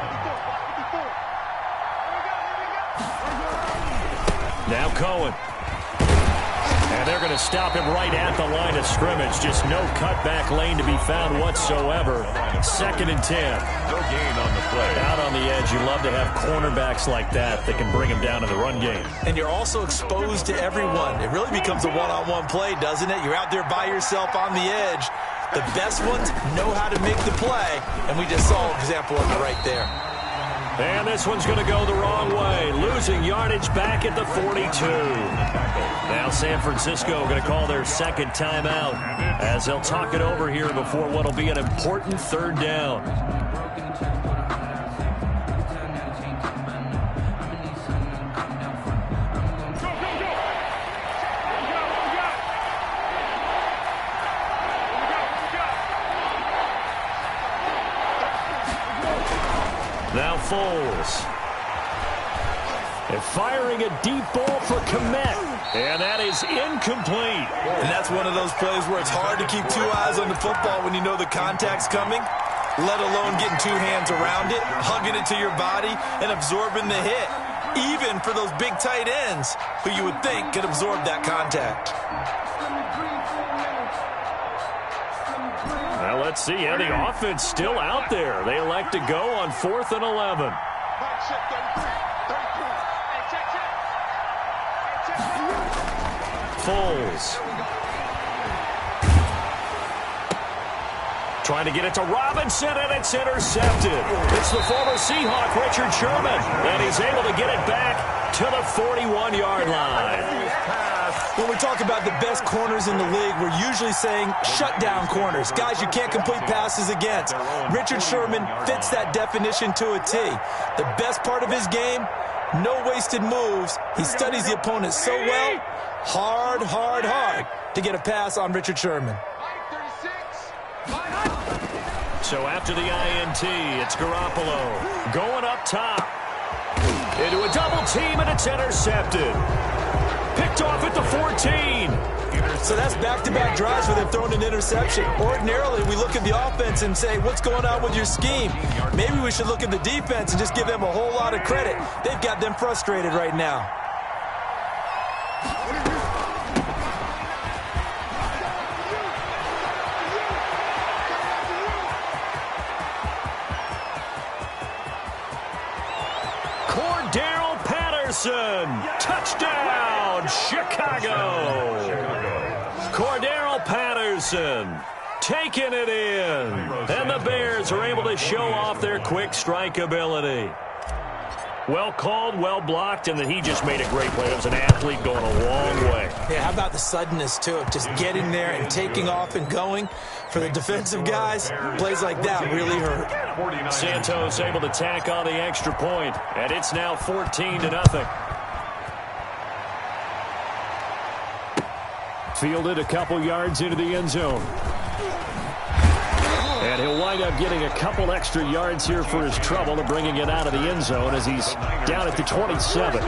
Now Cohen. And they're going to stop him right at the line of scrimmage. Just no cutback lane to be found whatsoever. 2nd and 10. No gain on the play. Out on the edge, you love to have cornerbacks like that can bring him down in the run game. And you're also exposed to everyone. It really becomes a one-on-one play, doesn't it? You're out there by yourself on the edge. The best ones know how to make the play, and we just saw an example of it right there. And this one's going to go the wrong way. Losing yardage back at the 42. Now San Francisco going to call their second timeout as they'll talk it over here before what will be an important third down. Now Foles. They're firing a deep ball for Kmet. And that is incomplete. And that's one of those plays where it's hard to keep 2 eyes on the football when you know the contact's coming, let alone getting 2 hands around it, hugging it to your body, and absorbing the hit. Even for those big tight ends who you would think could absorb that contact. Well, let's see. Yeah, the offense still out there. They elect to go on 4th and 11. Foles. Trying to get it to Robinson, and it's intercepted. It's the former Seahawk, Richard Sherman, and he's able to get it back to the 41-yard line. When we talk about the best corners in the league, we're usually saying shutdown corners, guys you can't complete passes against. Richard Sherman fits that definition to a T. The best part of his game, no wasted moves. He studies the opponent so well, hard to get a pass on Richard Sherman. So after the INT, it's Garoppolo going up top. Into a double team, and it's intercepted. Picked off at the 14. So that's back-to-back drives where they've thrown an interception. Ordinarily, we look at the offense and say, what's going on with your scheme? Maybe we should look at the defense and just give them a whole lot of credit. They've got them frustrated right now. Touchdown, Chicago. Cordero Patterson taking it in. And the Bears are able to show off their quick strike ability. Well called, well blocked, and then he just made a great play. It was an athlete going a long way. Yeah, how about the suddenness, too, of just getting there and taking off and going? For the defensive guys, plays like that really hurt. Santos able to tack on the extra point, and it's now 14-0. Fielded a couple yards into the end zone. And he'll wind up getting a couple extra yards here for his trouble to bringing it out of the end zone as he's down at the 27.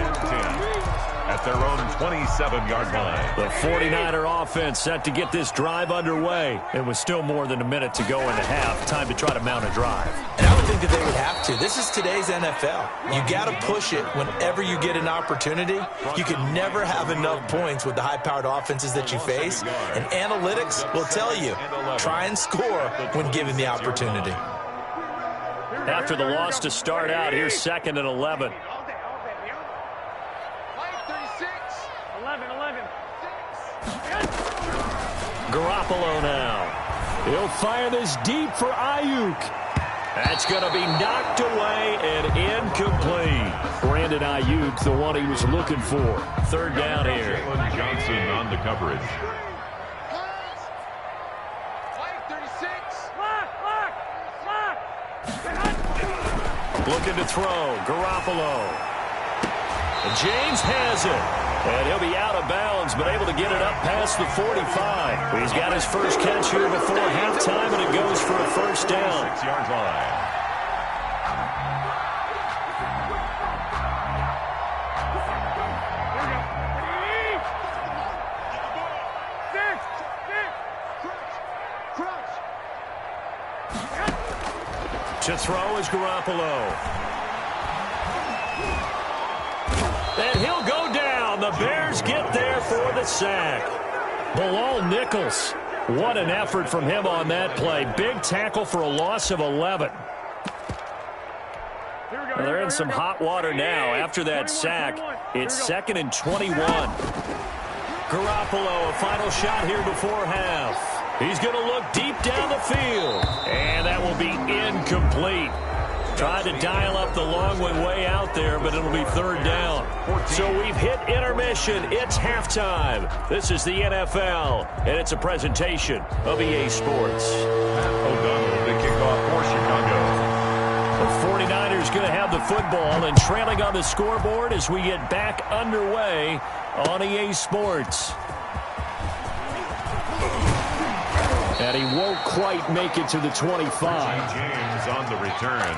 At their own 27-yard line. The 49er offense set to get this drive underway. It was still more than a minute to go in the half. Time to try to mount a drive. And I would think that they would have to. This is today's NFL. You got to push it whenever you get an opportunity. You can never have enough points with the high-powered offenses that you face. And analytics will tell you, try and score when given the opportunity. After the loss to start out, here's 2nd and 11. Garoppolo now. He'll fire this deep for Ayuk. That's going to be knocked away and incomplete. Brandon Ayuk, the one he was looking for. Third down here. Johnson on the coverage. Looking to throw. Garoppolo. And James has it. And he'll be out of bounds, but able to get it up past the 45. He's got his first catch here before halftime, and it goes for a first down. 6-yard line. To throw is Garoppolo. And he'll go down. The Bears get there for the sack. Bilal Nichols. What an effort from him on that play. Big tackle for a loss of 11. Well, they're in some hot water now after that sack. It's 2nd and 21. Garoppolo, a final shot here before half. He's going to look deep down the field. And that will be incomplete. Tried to dial up the long one way out there, but it'll be 3rd down. So we've hit intermission. It's halftime. This is the NFL, and it's a presentation of EA Sports. O'Donnell to kick off for Chicago. The 49ers going to have the football and trailing on the scoreboard as we get back underway on EA Sports. And he won't quite make it to the 25. James on the return.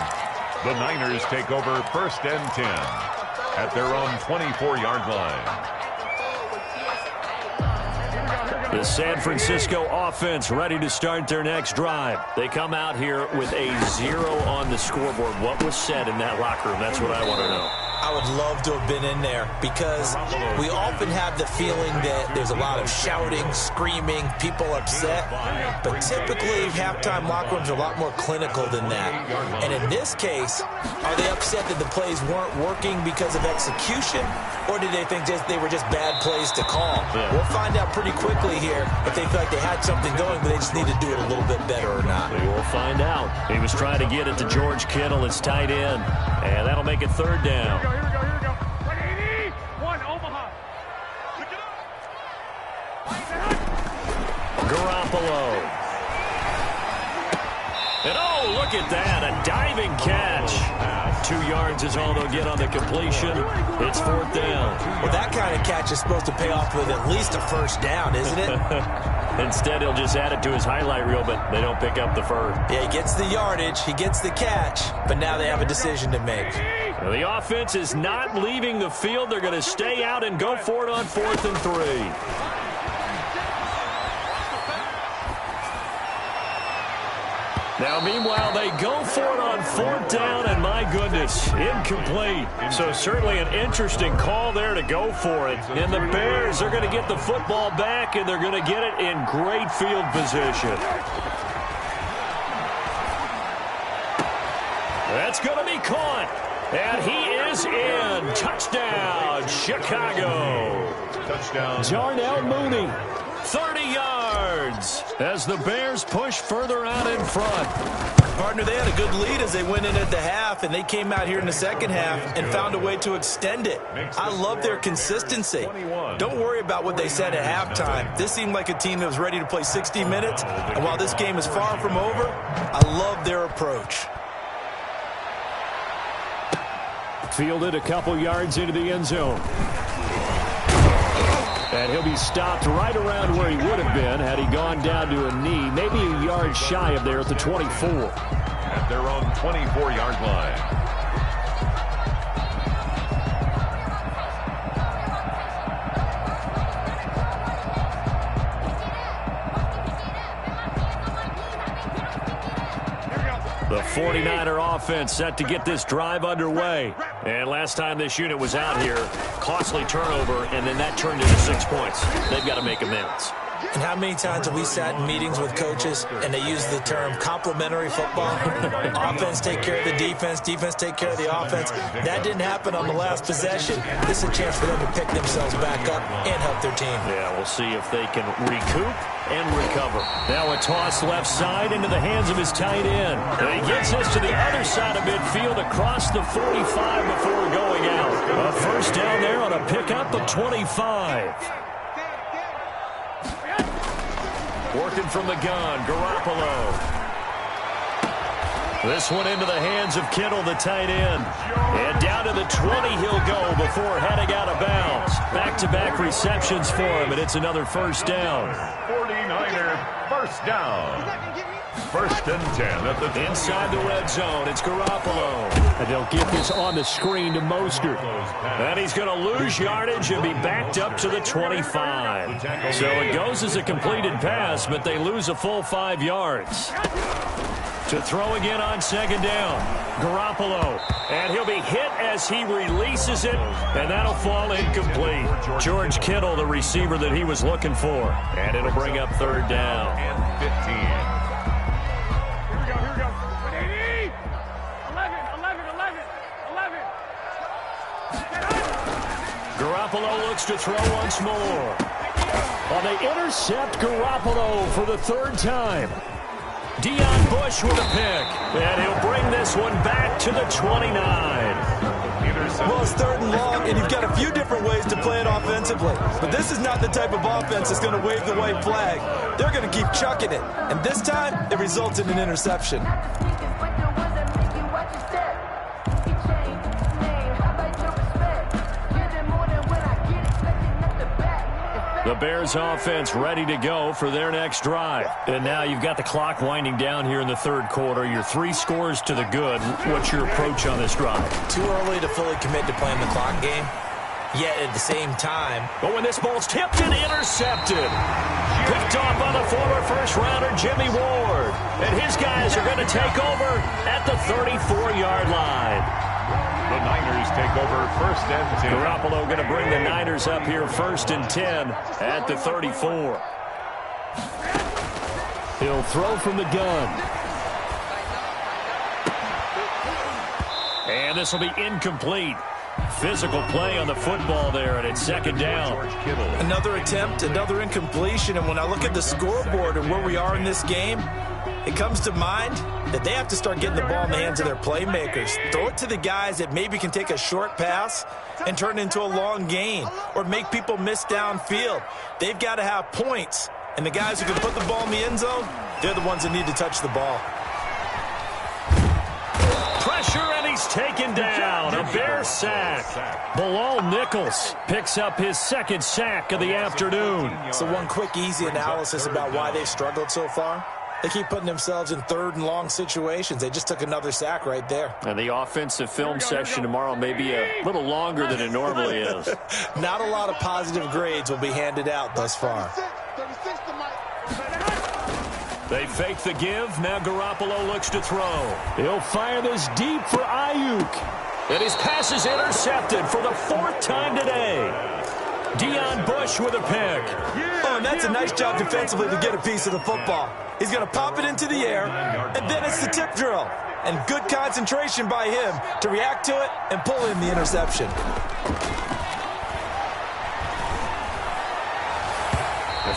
The Niners take over 1st and 10 at their own 24-yard line. The San Francisco offense ready to start their next drive. They come out here with a 0 on the scoreboard. What was said in that locker room? That's what I want to know. I would love to have been in there because we often have the feeling that there's a lot of shouting, screaming, people upset. But typically, halftime locker rooms are a lot more clinical than that. And in this case, are they upset that the plays weren't working because of execution? Or did they think they were just bad plays to call? Yeah. We'll find out pretty quickly here if they feel like they had something going, but they just need to do it a little bit better or not. We will find out. He was trying to get it to George Kittle, his tight end. And that'll make it 3rd down. Here we go. 1, Omaha. Garoppolo. And oh, look at that, a diving catch. 2 yards is all they'll get on the completion. It's 4th down. Well, that kind of catch is supposed to pay off with at least a first down, isn't it? Instead, he'll just add it to his highlight reel, but they don't pick up the first. Yeah, he gets the yardage, he gets the catch, but now they have a decision to make. Well, the offense is not leaving the field. They're going to stay out and go for it on 4th and 3. Now, meanwhile, they go for it on 4th down, and my goodness, incomplete. So certainly an interesting call there to go for it. And the Bears are going to get the football back, and they're going to get it in great field position. That's going to be caught. And he is in. Touchdown, Chicago. Touchdown. Darnell Mooney. 30 yards as the Bears push further out in front. Partner, they had a good lead as they went in at the half, and they came out here in the second half and found a way to extend it. I love their consistency. Don't worry about what they said at halftime. This seemed like a team that was ready to play 60 minutes, and while this game is far from over, I love their approach. Fielded a couple yards into the end zone. And he'll be stopped right around where he would have been had he gone down to a knee, maybe a yard shy of there at the 24. At their own 24-yard line. The 49er offense set to get this drive underway. And last time this unit was out here, costly turnover, and then that turned into 6 points. They've got to make amends. And how many times have we sat in meetings with coaches and they use the term complementary football? Offense take care of the defense, defense take care of the offense. That didn't happen on the last possession. This is a chance for them to pick themselves back up and help their team. Yeah, we'll see if they can recoup and recover. Now a toss left side into the hands of his tight end. And he gets this to the other side of midfield across the 45 before going out. A first down there on a pickup of 25. Working from the gun, Garoppolo. This one into the hands of Kittle, the tight end. And down to the 20 he'll go before heading out of bounds. Back-to-back receptions for him, and it's another first down. 49er first down. First and 10 at the inside the red zone. It's Garoppolo. And they'll get this on the screen to Mostert. And he's going to lose yardage and be backed up to the 25. So it goes as a completed pass, but they lose a full 5 yards. To throw again on second down. Garoppolo. And he'll be hit as he releases it, and that'll fall incomplete. George Kittle, the receiver that he was looking for. And it'll bring up third down. And 15. Garoppolo looks to throw once more. Well, they intercept Garoppolo for the third time. Deion Bush with a pick. And he'll bring this one back to the 29. Well, it's third and long, and you've got a few different ways to play it offensively. But this is not the type of offense that's going to wave the white flag. They're going to keep chucking it. And this time, it results in an interception. The Bears offense ready to go for their next drive. And now you've got the clock winding down here in the third quarter. You're 3 scores to the good. What's your approach on this drive? Too early to fully commit to playing the clock game. Yet at the same time. But when this ball's tipped and intercepted. Picked off by the former first-rounder Jimmy Ward. And his guys are going to take over at the 34-yard line. The Niners take over first and 10. Garoppolo going to bring the Niners up here first and 10 at the 34. He'll throw from the gun. And this will be incomplete. Physical play on the football there, and it's second down. Another attempt, another incompletion, and when I look at the scoreboard and where we are in this game, it comes to mind that they have to start getting the ball in the hands of their playmakers. Throw it to the guys that maybe can take a short pass and turn it into a long gain or make people miss downfield. They've got to have points, and the guys who can put the ball in the end zone, they're the ones that need to touch the ball. Pressure, and he's taken down. A Bear sack. Bilal Nichols picks up his second sack of the afternoon. So one quick, easy analysis about why they've struggled so far. They keep putting themselves in third and long situations. They just took another sack right there. And the offensive film session tomorrow may be a little longer than it normally is. Not a lot of positive grades will be handed out thus far. They fake the give. Now Garoppolo looks to throw. He'll fire this deep for Ayuk. And his pass is intercepted for the 4th time today. Deion Bush with a pick. Oh, and that's a nice job defensively to get a piece of the football. He's going to pop it into the air, and then it's the tip drill. And good concentration by him to react to it and pull in the interception.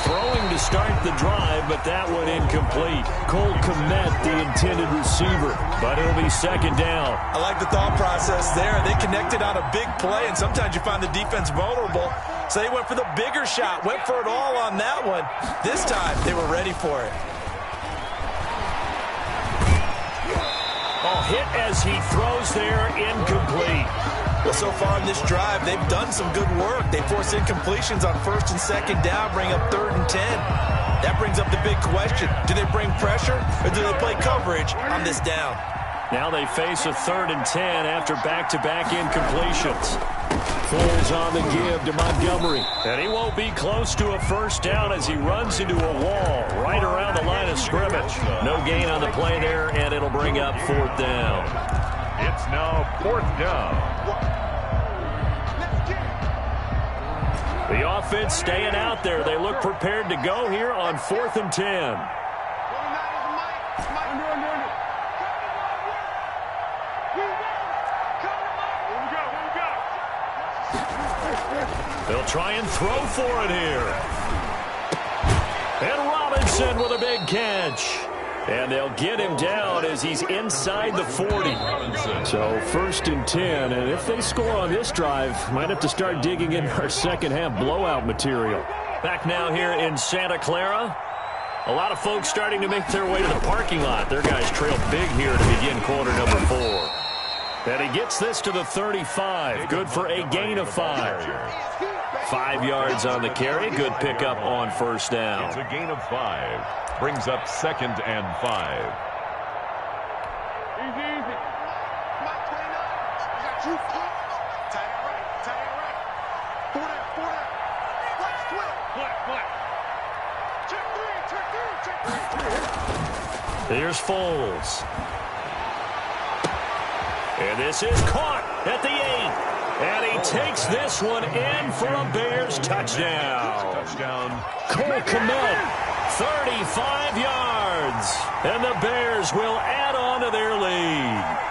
Throwing to start the drive, but that one incomplete. Cole Kmet, the intended receiver, but it'll be second down. I like the thought process there. They connected on a big play, and sometimes you find the defense vulnerable. So they went for the bigger shot, went for it all on that one. This time, they were ready for it. Oh, hit as he throws there, incomplete. Well, so far in this drive, they've done some good work. They force incompletions on first and second down, bring up 3rd and 10. That brings up the big question. Do they bring pressure or do they play coverage on this down? Now they face a 3rd and 10 after back-to-back incompletions. Foles on the give to Montgomery. And he won't be close to a first down as he runs into a wall right around the line of scrimmage. No gain on the play there, and it'll bring up 4th down. It's now 4th down. The offense staying out there. They look prepared to go here on 4th and 10. They'll try and throw for it here. And Robinson with a big catch. And they'll get him down as he's inside the 40. So 1st and 10, and if they score on this drive, might have to start digging in our second half blowout material. Back now here in Santa Clara. A lot of folks starting to make their way to the parking lot. Their guys trail big here to begin quarter number 4. And he gets this to the 35. Good for a gain of 5. 5 yards on the carry. Good pickup on first down. It's a gain of 5. Brings up 2nd and 5. Easy, easy. Come on, 29. Got you. Tight end right. Tight end right. 4 down, 4 down. Flex 12. Flex. Check 3. Here's Foles. And this is caught at the 8. And he takes this one in for a Bears touchdown. Cole Kmet, 35 yards. And the Bears will add on to their lead.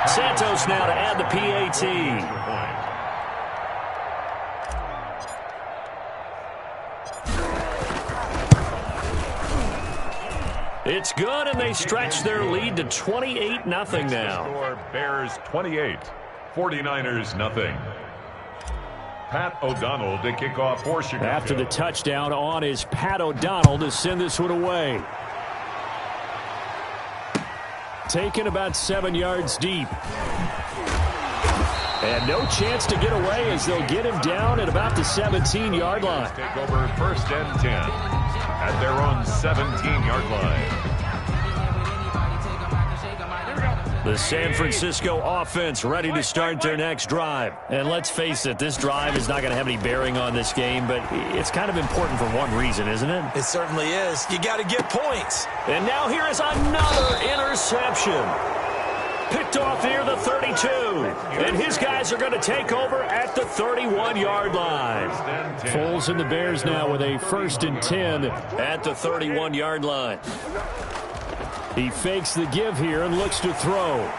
Santos now to add the PAT. It's good, and they stretch their lead to 28-0 now. Score, Bears 28, 49ers nothing. Pat O'Donnell to kick off for Chicago. After the touchdown on is Pat O'Donnell to send this one away. Taken about 7 yards deep. And no chance to get away as they'll get him down at about the 17-yard line. Take over 1st and 10 at their own 17-yard line. The San Francisco offense ready to start their next drive. And let's face it, this drive is not going to have any bearing on this game, but it's kind of important for one reason, isn't it? It certainly is. You got to get points. And now here is another interception. Picked off near the 32. And his guys are going to take over at the 31-yard line. Foles and the Bears now with a 1st and 10 at the 31-yard line. He fakes the give here and looks to throw.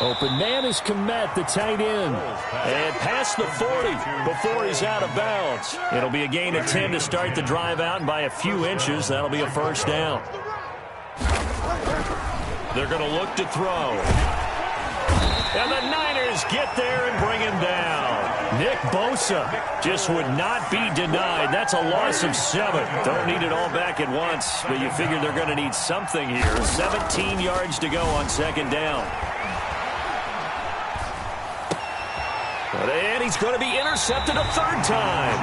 Open man is Kmet, the tight end. And past the 40 before he's out of bounds. It'll be a gain of 10 to start the drive out, and by a few inches, that'll be a first down. They're going to look to throw. And the Niners get there and bring him down. Nick Bosa just would not be denied. That's a loss of 7. Don't need it all back at once, but you figure they're going to need something here. 17 yards to go on 2nd down. And he's going to be intercepted a 3rd time.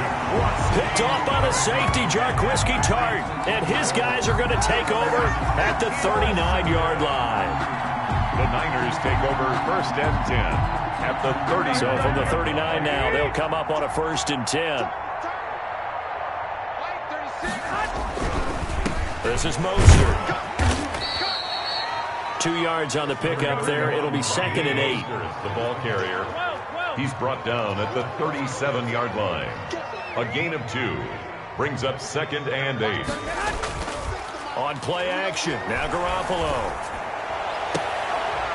Picked off by the safety, Jarquiski Tart. And his guys are going to take over at the 39-yard line. The Niners take over 1st and 10 at the 30. So from the 39 now, they'll come up on a 1st and 10. This is Moser. 2 yards on the pickup there. It'll be 2nd and 8. The ball carrier. He's brought down at the 37-yard line. A gain of 2. Brings up 2nd and 8. On play action. Now Garoppolo.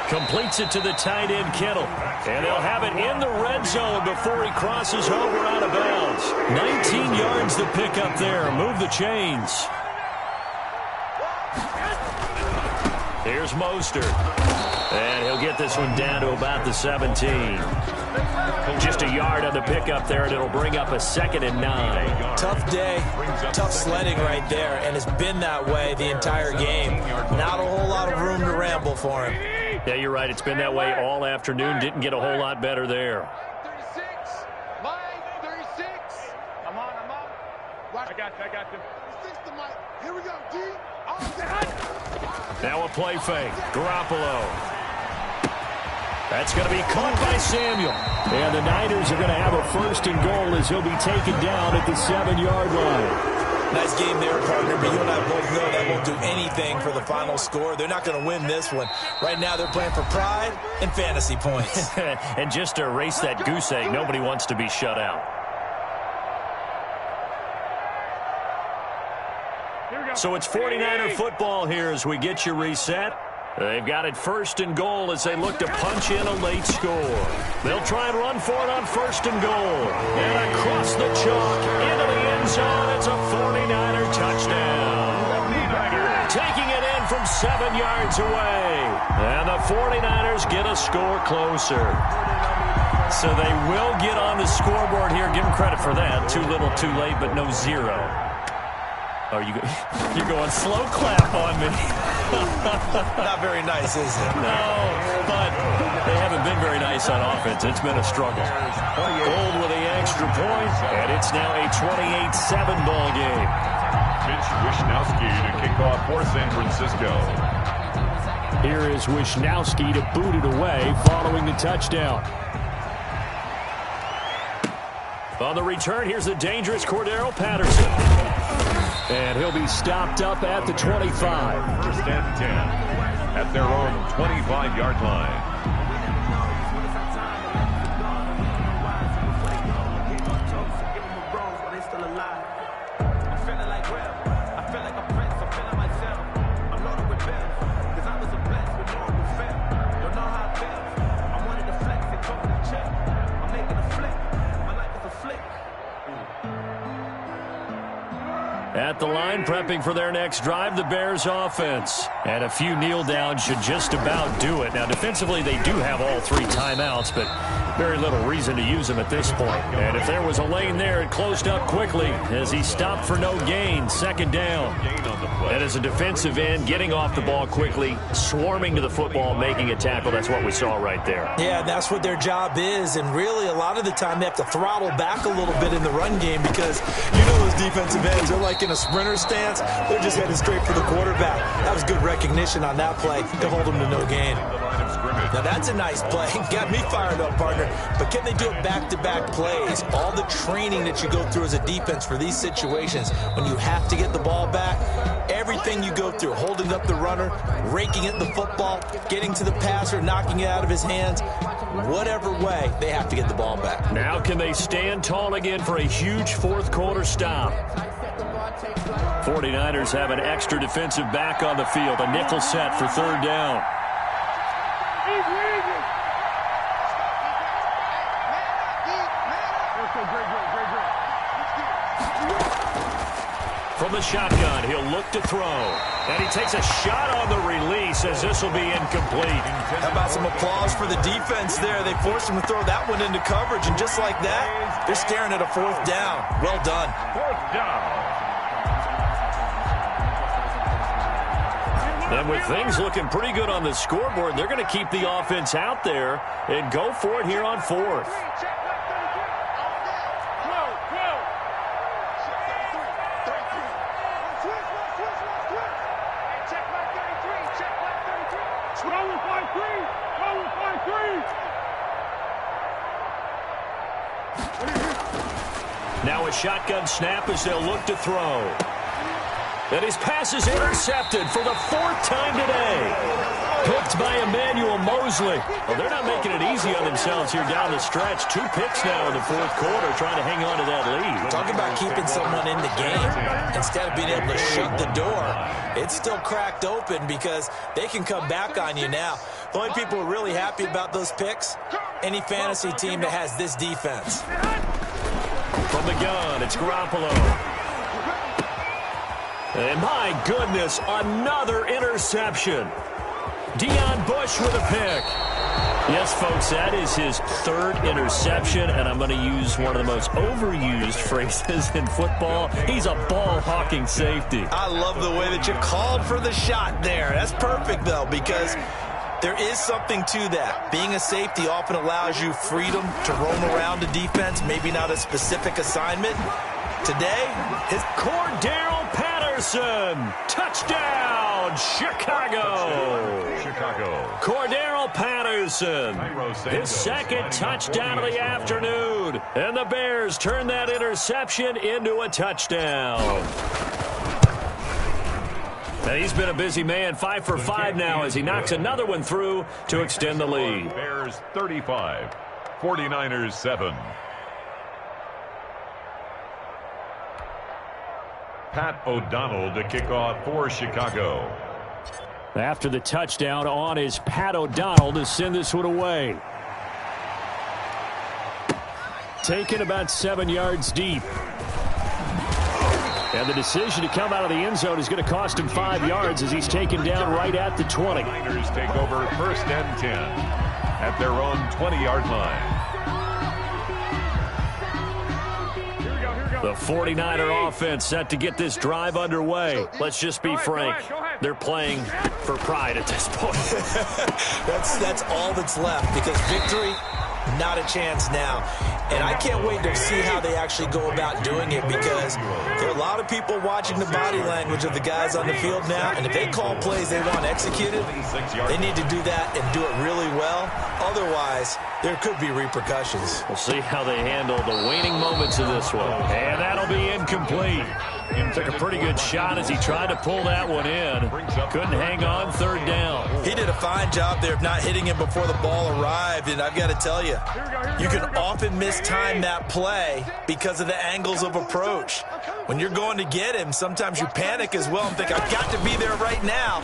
Completes it to the tight end, Kittle. And they'll have it in the red zone before he crosses over out of bounds. 19 yards to pick up there. Move the chains. Here's Mostert. And he'll get this one down to about the 17. Just a yard on the pickup there, and it'll bring up a 2nd and 9. Tough day, tough sledding right there, and it's been that way the entire game. Not a whole lot of room to ramble for him. Yeah, you're right. It's been that way all afternoon. Didn't get a whole lot better there. 36. Mike, 36. I'm on. Watch. I got you. 36 to Mike. Here we go, D. Now a play fake. Garoppolo. That's going to be caught by Samuel. And the Niners are going to have a 1st and goal as he'll be taken down at the 7-yard line. Nice game there, partner, but you and I both know that won't do anything for the final score. They're not going to win this one. Right now they're playing for pride and fantasy points. And just to erase that goose egg, nobody wants to be shut out. So it's 49er football here as we get you reset. They've got it 1st and goal as they look to punch in a late score. They'll try and run for it on 1st and goal. And across the chalk into the end zone, it's a 49er touchdown. Taking it in from 7 yards away. And the 49ers get a score closer. So they will get on the scoreboard here. Give them credit for that. Too little, too late, but no zero. Oh, you're going slow clap on me. Not very nice, is it? No, but they haven't been very nice on offense. It's been a struggle. Gold with the extra point, and it's now a 28-7 ball game. Mitch Wishnowsky to kick off for San Francisco. Here is Wishnowsky to boot it away following the touchdown. On the return, here's the dangerous Cordero Patterson. And he'll be stopped up at the 25. First and 10 at their own 25-yard line. At the line, prepping for their next drive, the Bears offense. And a few kneel downs should just about do it. Now, defensively, they do have all 3 timeouts, but very little reason to use them at this point. And if there was a lane there, it closed up quickly as he stopped for no gain. Second down. And as a defensive end, getting off the ball quickly, swarming to the football, making a tackle. That's what we saw right there. Yeah, that's what their job is. And really, a lot of the time, they have to throttle back a little bit in the run game because, you know, those defensive ends, they're like in a sprinter stance. They're just heading straight for the quarterback. That was good recognition on that play to hold them to no gain. Now, that's a nice play. Got me fired up, partner. But can they do it back-to-back plays? All the training that you go through as a defense for these situations, when you have to get the ball back, everything you go through, holding up the runner, raking at the football, getting to the passer, knocking it out of his hands, whatever way, they have to get the ball back. Now can they stand tall again for a huge fourth-quarter stop? 49ers have an extra defensive back on the field, a nickel set for third down. From the shotgun, he'll look to throw. And he takes a shot on the release as this will be incomplete. How about some applause for the defense there? They forced him to throw that one into coverage, and just like that, they're staring at a fourth down. Well done. Fourth down. And with things looking pretty good on the scoreboard, they're going to keep the offense out there and go for it here on fourth. Now a shotgun snap as they'll look to throw. And his pass is intercepted for the 4th time today. Picked by Emmanuel Mosley. Well, they're not making it easy on themselves here down the stretch. 2 picks now in the 4th quarter, trying to hang on to that lead. Talk about keeping someone in the game. Instead of being able to shut the door, it's still cracked open because they can come back on you now. The only people who are really happy about those picks, any fantasy team that has this defense. From the gun, it's Garoppolo. And my goodness, another interception. Deion Bush with a pick. Yes, folks, that is his 3rd interception, and I'm going to use one of the most overused phrases in football. He's a ball-hawking safety. I love the way that you called for the shot there. That's perfect, though, because there is something to that. Being a safety often allows you freedom to roam around a defense, maybe not a specific assignment. Today, his Cordero Patterson. Touchdown, Chicago. Cordero Patterson. His 2nd touchdown of the afternoon. And the Bears turn that interception into a touchdown. Now, he's been a busy man, 5 for 5 now as he knocks another one through to extend the lead. Bears 35, 49ers 7. Pat O'Donnell to kick off for Chicago. After the touchdown, on is Pat O'Donnell to send this one away. Taken about 7 yards deep. And the decision to come out of the end zone is going to cost him 5 yards as he's taken down right at the 20. Niners take over 1st and 10 at their own 20-yard line. The 49er offense set to get this drive underway. Let's just be frank. They're playing for pride at this point. That's all that's left, because victory, not a chance now. And I can't wait to see how they actually go about doing it, because there are a lot of people watching the body language of the guys on the field now, and if they call plays they want executed, they need to do that and do it really well. Otherwise, there could be repercussions. We'll see how they handle the waning moments of this one. And that'll be incomplete. Took a pretty good shot as he tried to pull that one in. Couldn't hang on 3rd down. He did a fine job there of not hitting him before the ball arrived, and I've got to tell you, you can often mistime that play because of the angles of approach. When you're going to get him, sometimes you panic as well and think, I've got to be there right now.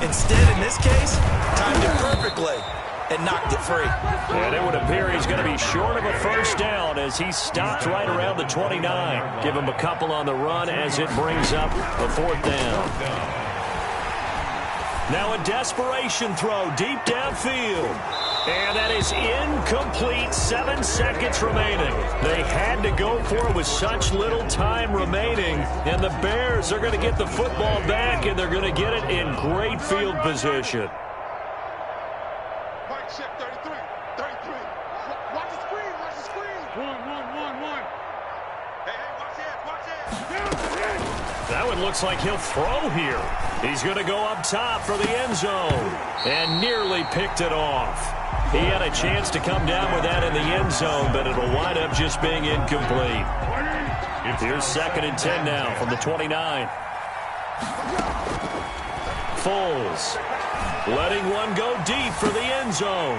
Instead, in this case, timed it perfectly and knocked it free. And it would appear he's going to be short of a 1st down as he stopped right around the 29. Give him a couple on the run as it brings up a 4th down. Now a desperation throw deep downfield. And that is incomplete. 7 seconds remaining. They had to go for it with such little time remaining. And the Bears are going to get the football back, and they're going to get it in great field position. That one looks like he'll throw here. He's going to go up top for the end zone. And nearly picked it off. He had a chance to come down with that in the end zone, but it'll wind up just being incomplete. Here's 2nd and 10 now from the 29. Foles letting one go deep for the end zone.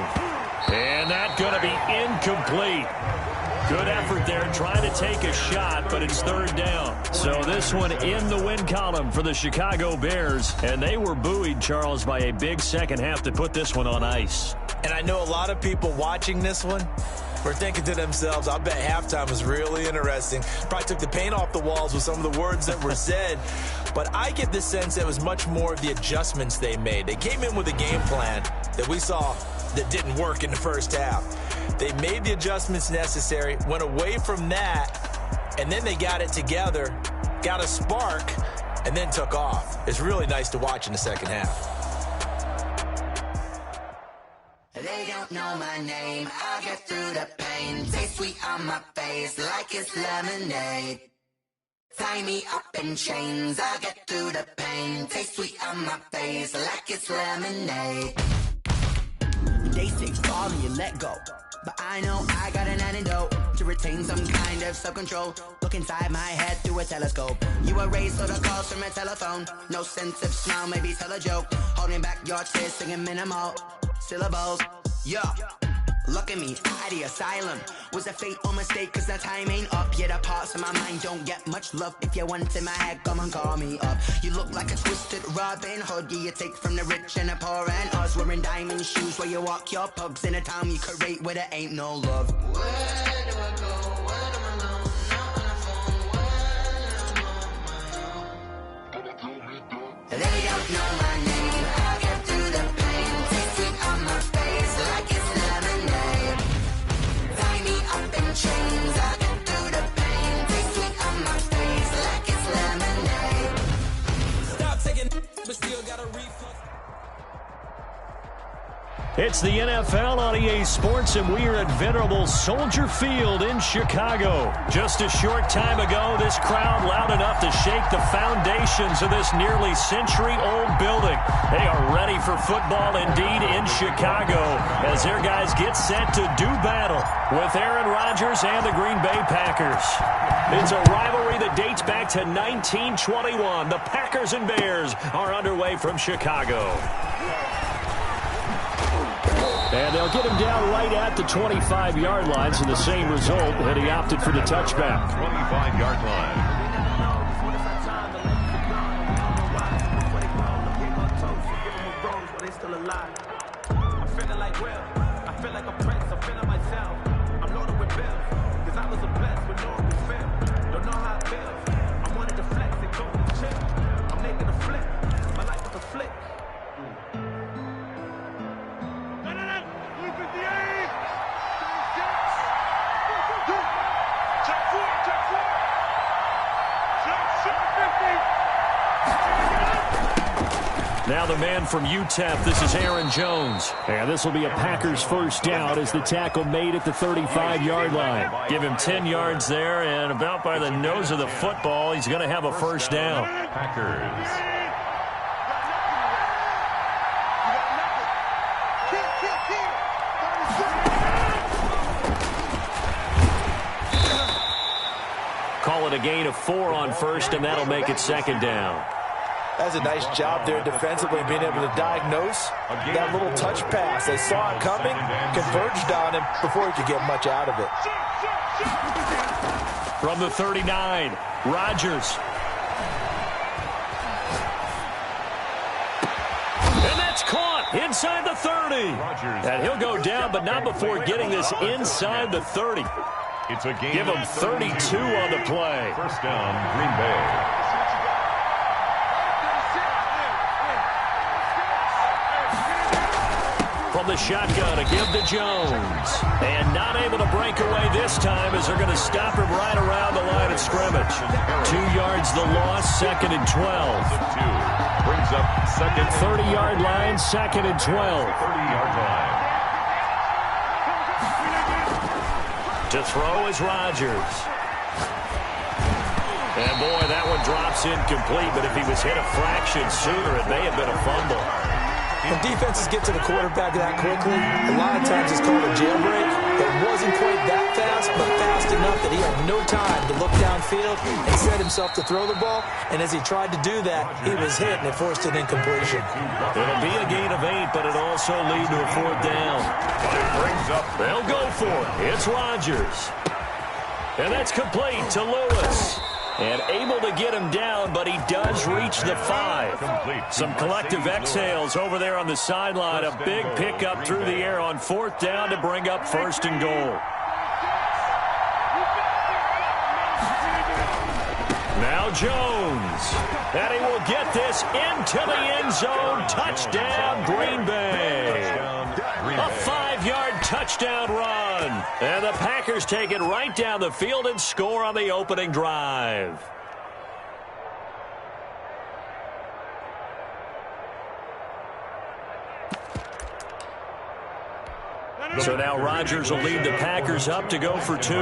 And that's going to be incomplete. Good effort there trying to take a shot, but it's 3rd down. So this one in the win column for the Chicago Bears. And they were buoyed, Charles, by a big second half to put this one on ice. And I know a lot of people watching this one were thinking to themselves, I bet halftime was really interesting. Probably took the paint off the walls with some of the words that were said. But I get the sense that it was much more of the adjustments they made. They came in with a game plan that we saw that didn't work in the 1st half. They made the adjustments necessary, went away from that, and then they got it together, got a spark, and then took off. It's really nice to watch in the 2nd half. They don't know my name, I'll get through the pain. Taste sweet on my face like it's lemonade. Tie me up in chains, I'll get through the pain. Taste sweet on my face like it's lemonade. They say fall and you let go, but I know I got an antidote to retain some kind of self-control. Look inside my head through a telescope. You erase all the calls from a telephone. No sense of smile, maybe tell a joke. Holding back your tears, singing minimal syllables. Yo, look at me, out the asylum. Was a fate or mistake, cause the time ain't up. Yet the parts of my mind don't get much love. If you want in my head, come and call me up. You look like a twisted Robin Hood. Yeah, you take from the rich and the poor and us. Wearing diamond shoes where you walk your pugs in a town you create where there ain't no love. Where do I go? When I'm alone, not on the phone, when I'm on my own. They don't know my name, I get through the pain. Taste sweet on my face like it's lemonade. Tie me up in chains, I get through the pain. Taste sweet on my face like it's lemonade. Stop taking, but still got a reflex. It's the NFL on EA Sports, and we are at venerable Soldier Field in Chicago. Just a short time ago, this crowd loud enough to shake the foundations of this nearly century-old building. They are ready for football indeed in Chicago as their guys get set to do battle with Aaron Rodgers and the Green Bay Packers. It's a rivalry that dates back to 1921. The Packers and Bears are underway from Chicago. And they'll get him down right at the 25-yard line, so the same result, and he opted for the touchback. 25-yard line. I'm feeling like Will. I feel like a prince. I'm feeling myself. I'm loaded with bills. Cause I was a blessed with no respect. Don't know how it feels. I wanted to flex. Now the man from UTEP, this is Aaron Jones. And this will be a Packers first down as the tackle made at the 35-yard line. Give him 10 yards there, and about by the nose of the football, he's going to have a first down. Packers. Call it a gain of 4 on first, and that'll make it second down. That's a nice job there defensively, being able to diagnose that little touch pass. They saw it coming, converged on him before he could get much out of it. From the 39, Rodgers. And that's caught inside the 30. And he'll go down, but not before getting this inside the 30. It's a game. Give him 32 on the play. First down, Green Bay. From the shotgun, a give to Jones. And not able to break away this time as they're going to stop him right around the line of scrimmage. 2 yards the loss, second and 12. Brings up second. 30-yard line, second and 12. 30-yard line. To throw is Rodgers. And boy, that one drops incomplete, but if he was hit a fraction sooner, it may have been a fumble. When defenses get to the quarterback that quickly, a lot of times it's called a jailbreak. It wasn't quite that fast, but fast enough that he had no time to look downfield and set himself to throw the ball. And as he tried to do that, he was hit, and it forced an incompletion. It'll be a gain of 8, but it'll also lead to a fourth down. It brings up. They'll go for it. It's Rodgers. And that's complete to Lewis. And able to get him down, but he does reach the 5. Some collective exhales over there on the sideline. A big pickup through the air on fourth down to bring up first and goal. Now Jones. And he will get this into the end zone. Touchdown, Green Bay. A 5-yard touchdown run. And the Packers take it right down the field and score on the opening drive. So now Rodgers will lead the Packers up to go for 2.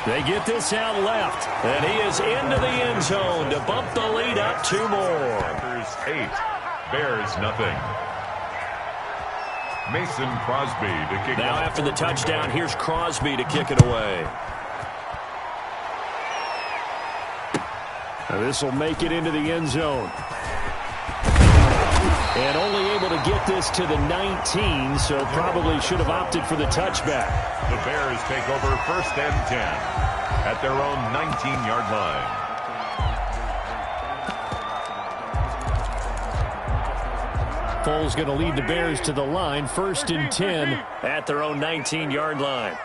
They get this out left, and he is into the end zone to bump the lead up 2 more. Packers 8, Bears nothing. Mason Crosby to kick it. Now after the touchdown, here's Crosby to kick it away. Now this will make it into the end zone. And only able to get this to the 19, so probably should have opted for the touchback. The Bears take over first and 10 at their own 19-yard line. Foles going to lead the Bears to the line, first and 10 at their own 19-yard line.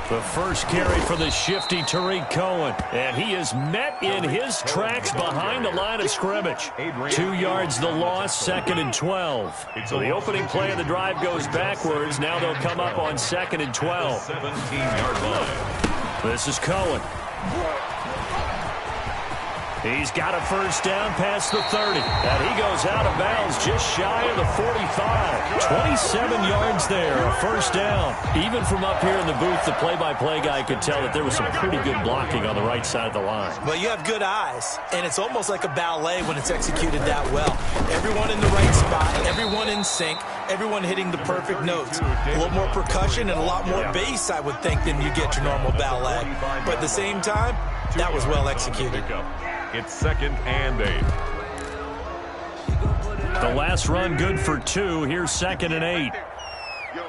The first carry for the shifty Tariq Cohen. And he is met in his tracks behind the line of scrimmage. 2 yards the loss, second and 12. So the opening play of the drive goes backwards. Now they'll come up on second and 12. 17-yard line. This is Cohen. He's got a first down past the 30. And he goes out of bounds just shy of the 45. 27 yards there, a first down. Even from up here in the booth, the play-by-play guy could tell that there was some pretty good blocking on the right side of the line. Well, you have good eyes, and it's almost like a ballet when it's executed that well. Everyone in the right spot, everyone in sync, everyone hitting the perfect notes. A little more percussion and a lot more bass, I would think, than you get your normal ballet. But at the same time, that was well executed. It's second and 8. The last run good for 2. Here's second and 8. Yo.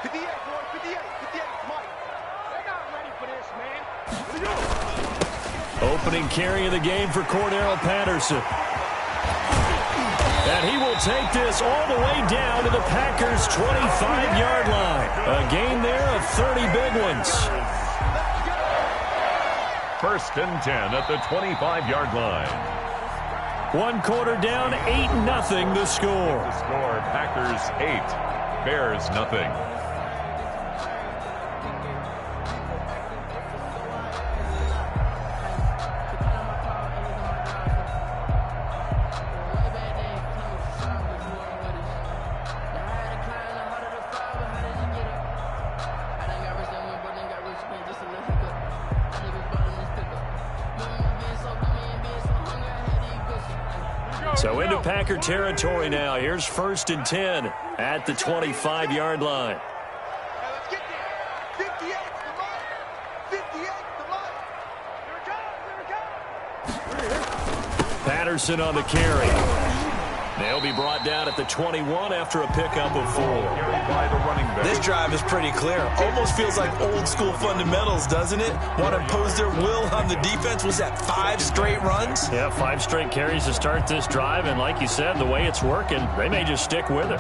58, boy, 58, Mike. They're not ready for this, man. Opening carry of the game for Cordero Patterson. And he will take this all the way down to the Packers' 25-yard line. A gain there of 30 big ones. First and 10 at the 25-yard line. 1 quarter down, 8-0 the score. The score, Packers 8, Bears nothing. So into Packer territory now. Here's 1st and 10 at the 25-yard line. Let's get there. 58 the mark. 58 the mark. Here it comes. Patterson on the carry. They'll be brought down at the 21 after a pickup of 4. This drive is pretty clear. Almost feels like old school fundamentals, doesn't it? Want to impose their will on the defense. Was that 5 straight runs? Yeah, 5 straight carries to start this drive. And like you said, the way it's working, they may just stick with it.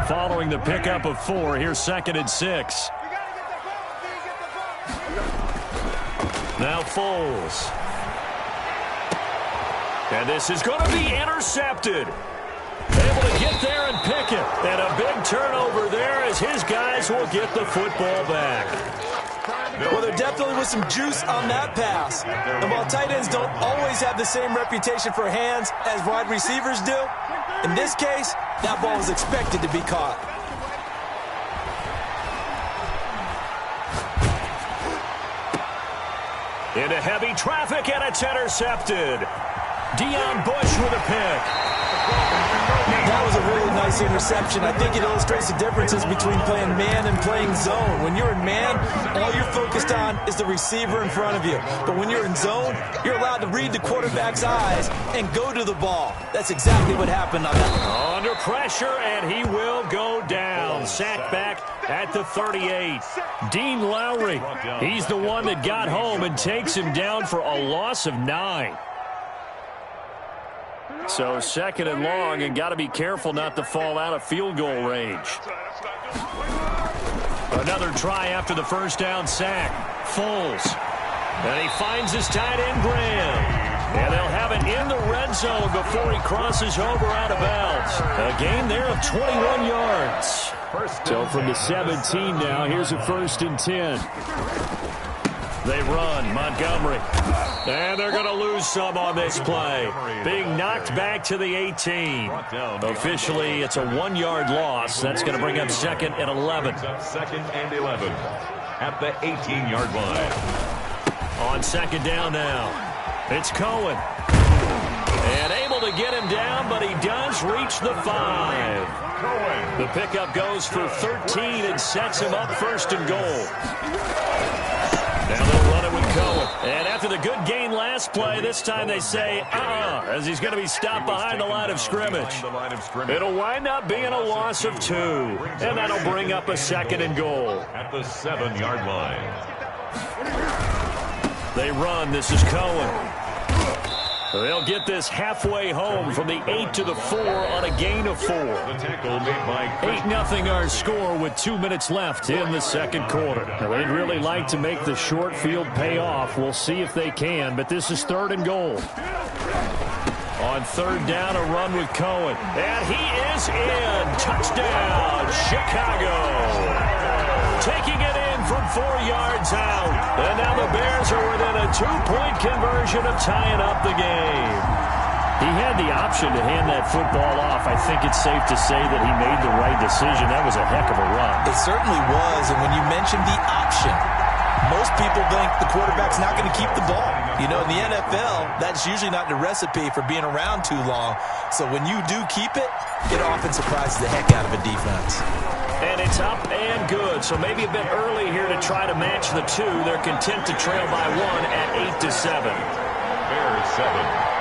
Following the pickup of 4, here's 2nd and 6. Now Foles. And this is going to be intercepted. Able to get there and pick it. And a big turnover there as his guys will get the football back. Well, there definitely was some juice on that pass. And while tight ends don't always have the same reputation for hands as wide receivers do, in this case, that ball was expected to be caught. Into heavy traffic, and it's intercepted. Deion Bush with a pick. That was a really nice interception. I think it illustrates the differences between playing man and playing zone. When you're in man, all you're focused on is the receiver in front of you. But when you're in zone, you're allowed to read the quarterback's eyes and go to the ball. That's exactly what happened on that one. Under pressure, and he will go down. Sacked back at the 38. Dean Lowry, he's the one that got home and takes him down for a loss of 9. So 2nd and long, and got to be careful not to fall out of field goal range. Another try after the first down sack. Foles. And he finds his tight end, Graham. And they'll have it in the red zone before he crosses over out of bounds. A gain there of 21 yards. So from the 17 now, here's a 1st and 10. They run, Montgomery. And they're going to lose some on this play. Being knocked back to the 18. Officially, it's a 1-yard loss. That's going to bring up 2nd and 11. 2nd and 11 at the 18-yard line. On 2nd down now, it's Cohen. And able to get him down, but he does reach the 5. The pickup goes for 13 and sets him up 1st and goal. Now they'll run it with Cohen. And after the good gain last play, this time they say, as he's going to be stopped behind the line of scrimmage. It'll wind up being a loss of 2. And that'll bring up a 2nd and goal. At the 7-yard line. They run. This is Cohen. They'll get this halfway home from the 8 to the 4 on a gain of 4. The tackle made by 8-0 our score with 2 minutes left in the 2nd quarter. Now, they'd really like to make the short field pay off. We'll see if they can, but this is 3rd and goal. On 3rd down, a run with Cohen. And he is in. Touchdown, Chicago. Taking it in from 4 yards out. And now the Bears are within a 2-point conversion of tying up the game. He had the option to hand that football off. I think it's safe to say that he made the right decision. That was a heck of a run. It certainly was. And when you mentioned the option, most people think the quarterback's not going to keep the ball. You know, in the NFL, that's usually not the recipe for being around too long. So when you do keep it, it often surprises the heck out of a defense. And it's up and good. So maybe a bit early here to try to match the 2. They're content to trail by 1 at 8-7. Bears 7.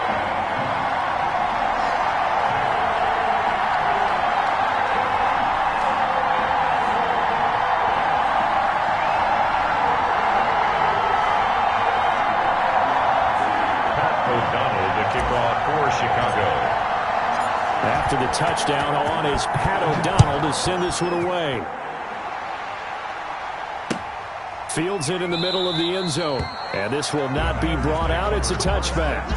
After the touchdown on is Pat O'Donnell to send this one away. Fields it in the middle of the end zone. And this will not be brought out. It's a touchback.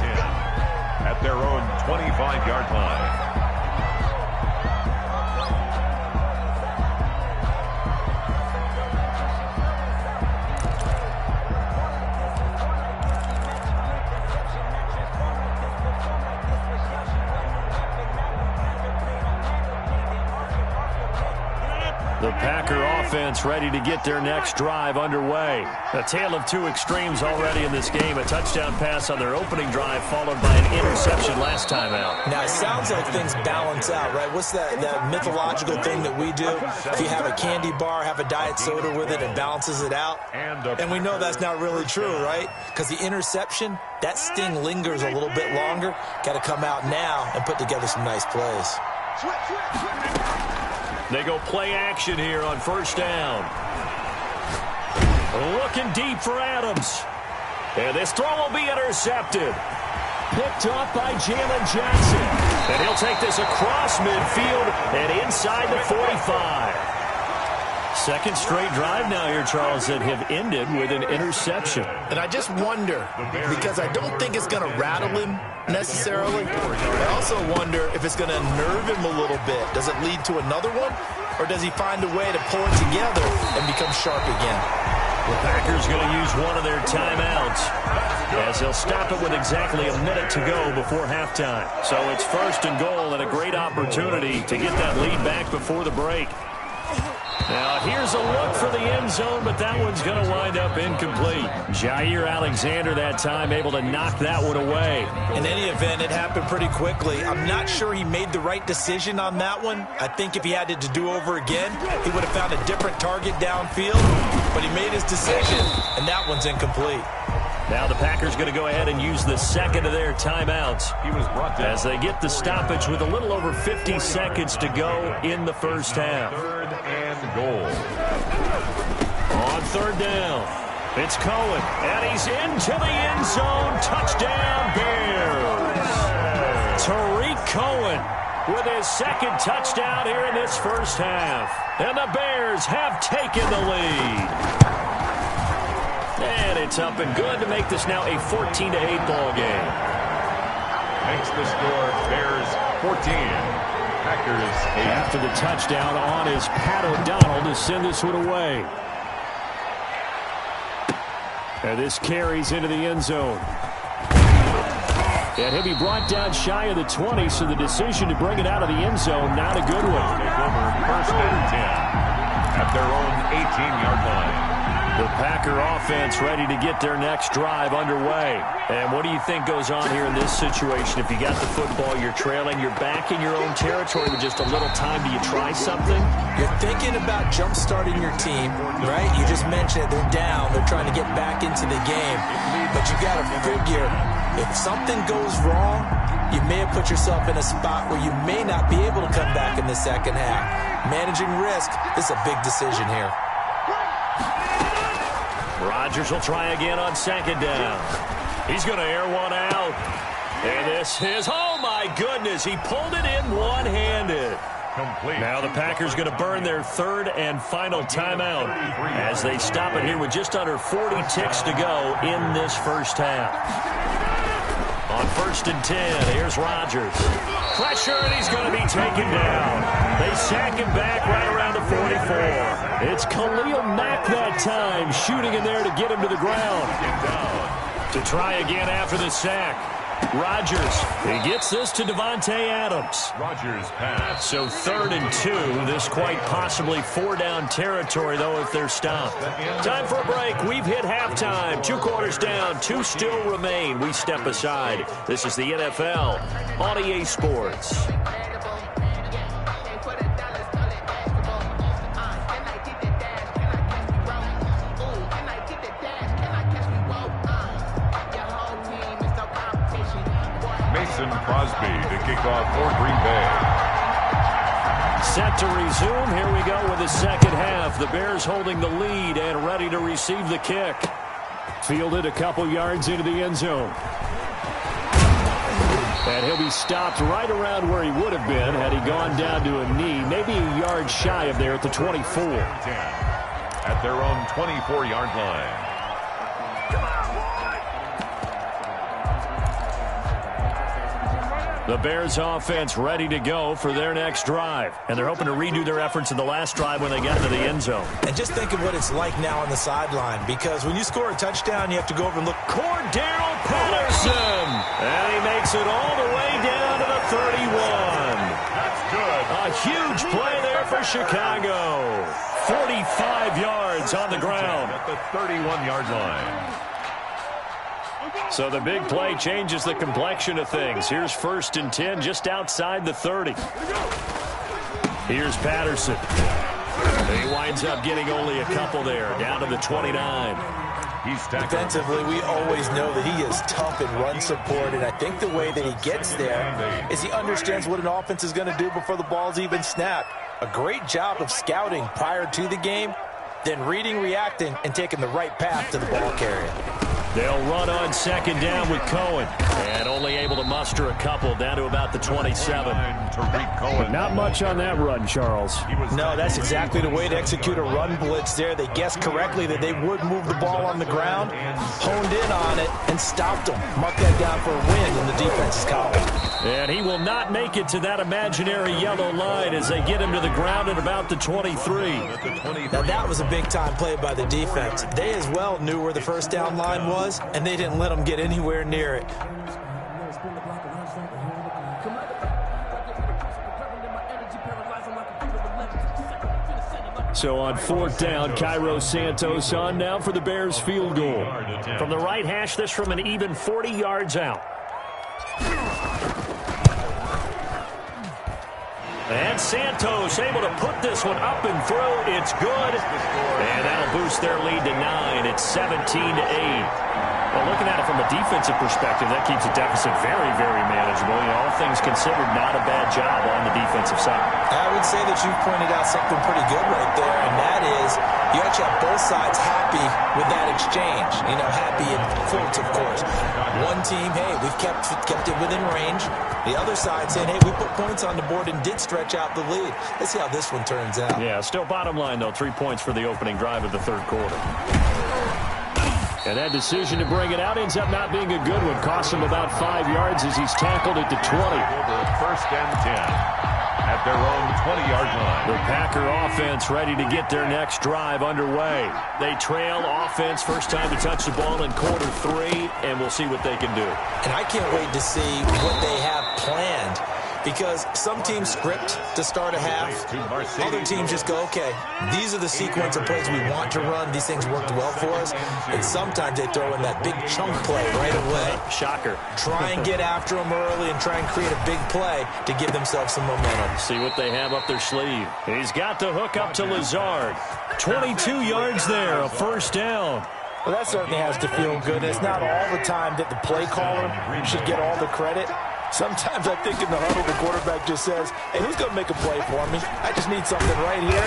At their own 25-yard line. The Packer offense ready to get their next drive underway. A tale of two extremes already in this game. A touchdown pass on their opening drive followed by an interception last time out. Now, it sounds like things balance out, right? What's that mythological thing that we do? If you have a candy bar, have a diet soda with it, it balances it out. And we know that's not really true, right? Because the interception, that sting lingers a little bit longer. Got to come out now and put together some nice plays. They go play action here on first down. Looking deep for Adams. And this throw will be intercepted. Picked off by Jalen Johnson. And he'll take this across midfield and inside the 45. Second straight drive now here, Charles, that have ended with an interception. And I just wonder, because I don't think it's going to rattle him necessarily. I also wonder if it's going to nerve him a little bit. Does it lead to another one? Or does he find a way to pull it together and become sharp again? The Packers going to use one of their timeouts as they'll stop it with exactly a minute to go before halftime. So it's first and goal and a great opportunity to get that lead back before the break. Now, here's a look for the end zone, but that one's going to wind up incomplete. Jair Alexander that time able to knock that one away. In any event, it happened pretty quickly. I'm not sure he made the right decision on that one. I think if he had it to do over again, he would have found a different target downfield. But he made his decision, and that one's incomplete. Now the Packers going to go ahead and use the second of their timeouts. He was brought down as they get the stoppage with a little over 50 seconds to go in the first half. Third and goal. On third down, it's Cohen, and he's into the end zone. Touchdown, Bears. Tariq Cohen with his second touchdown here in this first half. And the Bears have taken the lead. And it's up and good to make this now a 14-8 ball game. Makes the score Bears 14, Packers 8. After the touchdown on is Pat O'Donnell to send this one away. And this carries into the end zone. And he'll be brought down shy of the 20, so the decision to bring it out of the end zone, not a good one. First and 10 at their own 18-yard line. The Packer offense ready to get their next drive underway. And what do you think goes on here in this situation? If you got the football, you're trailing, you're back in your own territory with just a little time. Do you try something? You're thinking about jump-starting your team, right? You just mentioned it. They're down. They're trying to get back into the game. But you got to figure, if something goes wrong, you may have put yourself in a spot where you may not be able to come back in the second half. Managing risk, this is a big decision here. Rodgers will try again on second down. He's going to air one out. And this is, oh my goodness, he pulled it in one-handed. Complete. Now the Packers going to burn their third and final timeout as they stop it here with just under 40 ticks to go in this first half. On first and 10, here's Rodgers. Pressure, and he's going to be taken down. They sack him back right around the 44. It's Khalil Mack that time, shooting in there to get him to the ground. To try again after the sack. Rodgers, he gets this to Devontae Adams. Rodgers pass. So 3rd and 2. This quite possibly 4-down territory, though, if they're stopped. Time for a break. We've hit halftime. 2 quarters down. 2 still remain. We step aside. This is the NFL on EA Sports. Crosby to kick off for Green Bay. Set to resume. Here we go with the second half. The Bears holding the lead and ready to receive the kick. Fielded a couple yards into the end zone. And he'll be stopped right around where he would have been had he gone down to a knee, maybe a yard shy of there at the 24. at their own 24-yard line. The Bears offense ready to go for their next drive. And they're hoping to redo their efforts in the last drive when they got into the end zone. And just think of what it's like now on the sideline, because when you score a touchdown, you have to go over and look. Cordero Patterson! And he makes it all the way down to the 31. That's good. A huge play there for Chicago. 45 yards on the ground. At the 31-yard line. So the big play changes the complexion of things. Here's 1st and 10 just outside the 30. Here's Patterson. He winds up getting only a couple there, down to the 29. Defensively, we always know that he is tough in run support, and I think the way that he gets there is he understands what an offense is going to do before the ball's even snapped. A great job of scouting prior to the game, then reading, reacting, and taking the right path to the ball carrier. They'll run on 2nd down with Cohen. And only able to muster a couple down to about the 27. Not much on that run, Charles. No, that's exactly the way to execute a run blitz there. They guessed correctly that they would move the ball on the ground, honed in on it, and stopped them. Mark that down for a win in the defense's column. And he will not make it to that imaginary yellow line as they get him to the ground at about the 23. Now, that was a big-time play by the defense. They as well knew where the first down line was, and they didn't let them get anywhere near it. So on 4th down, Cairo Santos on now for the Bears field goal. From the right hash, this from an even 40 yards out. And Santos able to put this one up and through. It's good. And that'll boost their lead to 9. It's 17-8. Well, looking at it from a defensive perspective, that keeps the deficit very, very manageable. You know, all things considered, not a bad job on the defensive side. I would say that you've pointed out something pretty good right there, and that is you actually have both sides happy with that exchange. You know, happy in quotes, of course. One team, hey, we've kept it within range. The other side saying, hey, we put points on the board and did stretch out the lead. Let's see how this one turns out. Yeah, still bottom line, though, 3 points for the opening drive of the 3rd quarter. And that decision to bring it out ends up not being a good one. Costs him about 5 yards as he's tackled at the 20. Over 1st and 10 at their own 20-yard line. The Packer offense ready to get their next drive underway. They trail offense, first time to touch the ball in quarter 3, and we'll see what they can do. And I can't wait to see what they have planned, because some teams script to start a half. Other teams just go, okay, these are the sequence of plays we want to run. These things worked well for us. And sometimes they throw in that big chunk play right away. Shocker. Try and get after them early and try and create a big play to give themselves some momentum. See what they have up their sleeve. He's got the hook up to Lazard. 22 yards there, a 1st down. Well, that certainly has to feel good. It's not all the time that the play caller should get all the credit. Sometimes I think in the huddle, the quarterback just says, hey, who's going to make a play for me? I just need something right here.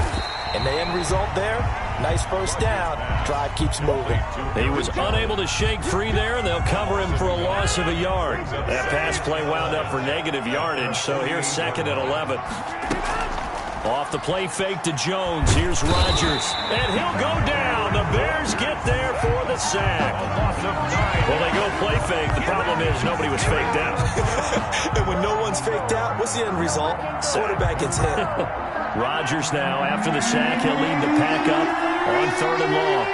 And the end result there, nice 1st down. Drive keeps moving. He was unable to shake free there, and they'll cover him for a loss of a yard. That pass play wound up for negative yardage, so here's 2nd and 11. Off the play fake to Jones. Here's Rodgers. And he'll go down. The Bears get there for the sack. Well, they go play fake. The problem is nobody was faked out. And when no one's faked out, what's the end result? Quarterback gets hit. Rodgers now, after the sack, he'll lead the pack up on 3rd and long.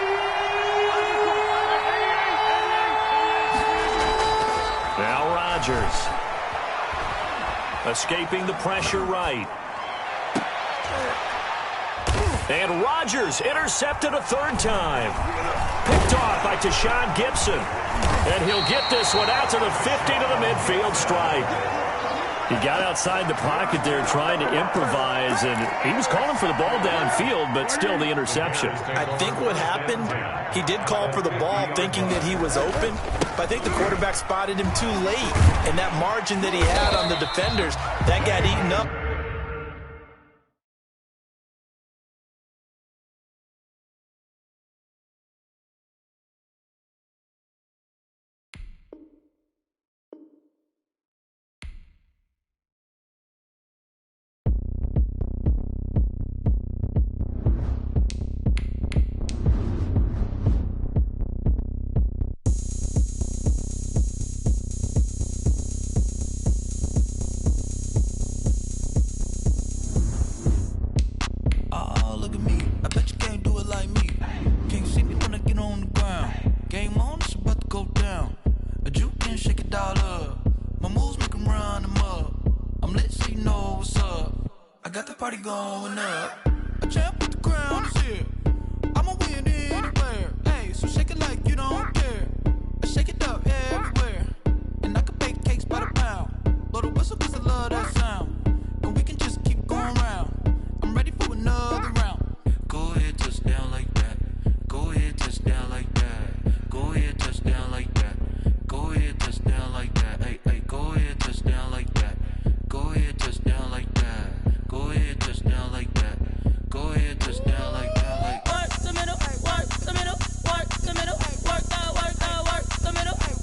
Now Rodgers. Escaping the pressure right. And Rodgers intercepted a 3rd time. Picked off by Tashawn Gibson. And he'll get this one out to the 50 to the midfield stripe. He got outside the pocket there trying to improvise, and he was calling for the ball downfield, but still the interception. I think what happened, he did call for the ball thinking that he was open, but I think the quarterback spotted him too late. And that margin that he had on the defenders, that got eaten up. going up. A champ with the crown is here. I'ma win anywhere. Hey, so shake it like you don't care. Shake it up everywhere. And I can bake cakes by the pound. Blow the whistle 'cause I love that sound. And we can just keep going round. I'm ready for another round. Go ahead, touch down like that. Go ahead, touch down like that. Go ahead, touch down like that. Go ahead, touch down like that. Hey, hey, go ahead, touch down like that. Go ahead, touch down like that. Go ahead, touch down like that. Go ahead, touch down like that. Like work the middle, work the middle, work the middle, work that, work that, work the middle, work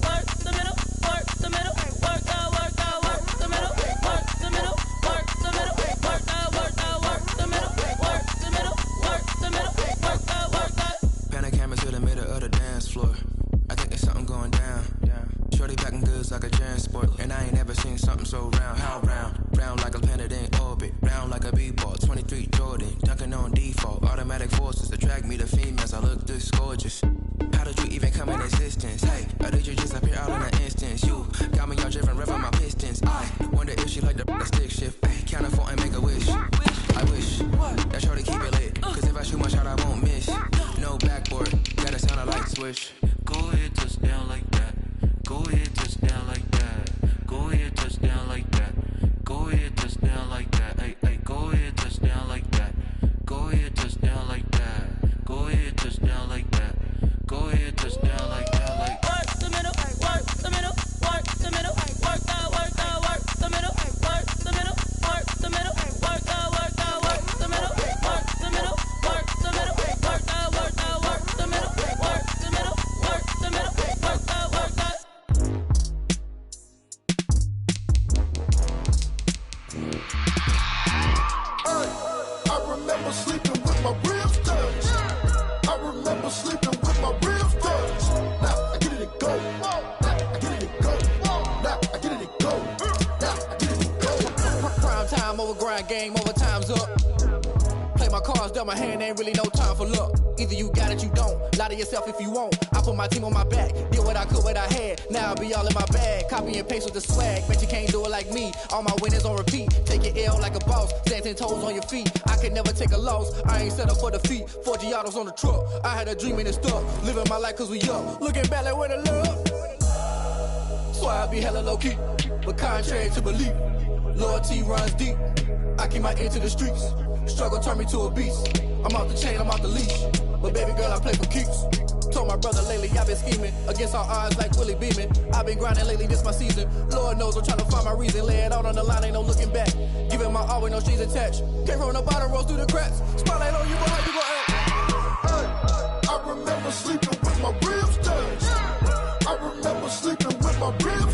the middle, work the middle, work that, work that, work the middle, work the middle, work the middle, work that, work that, work the middle, work the middle, work the middle, work that, work that. Pan the camera to the middle of the dance floor. I think there's something going down. Shorty backing goods like a transport, and I ain't never seen something so round. How round? Round like a planet in orbit, round like a b-ball. 23 Jordan, dunking on default. Automatic forces attract me to females. I look this gorgeous. How did you even come in existence? Hey, or did you just appear out in an instance? You got me all driven, revving my pistons. I wonder if she like the stick shift. Hey, count a 4 and make a wish. I wish that shorty keep it lit, 'cause if I shoot my shot, I won't miss. No backboard, gotta sound a light switch. go ahead, touch down like that. Go ahead, touch down like that. Go ahead, touch down like that. Go ahead, touch down like that. Hey, hey, go ahead, touch down like that. Go ahead, touch down like that. Go ahead, touch down like that. Go ahead, touch down like that. Like work the middle, work the middle, work the middle, work that, work that, work the middle, work the middle, work the middle, work that, work that, work the middle, work the middle, work the middle, work that, work that, work the middle, work the middle, work the middle, work that, work that. I remember sleeping with my ribs touched. I remember sleeping with my ribs touched. Now I get it and go. Now I get it and go. Now I get it and go. Now I get it and go. Prime time over grind game, over time's up. Play my cards, dealt my hand, ain't really no time for luck. Either you got it, you don't. Lie to yourself if you won't. I put my team on my back, did what I could, what I had. Now I'll be all in my bag, copy and paste with the swag. Bet you can't do it like me. All my winners on repeat. Take your L like a boss, stand 10 toes on your feet. I can never take a loss. I ain't set up for defeat. 4 Giottos on the truck. I had a dream and it stuck. Living my life 'cause we young. Looking back like where the love. So I be hella low key, but contrary to belief, loyalty runs deep. I keep my ear to the streets. Struggle turned me to a beast. I'm off the chain, I'm off the leash. But baby girl, I play for keeps. Told my brother lately, I've been scheming against all odds like Willie Beeman. I've been grinding lately, this my season. Lord knows I'm trying to find my reason. Lay it out on the line, ain't no looking back. Giving my all with no strings attached. Came from the bottom, rose through the cracks. Spotlight on you, go how you go act. Hey, I remember sleeping with my ribs touched. I remember sleeping with my ribs